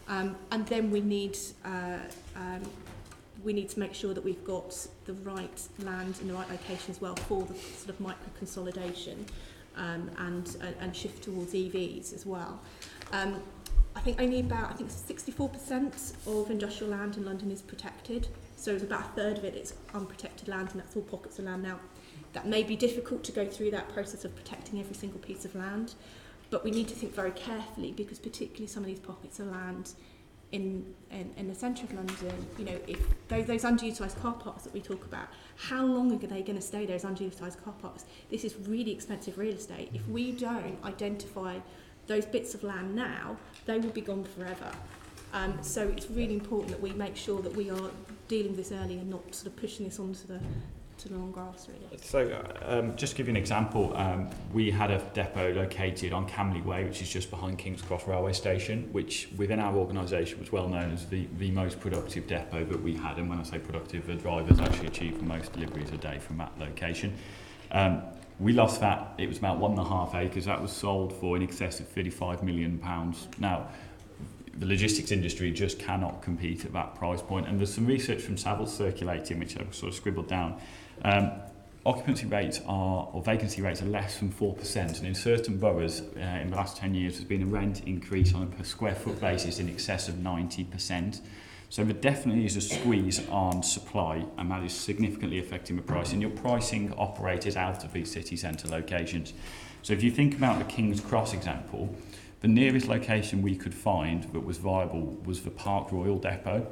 And then we need to make sure that we've got the right land in the right location as well for the sort of micro consolidation and shift towards EVs as well. I think only about 64% of industrial land in London is protected, so it's about a third of it is unprotected land, and that's all pockets of land. Now, that may be difficult to go through that process of protecting every single piece of land, but we need to think very carefully, because particularly some of these pockets of land in the centre of London, if those underutilised car parks that we talk about, how long are they going to stay there as underutilised car parks? This is really expensive real estate. If we don't identify those bits of land now, they will be gone forever. So it's really important that we make sure that we are dealing with this early and not sort of pushing this onto the long grass, really. So just to give you an example, we had a depot located on Camley Way, which is just behind King's Cross railway station, which within our organisation was well known as the most productive depot that we had. And when I say productive, the drivers actually achieved the most deliveries a day from that location. We lost that. It was about 1.5 acres. That was sold for in excess of £35 million. Now, the logistics industry just cannot compete at that price point. And there's some research from Savills circulating, which I've sort of scribbled down. Occupancy rates or vacancy rates are less than 4%. And in certain boroughs, in the last 10 years, there's been a rent increase on a per square foot basis in excess of 90%. So there definitely is a squeeze on supply, and that is significantly affecting the price. And you're pricing operators out of these city centre locations. So if you think about the King's Cross example, the nearest location we could find that was viable was the Park Royal depot.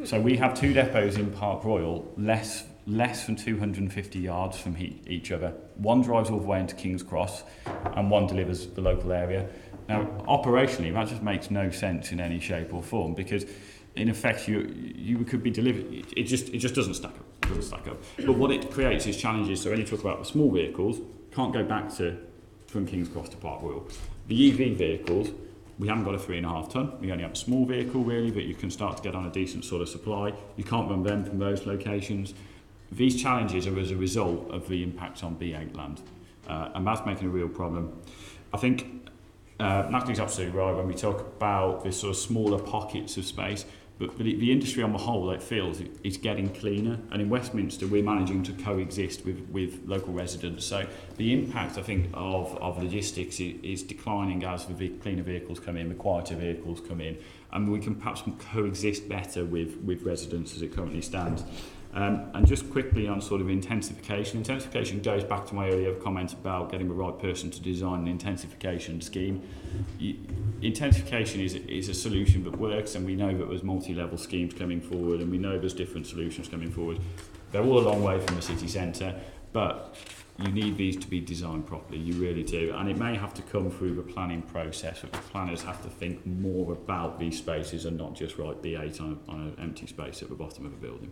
So we have 2 depots in Park Royal, less than 250 yards from each other. One drives all the way into King's Cross, and one delivers the local area. Now, operationally, that just makes no sense in any shape or form, because in effect you could be delivered. It just doesn't stack up. But what it creates is challenges. So when you talk about the small vehicles, can't go back from King's Cross to Park Royal. The EV vehicles, we haven't got a 3.5 tonne. We only have a small vehicle really, but you can start to get on a decent sort of supply. You can't run them from those locations. These challenges are as a result of the impact on B8 land, and that's making a real problem. I think Natalie's absolutely right when we talk about this sort of smaller pockets of space, but the industry on the whole, it feels, is getting cleaner, and in Westminster we're managing to coexist with local residents. So the impact, I think, of logistics is declining as the cleaner vehicles come in, the quieter vehicles come in, and we can perhaps coexist better with residents as it currently stands. And just quickly on sort of intensification. Intensification goes back to my earlier comment about getting the right person to design an intensification scheme. Intensification is a solution that works, and we know that there's multi-level schemes coming forward, and we know there's different solutions coming forward. They're all a long way from the city centre, but you need these to be designed properly, you really do. And it may have to come through the planning process, but the planners have to think more about these spaces and not just write B8 on an empty space at the bottom of a building.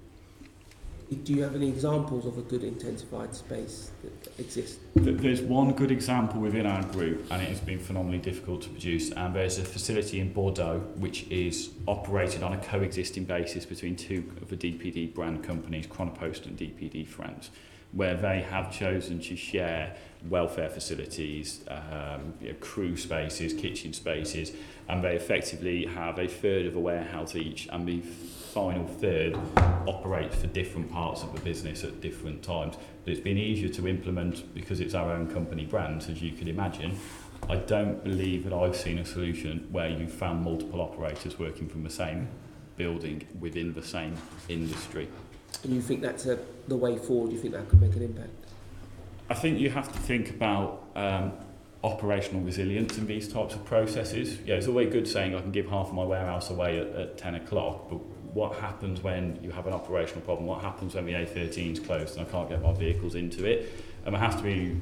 Do you have any examples of a good intensified space that exists? There's one good example within our group, and it has been phenomenally difficult to produce, and there's a facility in Bordeaux which is operated on a coexisting basis between two of the DPD brand companies, Chronopost and DPD France, where they have chosen to share welfare facilities, crew spaces, kitchen spaces, and they effectively have a third of a warehouse each, and the final third operates for different parts of the business at different times. But it's been easier to implement because it's our own company brand, as you can imagine. I don't believe that I've seen a solution where you found multiple operators working from the same building within the same industry. And you think that's the way forward? You think that could make an impact? I think you have to think about operational resilience in these types of processes. Yeah, it's always good saying I can give half of my warehouse away at 10 o'clock, but what happens when you have an operational problem? What happens when the A13 is closed and I can't get my vehicles into it? And there has to be,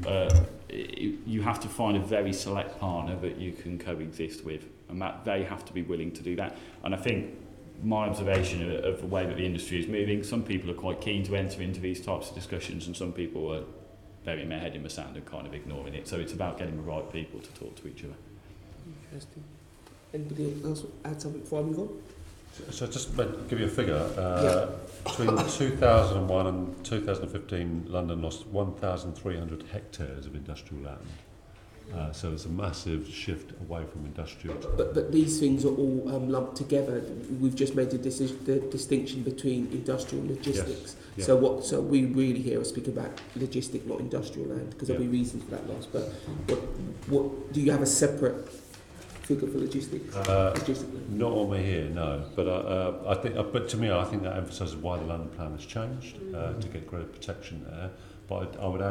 you have to find a very select partner that you can coexist with, and that they have to be willing to do that. And I think my observation of the way that the industry is moving, some people are quite keen to enter into these types of discussions, and some people are burying their head in the sand and kind of ignoring it. So it's about getting the right people to talk to each other. Interesting. Anybody else add something before I move on? So just to give you a figure, between 2001 and 2015, London lost 1,300 hectares of industrial land. So it's a massive shift away from industrial. But these things are all lumped together. We've just made the distinction between industrial and logistics. Yes. Yeah. So we really here are speaking about logistic, not industrial land, because there'll be reasons for that loss. But what do you have a separate figure for logistics? Not on me here, no. But I think, but to me, I think that emphasises why the London plan has changed to get greater protection there. But I would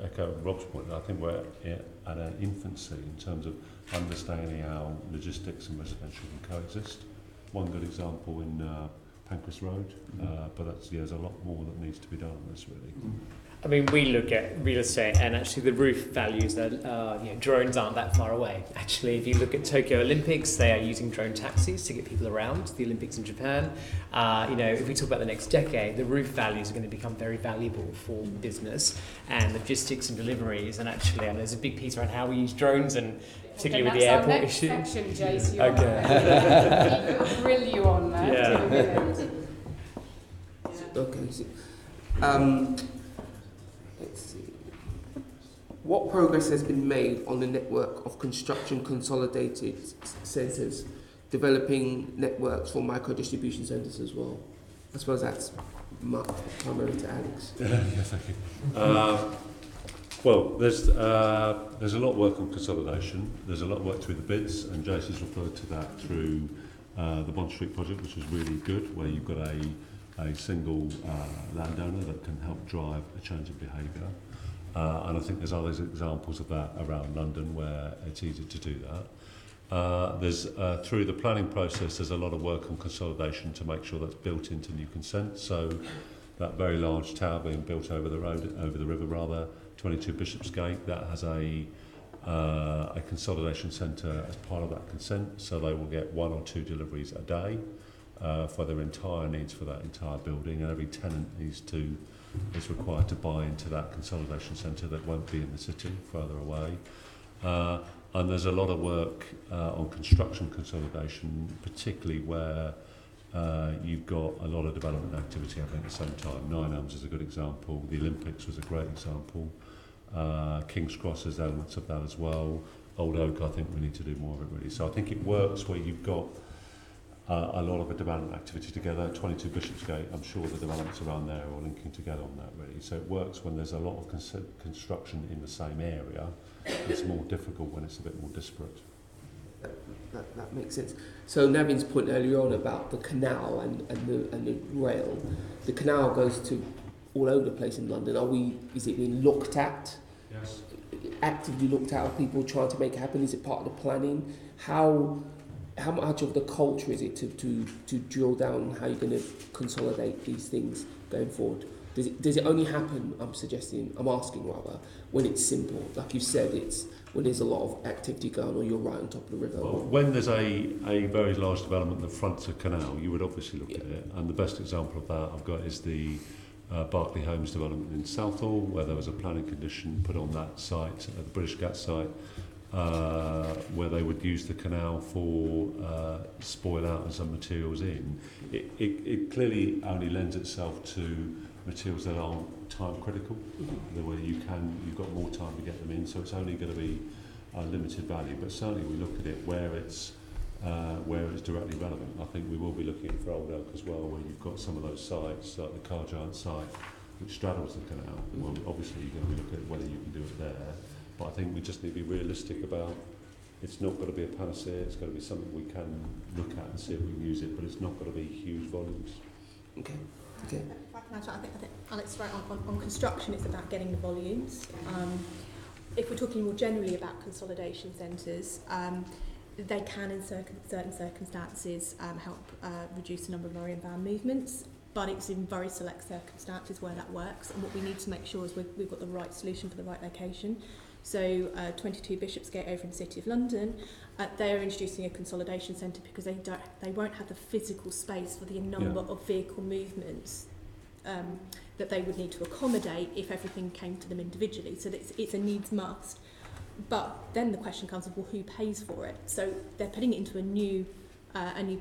echo Rob's point. I think we're at an infancy in terms of understanding how logistics and residential can coexist. One good example in Pancras Road, but there's a lot more that needs to be done on this, really. I mean, we look at real estate, and actually the roof values that drones aren't that far away. Actually, if you look at Tokyo Olympics, they are using drone taxis to get people around the Olympics in Japan. If we talk about the next decade, the roof values are going to become very valuable for business and logistics and deliveries. And actually, there's a big piece around how we use drones, and particularly with the airport issue. Section, Jace, you're okay. We'll grill you on that. Yeah. Okay. Let's see. What progress has been made on the network of construction consolidated centres, developing networks for micro-distribution centres as well? I suppose that's primarily to Alex. Yes, thank you. Well, there's a lot of work on consolidation. There's a lot of work through the bids, and Jace has referred to that through the Bond Street project, which was really good, where you've got a single landowner that can help drive a change of behaviour. And I think there's other examples of that around London where it's easy to do that. There's through the planning process, there's a lot of work on consolidation to make sure that's built into new consent. So that very large tower being built over the river, 22 Bishopsgate, that has a a consolidation centre as part of that consent, so they will get 1 or 2 deliveries a day for their entire needs for that entire building, and every tenant is required to buy into that consolidation centre that won't be in the city, further away. And there's a lot of work on construction consolidation, particularly where you've got a lot of development activity happening at the same time. Nine Elms is a good example. The Olympics was a great example. King's Cross has elements of that as well. Old Oak, I think we need to do more of it really. So I think it works where you've got a lot of a development activity together. 22 Bishopsgate, I'm sure the developments around there are all linking together on that really. So it works when there's a lot of construction in the same area. It's more difficult when it's a bit more disparate. That makes sense. So Navin's point earlier on about the canal and the rail, the canal goes to all over the place in London. Is it being looked at? Yes. Actively looked at? Are people trying to make it happen? Is it part of the planning? How much of the culture is it to drill down on how you're going to consolidate these things going forward? Does it only happen, I'm asking when it's simple? Like you said, it's when there's a lot of activity going on, you're right on top of the river. Well, when there's a very large development that fronts a canal, you would obviously look at it. And the best example of that I've got is the Berkeley Homes development in Southall, where there was a planning condition put on that site, at the British Gas site, where they would use the canal for spoil out and some materials in. It clearly only lends itself to materials that aren't time critical, the way you've got more time to get them in, so it's only going to be a limited value. But certainly we look at it where it's directly relevant. I think we will be looking at for Old Oak as well, where you've got some of those sites, like the Car Giant site, which straddles the canal. Well, obviously you're going to be looking at whether you can do it there, but I think we just need to be realistic about it's not going to be a panacea. It's going to be something we can look at and see if we can use it, but it's not going to be huge volumes. Okay. If I can add, I think Alex is right on construction. It's about getting the volumes. If we're talking more generally about consolidation centres, they can, in certain circumstances, help reduce the number of lorry and van movements, but it's in very select circumstances where that works. And what we need to make sure is we've got the right solution for the right location. So 22 Bishopsgate over in the City of London, they are introducing a consolidation centre because they won't have the physical space for the number of vehicle movements that they would need to accommodate if everything came to them individually. So it's a needs must. But then the question comes of, well, who pays for it? So they're putting it into a new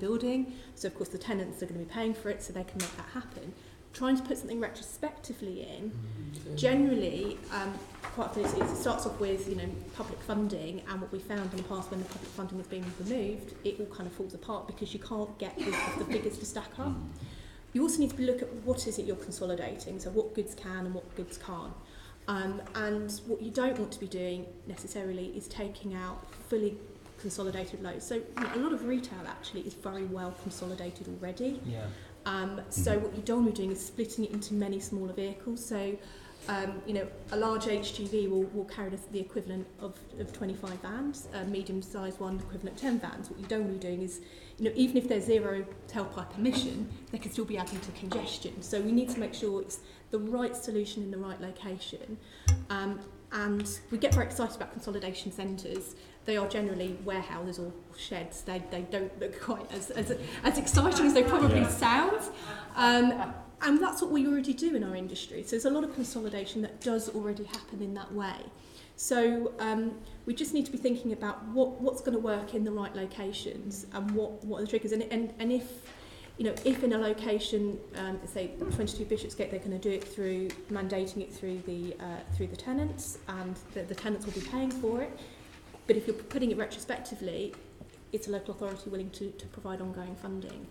building. So of course the tenants are going to be paying for it, so they can make that happen. Trying to put something retrospectively in, generally, quite often it starts off with public funding, and what we found in the past when the public funding was being removed, it all kind of falls apart because you can't get the figures to stack up. You also need to look at what is it you're consolidating, so what goods can and what goods can't. And what you don't want to be doing necessarily is taking out fully consolidated loads. So a lot of retail actually is very well consolidated already. Yeah. So what you don't want to be doing is splitting it into many smaller vehicles. So a large HGV will carry the equivalent of 25 vans, a medium-sized one equivalent 10 vans. What you don't want to be doing is, even if there's zero tailpipe emission, they can still be adding to congestion. So we need to make sure it's the right solution in the right location. And we get very excited about consolidation centres. They are generally warehouses or sheds. They don't look quite as exciting as they probably sound. And that's what we already do in our industry. So there's a lot of consolidation that does already happen in that way. So we just need to be thinking about what's going to work in the right locations and what are the triggers. And if in a location, say 22 Bishopsgate, they're going to do it through mandating it through the tenants, and the tenants will be paying for it. But if you're putting it retrospectively, it's a local authority willing to provide ongoing funding.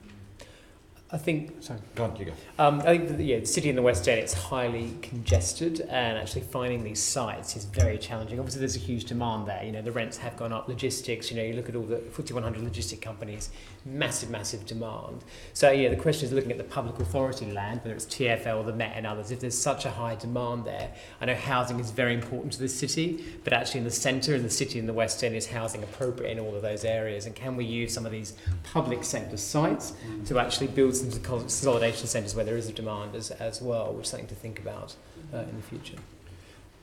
I think. Sorry, go on, you go. I think the city in the West End, it's highly congested, and actually finding these sites is very challenging. Obviously, there's a huge demand there. The rents have gone up. Logistics. You look at all the FTSE 100 logistic companies, massive demand. So the question is looking at the public authority land, whether it's TfL, the Met, and others. If there's such a high demand there, I know housing is very important to the city, but actually in the centre, in the city in the West End, is housing appropriate in all of those areas? And can we use some of these public sector sites to actually build some consolidation centres where there is a demand as well, which is something to think about in the future?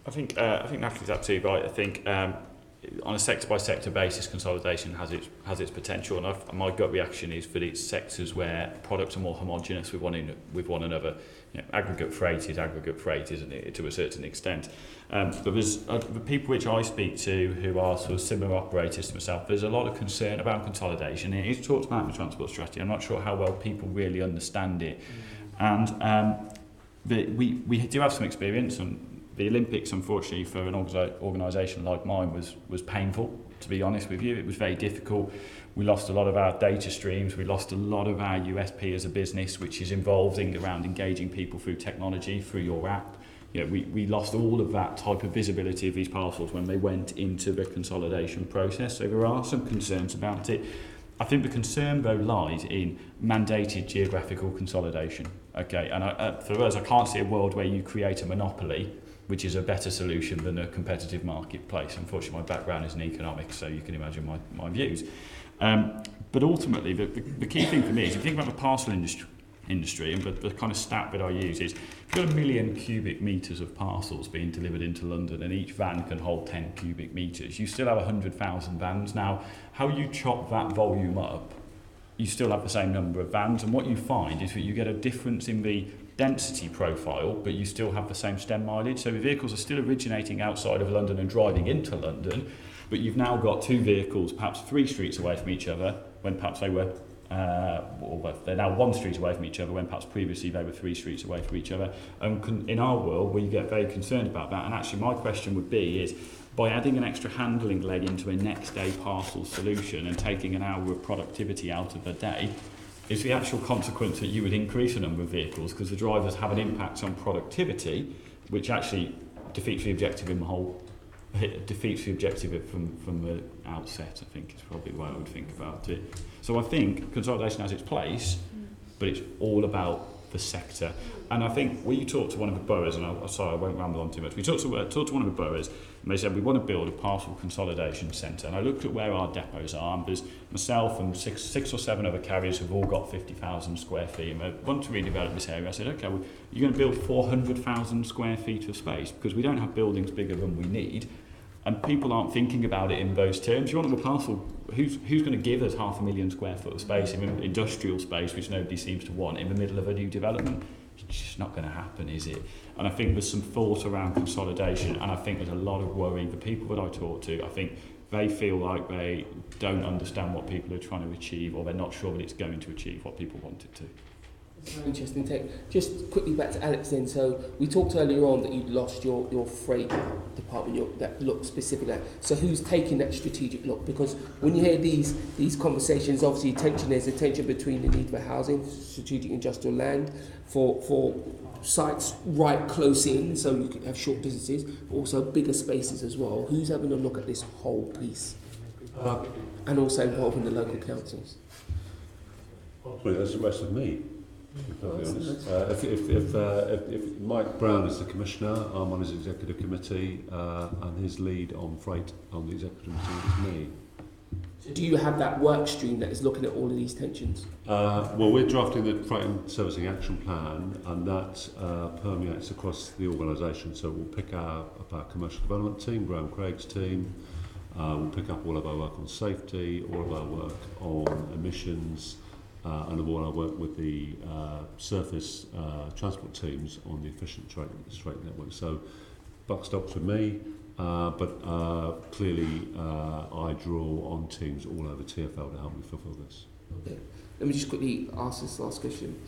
I think Natalie's absolutely right. I think on a sector-by-sector basis, consolidation has its potential, and my gut reaction is that it's sectors where products are more homogenous with one another. You know, aggregate freight, isn't it, to a certain extent? But there's the people which I speak to who are sort of similar operators to myself, there's a lot of concern about consolidation. It is talked about in the transport strategy. I'm not sure how well people really understand it. And we do have some experience, and the Olympics, unfortunately, for an organisation like mine was painful, to be honest with you. It was very difficult. We lost a lot of our data streams. We lost a lot of our USP as a business, which is involved in around engaging people through technology, through your app. You know, we lost all of that type of visibility of these parcels when they went into the consolidation process. So there are some concerns about it. I think the concern, though, lies in mandated geographical consolidation. Okay, and for us, I can't see a world where you create a monopoly, which is a better solution than a competitive marketplace. Unfortunately, my background is in economics, so you can imagine my views. But ultimately, the key thing for me is, if you think about the parcel industry, and the kind of stat that I use is, if you've got 1 million cubic metres of parcels being delivered into London, and each van can hold 10 cubic metres, you still have 100,000 vans. Now, how you chop that volume up, you still have the same number of vans, and what you find is that you get a difference in the density profile, but you still have the same stem mileage. So the vehicles are still originating outside of London and driving into London, but you've now got 2 vehicles perhaps 3 streets away from each other, when perhaps they were they're now 1 street away from each other, when perhaps previously they were 3 streets away from each other. In our world, we get very concerned about that, and actually my question would be is, by adding an extra handling leg into a next day parcel solution and taking an hour of productivity out of the day, is the actual consequence that you would increase the number of vehicles because the drivers have an impact on productivity, which actually defeats the objective in the whole, defeats the objective from the outset, I think is probably the way I would think about it. So I think consolidation has its place, but it's all about the sector. And I think we talked to one of the boroughs, and sorry, I won't ramble on too much. We talked to one of the boroughs, and they said, we want to build a parcel consolidation centre. And I looked at where our depots are, and there's myself and six or seven other carriers who've all got 50,000 square feet, and they want to redevelop this area. I said, okay, well, you're going to build 400,000 square feet of space, because we don't have buildings bigger than we need, and people aren't thinking about it in those terms. You want a parcel, who's going to give us 500,000 square foot of space, in industrial space, which nobody seems to want, in the middle of a new development? It's just not going to happen, is it? And I think there's some thought around consolidation, and I think there's a lot of worry. The people that I talk to, I think they feel like they don't understand what people are trying to achieve, or they're not sure that it's going to achieve what people want it to. Very interesting take. Just quickly back to Alex then. So we talked earlier on that you'd lost your freight department, that look specifically. So who's taking that strategic look? Because when you hear these conversations, obviously there's a tension between the need for housing, strategic industrial land, for sites right close in, so you can have short distances, but also bigger spaces as well. Who's having a look at this whole piece? And also involving the local councils? Well, that's the rest of me. To be honest. If Mike Brown is the commissioner, I'm on his executive committee, and his lead on freight on the executive committee is me. So do you have that work stream that is looking at all of these tensions? Well, we're drafting the Freight and Servicing Action Plan, and that permeates across the organisation. So we'll pick up our commercial development team, Graham Craig's team. We'll pick up all of our work on safety, all of our work on emissions, and all our work with the surface transport teams on the efficient freight network. So buck stops with me, but clearly I draw on teams all over TfL to help me fulfil this. Okay. Let me just quickly ask this last question.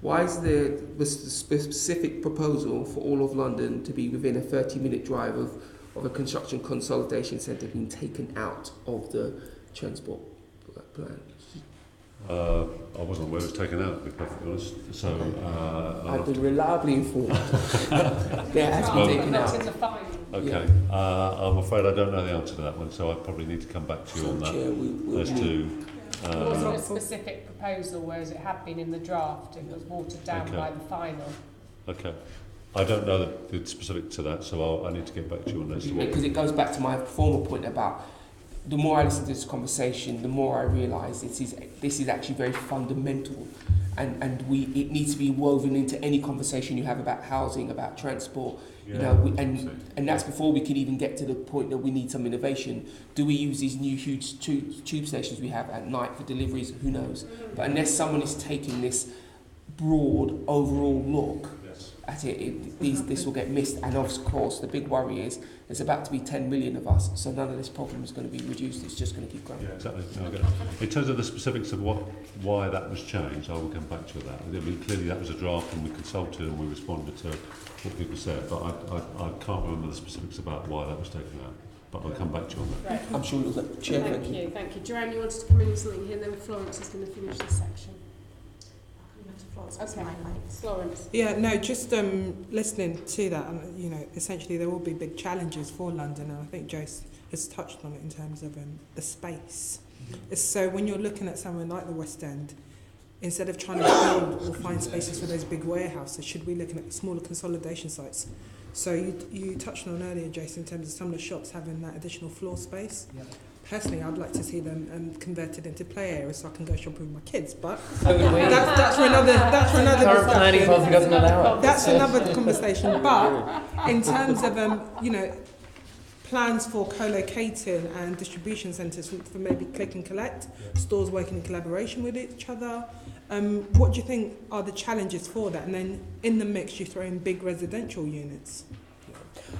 Why is the specific proposal for all of London to be within a 30-minute drive of a construction consolidation centre being taken out of the transport plan? I wasn't aware it was taken out, to be perfectly honest. So I've been reliably informed. Yeah, it has been taken out. Okay, I'm afraid I don't know the answer to that one, so I probably need to come back to you on that. As to was it a specific proposal, whereas it had been in the draft, it was watered down by the final? Okay. I don't know the specific to that, so I need to get back to you on that. Because it goes back to my former point about the more I listen to this conversation, the more I realise this is actually very fundamental, and it needs to be woven into any conversation you have about housing, about transport. You know, and that's before we can even get to the point that we need some innovation. Do we use these new huge tube stations we have at night for deliveries? Who knows? But unless someone is taking this broad overall look at it, this will get missed. And of course, the big worry is there's about to be 10 million of us, so none of this problem is going to be reduced. It's just going to keep growing. Yeah, exactly. No, I get it. In terms of the specifics of why that was changed, I will come back to that. I mean, clearly that was a draft, and we consulted and we responded to what people said, but I can't remember the specifics about why that was taken out. But I'll come back to you on that. Right. I'm sure you'll Chair. Thank you. Joanne, you wanted to come in with something here, and then Florence is going to finish this section. Okay, Florence. Yeah, no, just listening to that, and you know, essentially there will be big challenges for London, and I think Jace has touched on it in terms of the space. So when you're looking at somewhere like the West End, instead of trying to build or find spaces for those big warehouses, should we looking at smaller consolidation sites? So you touched on earlier, Jason, in terms of some of the shops having that additional floor space. Yeah. Personally, I'd like to see them converted into play areas so I can go shopping with my kids. But that's for another. That's for another. Current planning policy doesn't allow it. That's another conversation. But in terms of you know, plans for co-locating and distribution centres for maybe click and collect, stores working in collaboration with each other. What do you think are the challenges for that? And then in the mix, you throw in big residential units.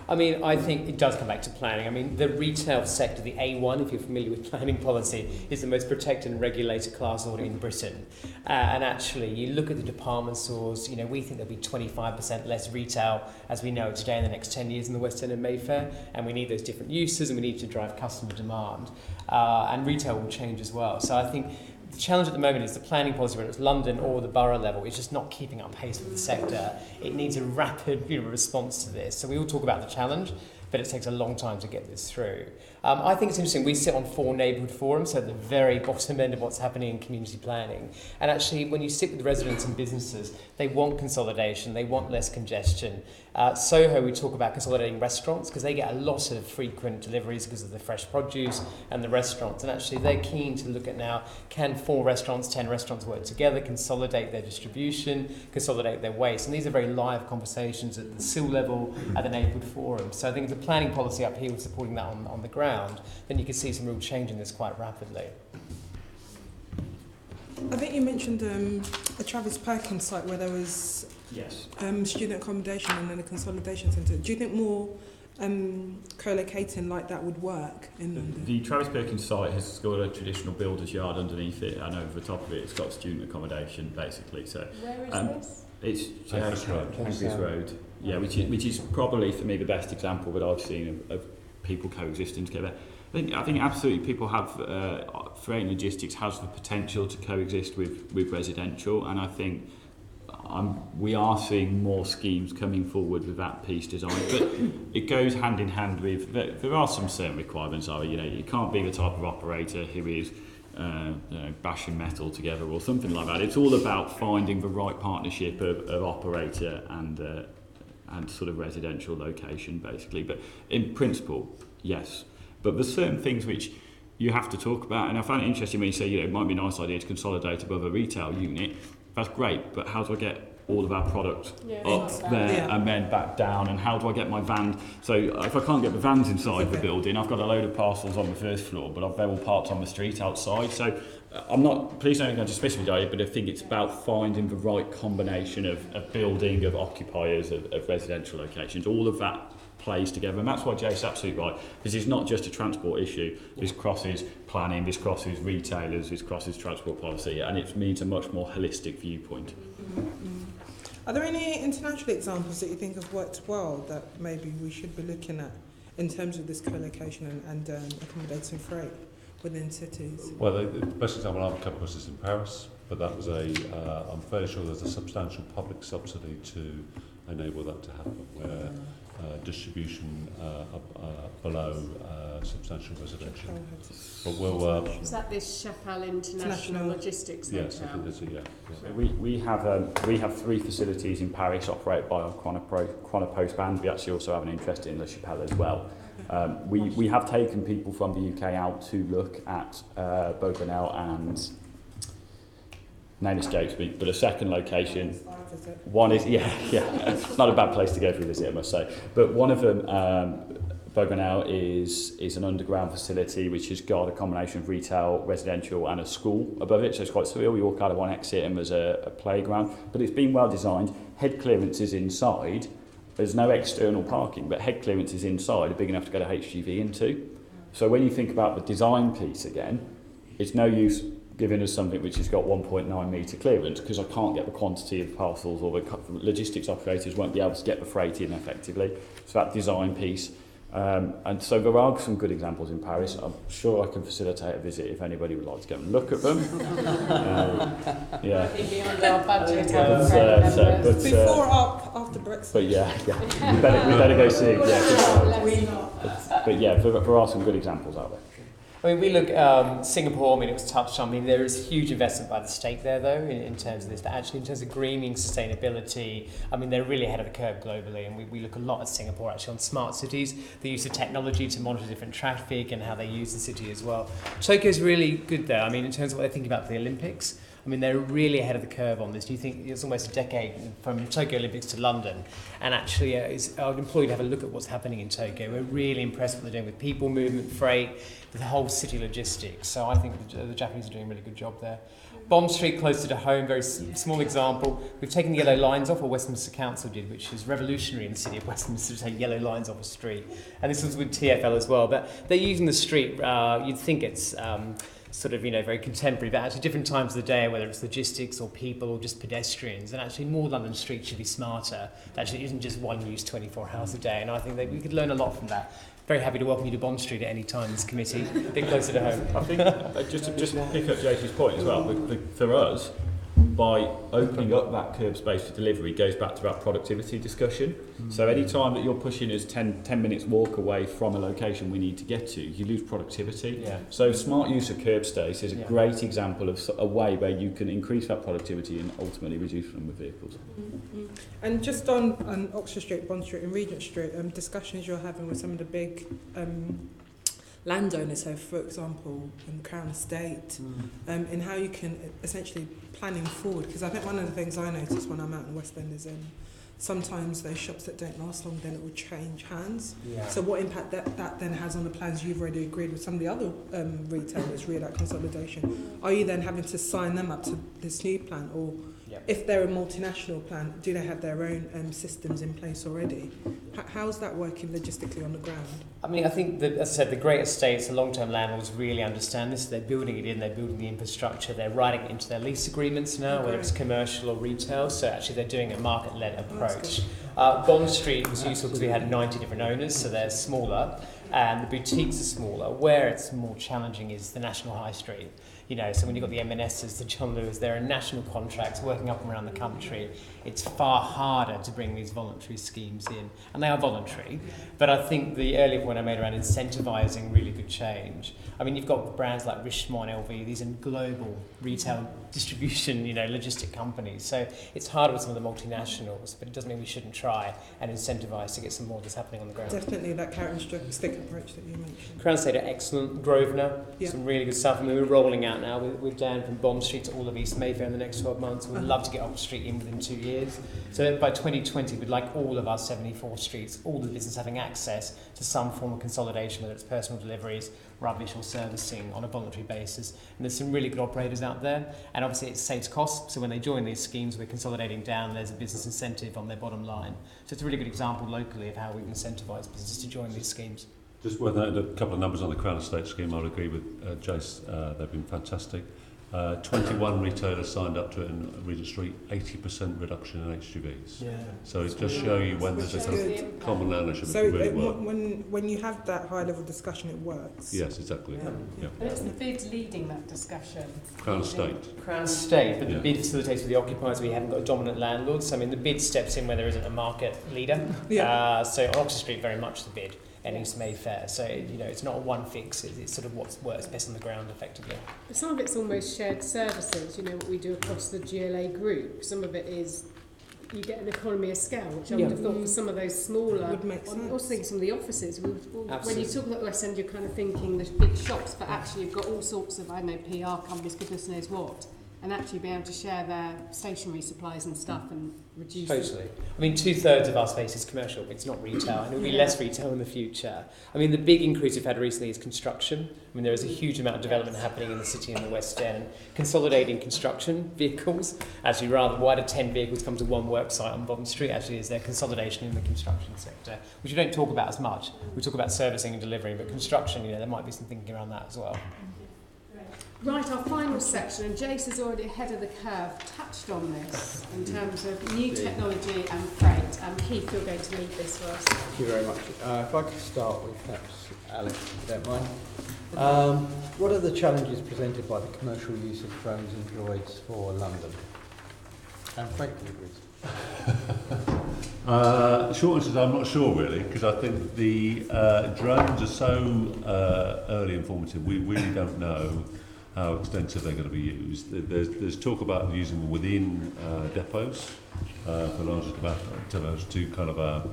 I mean, I think it does come back to planning. I mean, the retail sector, the A1, if you're familiar with planning policy, is the most protected and regulated class order in Britain. And actually, you look at the department stores, you know, we think there'll be 25% less retail as we know it today in the next 10 years in the West End and Mayfair. And we need those different uses and we need to drive customer demand. And retail will change as well. So I think the challenge at the moment is the planning policy, whether it's London or the borough level, is just not keeping up pace with the sector. It needs a rapid response to this. So we all talk about the challenge, but it takes a long time to get this through. I think it's interesting, we sit on 4 neighbourhood forums, so at the very bottom end of what's happening in community planning. And actually, when you sit with residents and businesses, they want consolidation, they want less congestion. Soho, we talk about consolidating restaurants because they get a lot of frequent deliveries because of the fresh produce and the restaurants. And actually, they're keen to look at now, can 4 restaurants, 10 restaurants work together, consolidate their distribution, consolidate their waste. And these are very live conversations at the SIL level, at the neighbourhood forum. So I think if the planning policy up here was supporting that on the ground, then you can see some real change in this quite rapidly. I think you mentioned a Travis Perkins site where there was student accommodation and then a consolidation centre. Do you think more co-locating like that would work in London? The Travis Perkins site has got a traditional builder's yard underneath it, and over the top of it it's got student accommodation basically. So where is this? It's Pancras Road. Yeah, which is probably for me the best example that I've seen of people coexisting together. I think absolutely people have freight and logistics has the potential to coexist with residential, and I think we are seeing more schemes coming forward with that piece design, but it goes hand in hand with there are some certain requirements. You can't be the type of operator who is bashing metal together or something like that. It's all about finding the right partnership of operator and sort of residential location basically. But in principle, yes. But there's certain things which you have to talk about, and I find it interesting when you say, it might be a nice idea to consolidate above a retail unit. That's great, but how do I get all of our product up there and then back down, and how do I get my van? So if I can't get the vans inside the building, I've got a load of parcels on the first floor, but they're all parked on the street outside. So I'm not, please don't go into specific idea, but I think it's about finding the right combination of building, of occupiers, of residential locations. All of that plays together, and that's why Jace is absolutely right. This is not just a transport issue. This crosses planning, this crosses retailers, this crosses transport policy, and it means a much more holistic viewpoint. Are there any international examples that you think have worked well that maybe we should be looking at in terms of this co-location and accommodating freight within cities? Well, the best example I've come across is in Paris, but that was I'm fairly sure there's a substantial public subsidy to enable that to happen, where distribution below substantial residential. But we'll. Is that this Chapman International Logistics Hotel? Yes, I think there's yeah. So we have 3 facilities in Paris operated by our Chronopost band. We actually also have an interest in Le Chapelle as well. We have taken people from the UK out to look at Beaugrenelle and name escapes me, but a second location. One is it's not a bad place to go for a visit, I must say. But one of them, Beaugrenelle, is an underground facility which has got a combination of retail, residential, and a school above it. So it's quite surreal. You walk out of one exit and there's a playground, but it's been well designed. Head clearance is inside. There's no external parking, but head clearance is inside, big enough to go to HGV into. So when you think about the design piece again, it's no use giving us something which has got 1.9 metre clearance because I can't get the quantity of parcels, or the logistics operators won't be able to get the freight in effectively. So that design piece. And so there are some good examples in Paris. I'm sure I can facilitate a visit if anybody would like to go and look at them. Beyond our budget. Before or after Brexit. But we better go see. But there are some good examples out there. I mean, we look Singapore. I mean, it was touched on. I mean, there is huge investment by the state there, though, in terms of this. But actually, in terms of greening, sustainability, I mean, they're really ahead of the curve globally. And we look a lot at Singapore actually on smart cities, the use of technology to monitor different traffic and how they use the city as well. Tokyo's really good there. I mean, in terms of what they're thinking about the Olympics. I mean, they're really ahead of the curve on this. Do you think it's almost a decade from Tokyo Olympics to London? And actually, I would implore you to have a look at what's happening in Tokyo. We're really impressed with what they're doing with people movement, freight, the whole city logistics. So I think the Japanese are doing a really good job there. Bond Street, closer to home, very small example. We've taken the yellow lines off, or Westminster Council did, which is revolutionary in the city of Westminster to take yellow lines off a street. And this was with TfL as well. But they're using the street, you'd think it's sort of, very contemporary, but actually different times of the day, whether it's logistics or people or just pedestrians. And actually more London streets should be smarter. It actually isn't just one use 24 hours a day. And I think that we could learn a lot from that. Very happy to welcome you to Bond Street at any time, this committee, a bit closer to home. I think, just to pick up Jace's point as well, for us, by opening up that curb space for delivery goes back to that productivity discussion. So any time that you're pushing us 10 minutes walk away from a location we need to get to, you lose productivity. Yeah. So smart use of curb space is a great example of a way where you can increase that productivity and ultimately reduce the number of vehicles. Mm-hmm. And just on Oxford Street, Bond Street and Regent Street, discussions you're having with some of the big landowners, so for example in Crown Estate, in how you can essentially planning forward, because I think one of the things I notice when I'm out in West End is sometimes those shops that don't last long, then it will change hands. So what impact that then has on the plans you've already agreed with some of the other retailers, really, that consolidation? Are you then having to sign them up to this new plan, or if they're a multinational plan, do they have their own systems in place already? How's that working logistically on the ground? I mean, I think that, as I said, the great estates, the long-term landlords really understand this. They're building it in, they're building the infrastructure, they're writing it into their lease agreements now, whether it's commercial or retail. So actually they're doing a market-led approach. Bond Street was useful because we had 90 different owners, so they're smaller, and the boutiques are smaller. Where it's more challenging is the National High Street. So when you've got the M&S's, the John Lewis, there are national contracts working up and around the country. It's far harder to bring these voluntary schemes in. And they are voluntary. But I think the earlier point I made around incentivising really good change. I mean, you've got brands like Richemont, LV, these are global retail distribution, logistic companies. So it's harder with some of the multinationals, but it doesn't mean we shouldn't try and incentivise to get some more of this happening on the ground. Definitely that carrot and stick approach that you mentioned. Crown Estate are excellent. Grosvenor, some really good stuff. I mean, we're rolling out now with Dan from Bond Street to all of East Mayfair in the next 12 months. We'd love to get Oxford Street in within 2 years. So by 2020, we'd like all of our 74 streets, all the business having access to some form of consolidation, whether it's personal deliveries, rubbish or servicing on a voluntary basis. And there's some really good operators out there. And obviously it saves costs. So when they join these schemes, we're consolidating down, there's a business incentive on their bottom line. So it's a really good example locally of how we can incentivise businesses to join these schemes. Just worth noting a couple of numbers on the Crown Estate scheme. I would agree with Jace. They've been fantastic. 21 retailers signed up to it in Regent Street, 80% reduction in HGVs. So it does show you when there's a kind of common ownership. So really work. when you have that high level discussion, it works. Yes, exactly. And it's the bid leading that discussion. Crown Estate. Crown Estate, but the bid facilitates with the occupiers. We haven't got a dominant landlord. So I mean, the bid steps in where there isn't a market leader. So on Oxford Street, very much the bid. And East Mayfair, so it's not a one fix. It's sort of what works best on the ground, effectively. Some of it's almost shared services. What we do across the GLA group. Some of it is you get an economy of scale, which I would have thought for some of those smaller. Would make sense. I'm also thinking some of the offices. When Absolutely. you talk about West End, you're kind of thinking the big shops, but actually you've got all sorts of, I don't know, PR companies, goodness knows what, and actually being able to share their stationery supplies and stuff and reduce. Totally. I mean, 2/3 of our space is commercial, it's not retail, and it will be less retail in the future. I mean, the big increase we've had recently is construction. I mean, there is a huge amount of development happening in the city and the West End. Consolidating construction vehicles, actually rather why do 10 vehicles come to one work site on Bond Street, actually is there consolidation in the construction sector, which we don't talk about as much. We talk about servicing and delivering, but construction, there might be some thinking around that as well. Right, our final section, and Jace is already ahead of the curve, touched on this in terms of new technology and freight. Keith, you're going to lead this for us. Thank you very much. If I could start with perhaps Alex, if you don't mind. What are the challenges presented by the commercial use of drones and droids for London and freight deliveries? Short answer is I'm not sure really, because I think the drones are so early and formative. We really don't know how extensive they're going to be used. There's talk about using them within depots for larger depots to kind of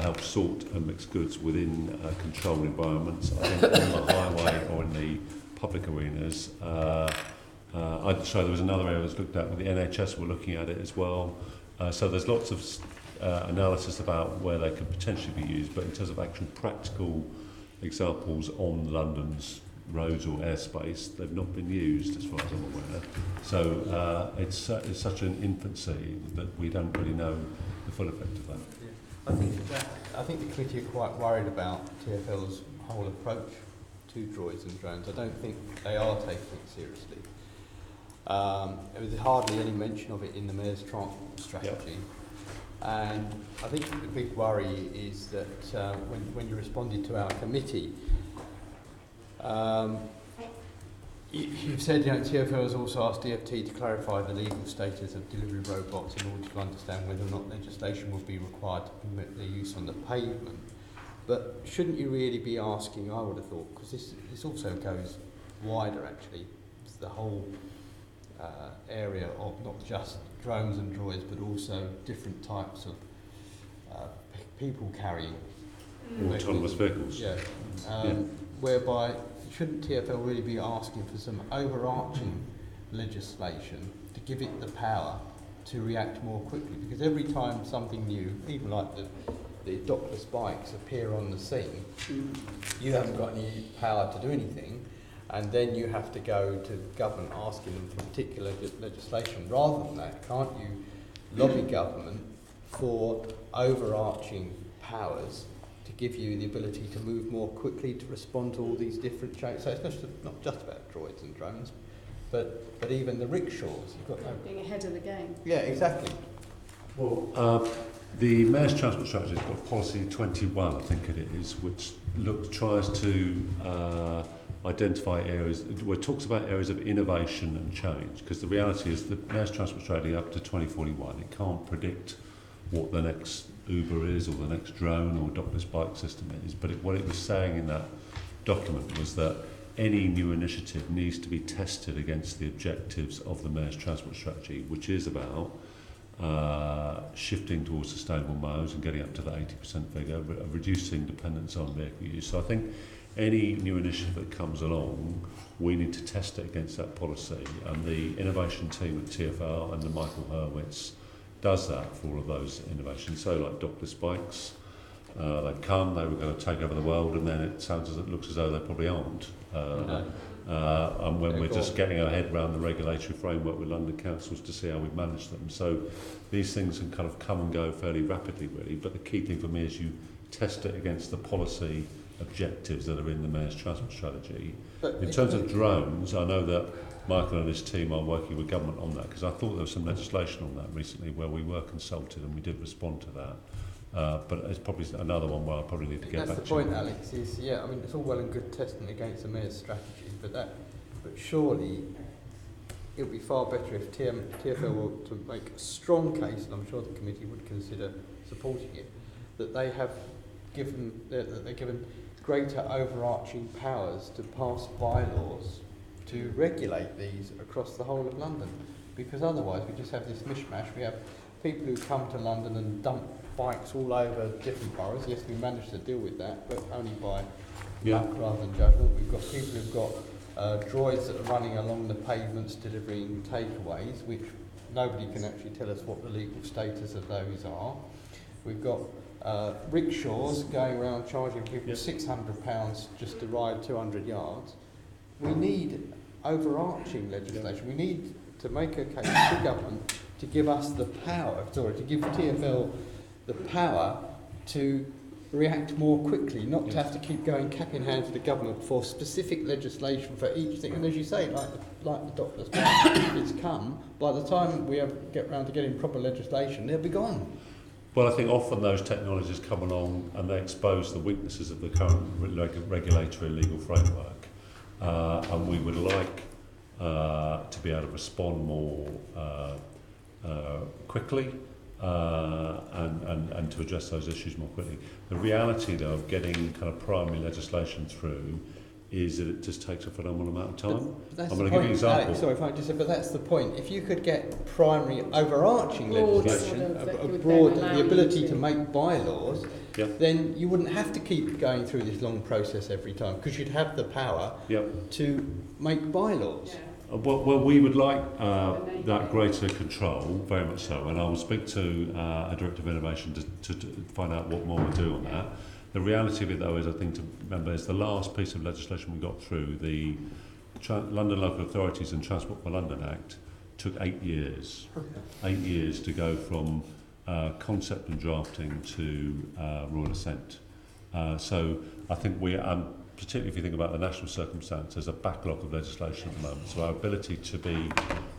help sort and mix goods within controlled environments. I think on the highway or in the public arenas. So there was another area that was looked at with the NHS. We're looking at it as well. So there's lots of analysis about where they could potentially be used, but in terms of actual practical examples on London's roads or airspace, they've not been used as far as I'm aware. So it's such an infancy that we don't really know the full effect of that. I think the committee are quite worried about TfL's whole approach to droids and drones. I don't think they are taking it seriously. There was hardly any mention of it in the Mayor's transport strategy. And I think the big worry is that when you responded to our committee, you've said TfL has also asked DfT to clarify the legal status of delivery robots in order to understand whether or not legislation will be required to permit their use on the pavement. But shouldn't you really be asking, I would have thought, because this also goes wider actually, it's the whole area of not just drones and droids, but also different types of people carrying autonomous vehicles. Whereby shouldn't TfL really be asking for some overarching legislation to give it the power to react more quickly? Because every time something new, even like the dockless bikes appear on the scene, you haven't got any power to do anything, and then you have to go to government asking them for particular legislation. Rather than that, can't you lobby government for overarching powers to give you the ability to move more quickly to respond to all these different changes? So it's not just about droids and drones, but even the rickshaws. You've got being ahead of the game. Yeah, exactly. Well, the Mayor's Transport Strategy has got Policy 21, I think it is, which tries to identify areas, where it talks about areas of innovation and change, because the reality is the Mayor's Transport Strategy up to 2041, it can't predict what the next Uber is or the next drone or dockless bike system is, but what it was saying in that document was that any new initiative needs to be tested against the objectives of the Mayor's Transport Strategy, which is about shifting towards sustainable modes and getting up to the 80% figure, reducing dependence on vehicle use. So I think any new initiative that comes along, we need to test it against that policy, and the innovation team at TfL and the Michael Hurwitz does that for all of those innovations. So like dockless bikes, they've come, they were going to take over the world, and then it looks as though they probably aren't. And when we're just getting our head around the regulatory framework with London councils to see how we manage them. So these things can kind of come and go fairly rapidly, really. But the key thing for me is you test it against the policy objectives that are in the Mayor's Transport Strategy. In terms of drones, I know that Michael and his team are working with government on that, because I thought there was some legislation on that recently where we were consulted and we did respond to that. But it's probably another one where I probably need to get back to. That's the point, Alex, is, I mean, it's all well and good testing against the Mayor's strategy, but surely it would be far better if TfL were to make a strong case, and I'm sure the committee would consider supporting it, that they're given greater overarching powers to pass bylaws to regulate these across the whole of London, because otherwise we just have this mishmash. We have people who come to London and dump bikes all over different boroughs. Yes, we managed to deal with that, but only by luck rather than judgment. We've got people who've got droids that are running along the pavements delivering takeaways, which nobody can actually tell us what the legal status of those are. We've got rickshaws going around charging people £600 just to ride 200 yards. We need overarching legislation. We need to make a case to government to give us the power, to give TfL the power to react more quickly, not to have to keep going cap in hand to the government for specific legislation for each thing. And as you say, like the doctor's it's come, by the time we get around to getting proper legislation, they'll be gone. Well, I think often those technologies come along and they expose the weaknesses of the current regulatory and legal framework. And we would like to be able to respond more quickly and to address those issues more quickly. The reality, though, of getting kind of primary legislation through is that it just takes a phenomenal amount of time. I'm going to give you an example. Alex, sorry if I just said, but that's the point. If you could get primary overarching legislation, the ability to make bylaws, then you wouldn't have to keep going through this long process every time, because you'd have the power to make bylaws. Well, we would like that greater control, very much so, and I will speak to a Director of Innovation to find out what more we do on that. The reality of it, though, is I think to remember is the last piece of legislation we got through, the London Local Authorities and Transport for London Act, took 8 years. 8 years to go from concept and drafting to royal assent. So I think particularly if you think about the national circumstance, there's a backlog of legislation at the moment. So our ability to be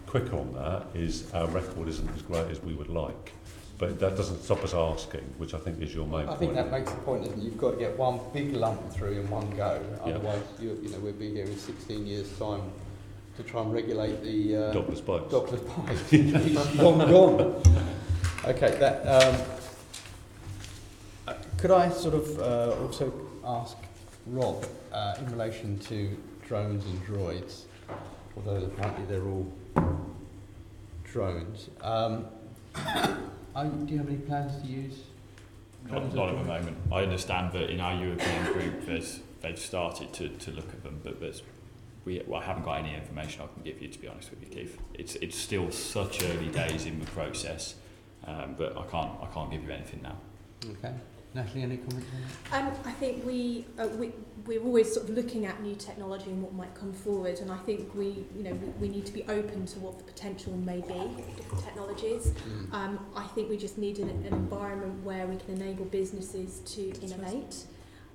quick on that our record isn't as great as we would like. But that doesn't stop us asking, which I think is your main point. I think that makes the point, isn't it? You've got to get one big lump through in one go. Otherwise, we'll be here in 16 years' time to try and regulate the doctor's bikes. Doctor's bikes. It's gone. Okay, could I sort of also ask Rob in relation to drones and droids, although apparently they're all drones. Do you have any plans to use drones? Not at the moment. I understand that in our European group they've started to look at them, but I haven't got any information I can give you, to be honest with you, Keith. It's still such early days in the process, but I can't give you anything now. Okay. Natalie, any comments on that? I think we're always sort of looking at new technology and what might come forward, and I think we need to be open to what the potential may be of different technologies. I think we just need an environment where we can enable businesses to innovate.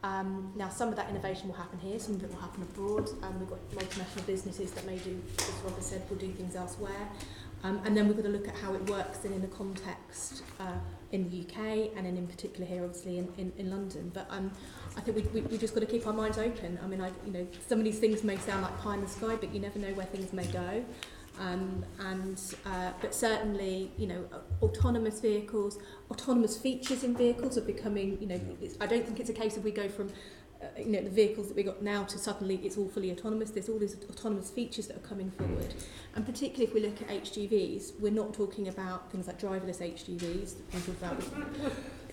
Now, some of that innovation will happen here, some of it will happen abroad. We've got multinational businesses that may do, as Robert said, will do things elsewhere. And then we've got to look at how it works in the context in the UK and in particular here, obviously, in London. But I think we just got to keep our minds open. I mean, some of these things may sound like pie in the sky, but you never know where things may go. But certainly, autonomous vehicles, autonomous features in vehicles are becoming, I don't think it's a case of we go from the vehicles that we got now to suddenly it's all fully autonomous. There's all these autonomous features that are coming forward, and particularly if we look at HGVs, we're not talking about things like driverless HGVs.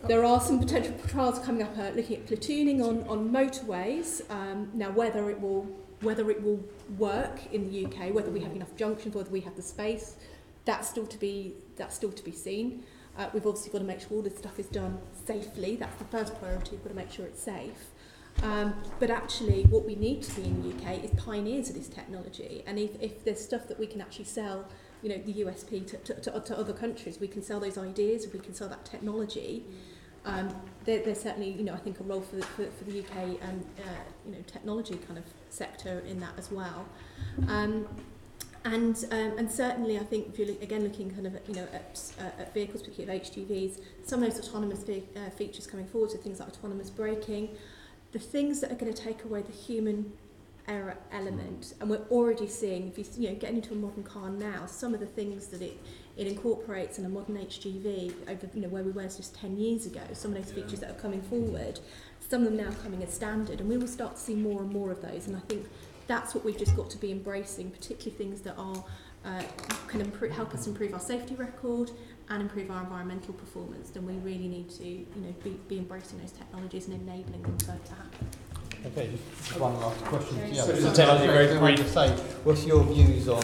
There are some potential trials coming up looking at platooning on motorways. Now, whether it will work in the UK, whether we have enough junctions, whether we have the space, that's still to be seen. We've obviously got to make sure all this stuff is done safely. That's the first priority. We've got to make sure it's safe. But actually, what we need to be in the UK is pioneers of this technology. And if there's stuff that we can actually sell, the USP to other countries, we can sell those ideas, we can sell that technology. There's certainly, I think, a role for the UK technology kind of sector in that as well. And certainly, I think if you're again looking kind of at vehicles, particularly HGVs, some of those autonomous features coming forward, so things like autonomous braking, the things that are going to take away the human error element, and we're already seeing, if you get into a modern car now, some of the things that it incorporates in a modern HGV over where we were just 10 years ago, some of those features that are coming forward, some of them now coming as standard, and we will start to see more and more of those. And I think that's what we've just got to be embracing, particularly things that are can help us improve our safety record and improve our environmental performance, then we really need to, be embracing those technologies and enabling them to happen. Okay, just one last question. What's your views on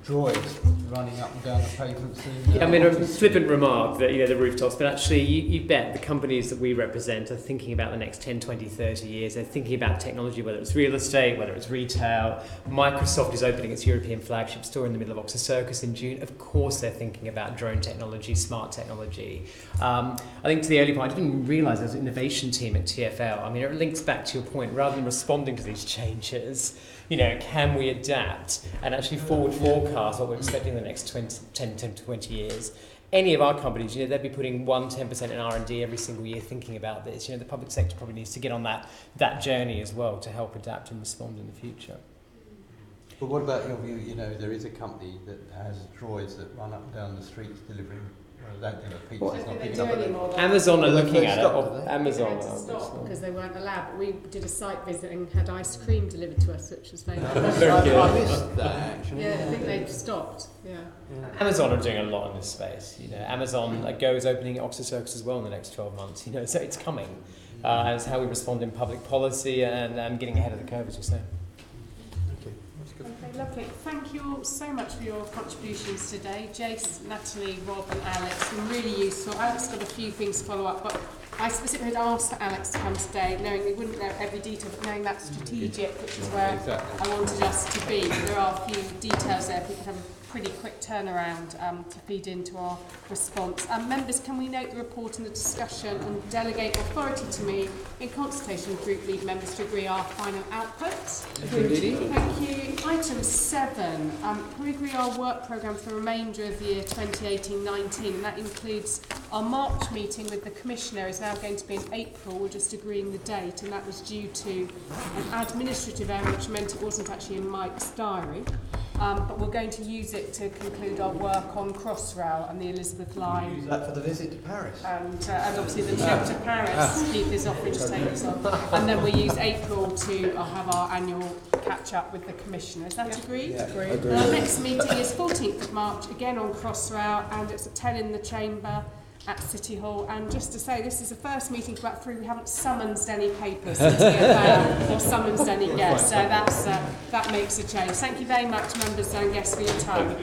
droids running up and down the pavements? I mean, a flippant remark that, the rooftops, but actually you bet the companies that we represent are thinking about the next 10, 20, 30 years. They're thinking about technology, whether it's real estate, whether it's retail. Microsoft is opening its European flagship store in the middle of Oxford Circus in June. Of course they're thinking about drone technology, smart technology. I think to the early point, I didn't even realise there's an innovation team at TfL. I mean, it links back to your point, rather than responding to these changes, can we adapt and actually forward forecast what we're expecting in the next 10 to 20 years? Any of our companies, they'd be putting 10% in R&D every single year thinking about this. The public sector probably needs to get on that journey as well to help adapt and respond in the future. But what about your view, there is a company that has droids that run up and down the streets delivering Amazon are looking at it. Amazon had to stop because they weren't allowed. But we did a site visit and had ice cream delivered to us, which was very good. I missed that actually. Yeah, I think they've stopped. Yeah. Amazon are doing a lot in this space. Amazon Go is opening at Oxford Circus as well in the next 12 months. So it's coming. And it's how we respond in public policy and getting ahead of the curve, as you say. Okay, lovely. Thank you all so much for your contributions today. Jace, Natalie, Rob and Alex, been really useful. Alex got a few things to follow up, but I specifically had asked for Alex to come today, knowing we wouldn't know every detail, but knowing that's strategic, which is where I wanted us to be. There are a few details there, people have a pretty quick turnaround to feed into our response. Members, can we note the report and the discussion and delegate authority to me in consultation with group lead members to agree our final outputs? Thank you. Item 7, can we agree our work programme for the remainder of the year 2018-19, and that includes our March meeting with the Commissioner is now going to be in April. We're just agreeing the date, and that was due to an administrative error, which meant it wasn't actually in Mike's diary. But we're going to use it to conclude our work on Crossrail and the Elizabeth line. Use that for the visit to Paris. And obviously the trip to Paris, Keith is offering to take us on. And then we use April to have our annual catch up with the Commissioner. Is that agreed? Yeah. Agreed. Our next meeting is 14th of March, again on Crossrail, and it's at 10 in the Chamber at City Hall. And just to say, this is the first meeting for about 3. We haven't summoned any papers to TfL or summoned any guests, so that makes a change. Thank you very much, members and guests, for your time.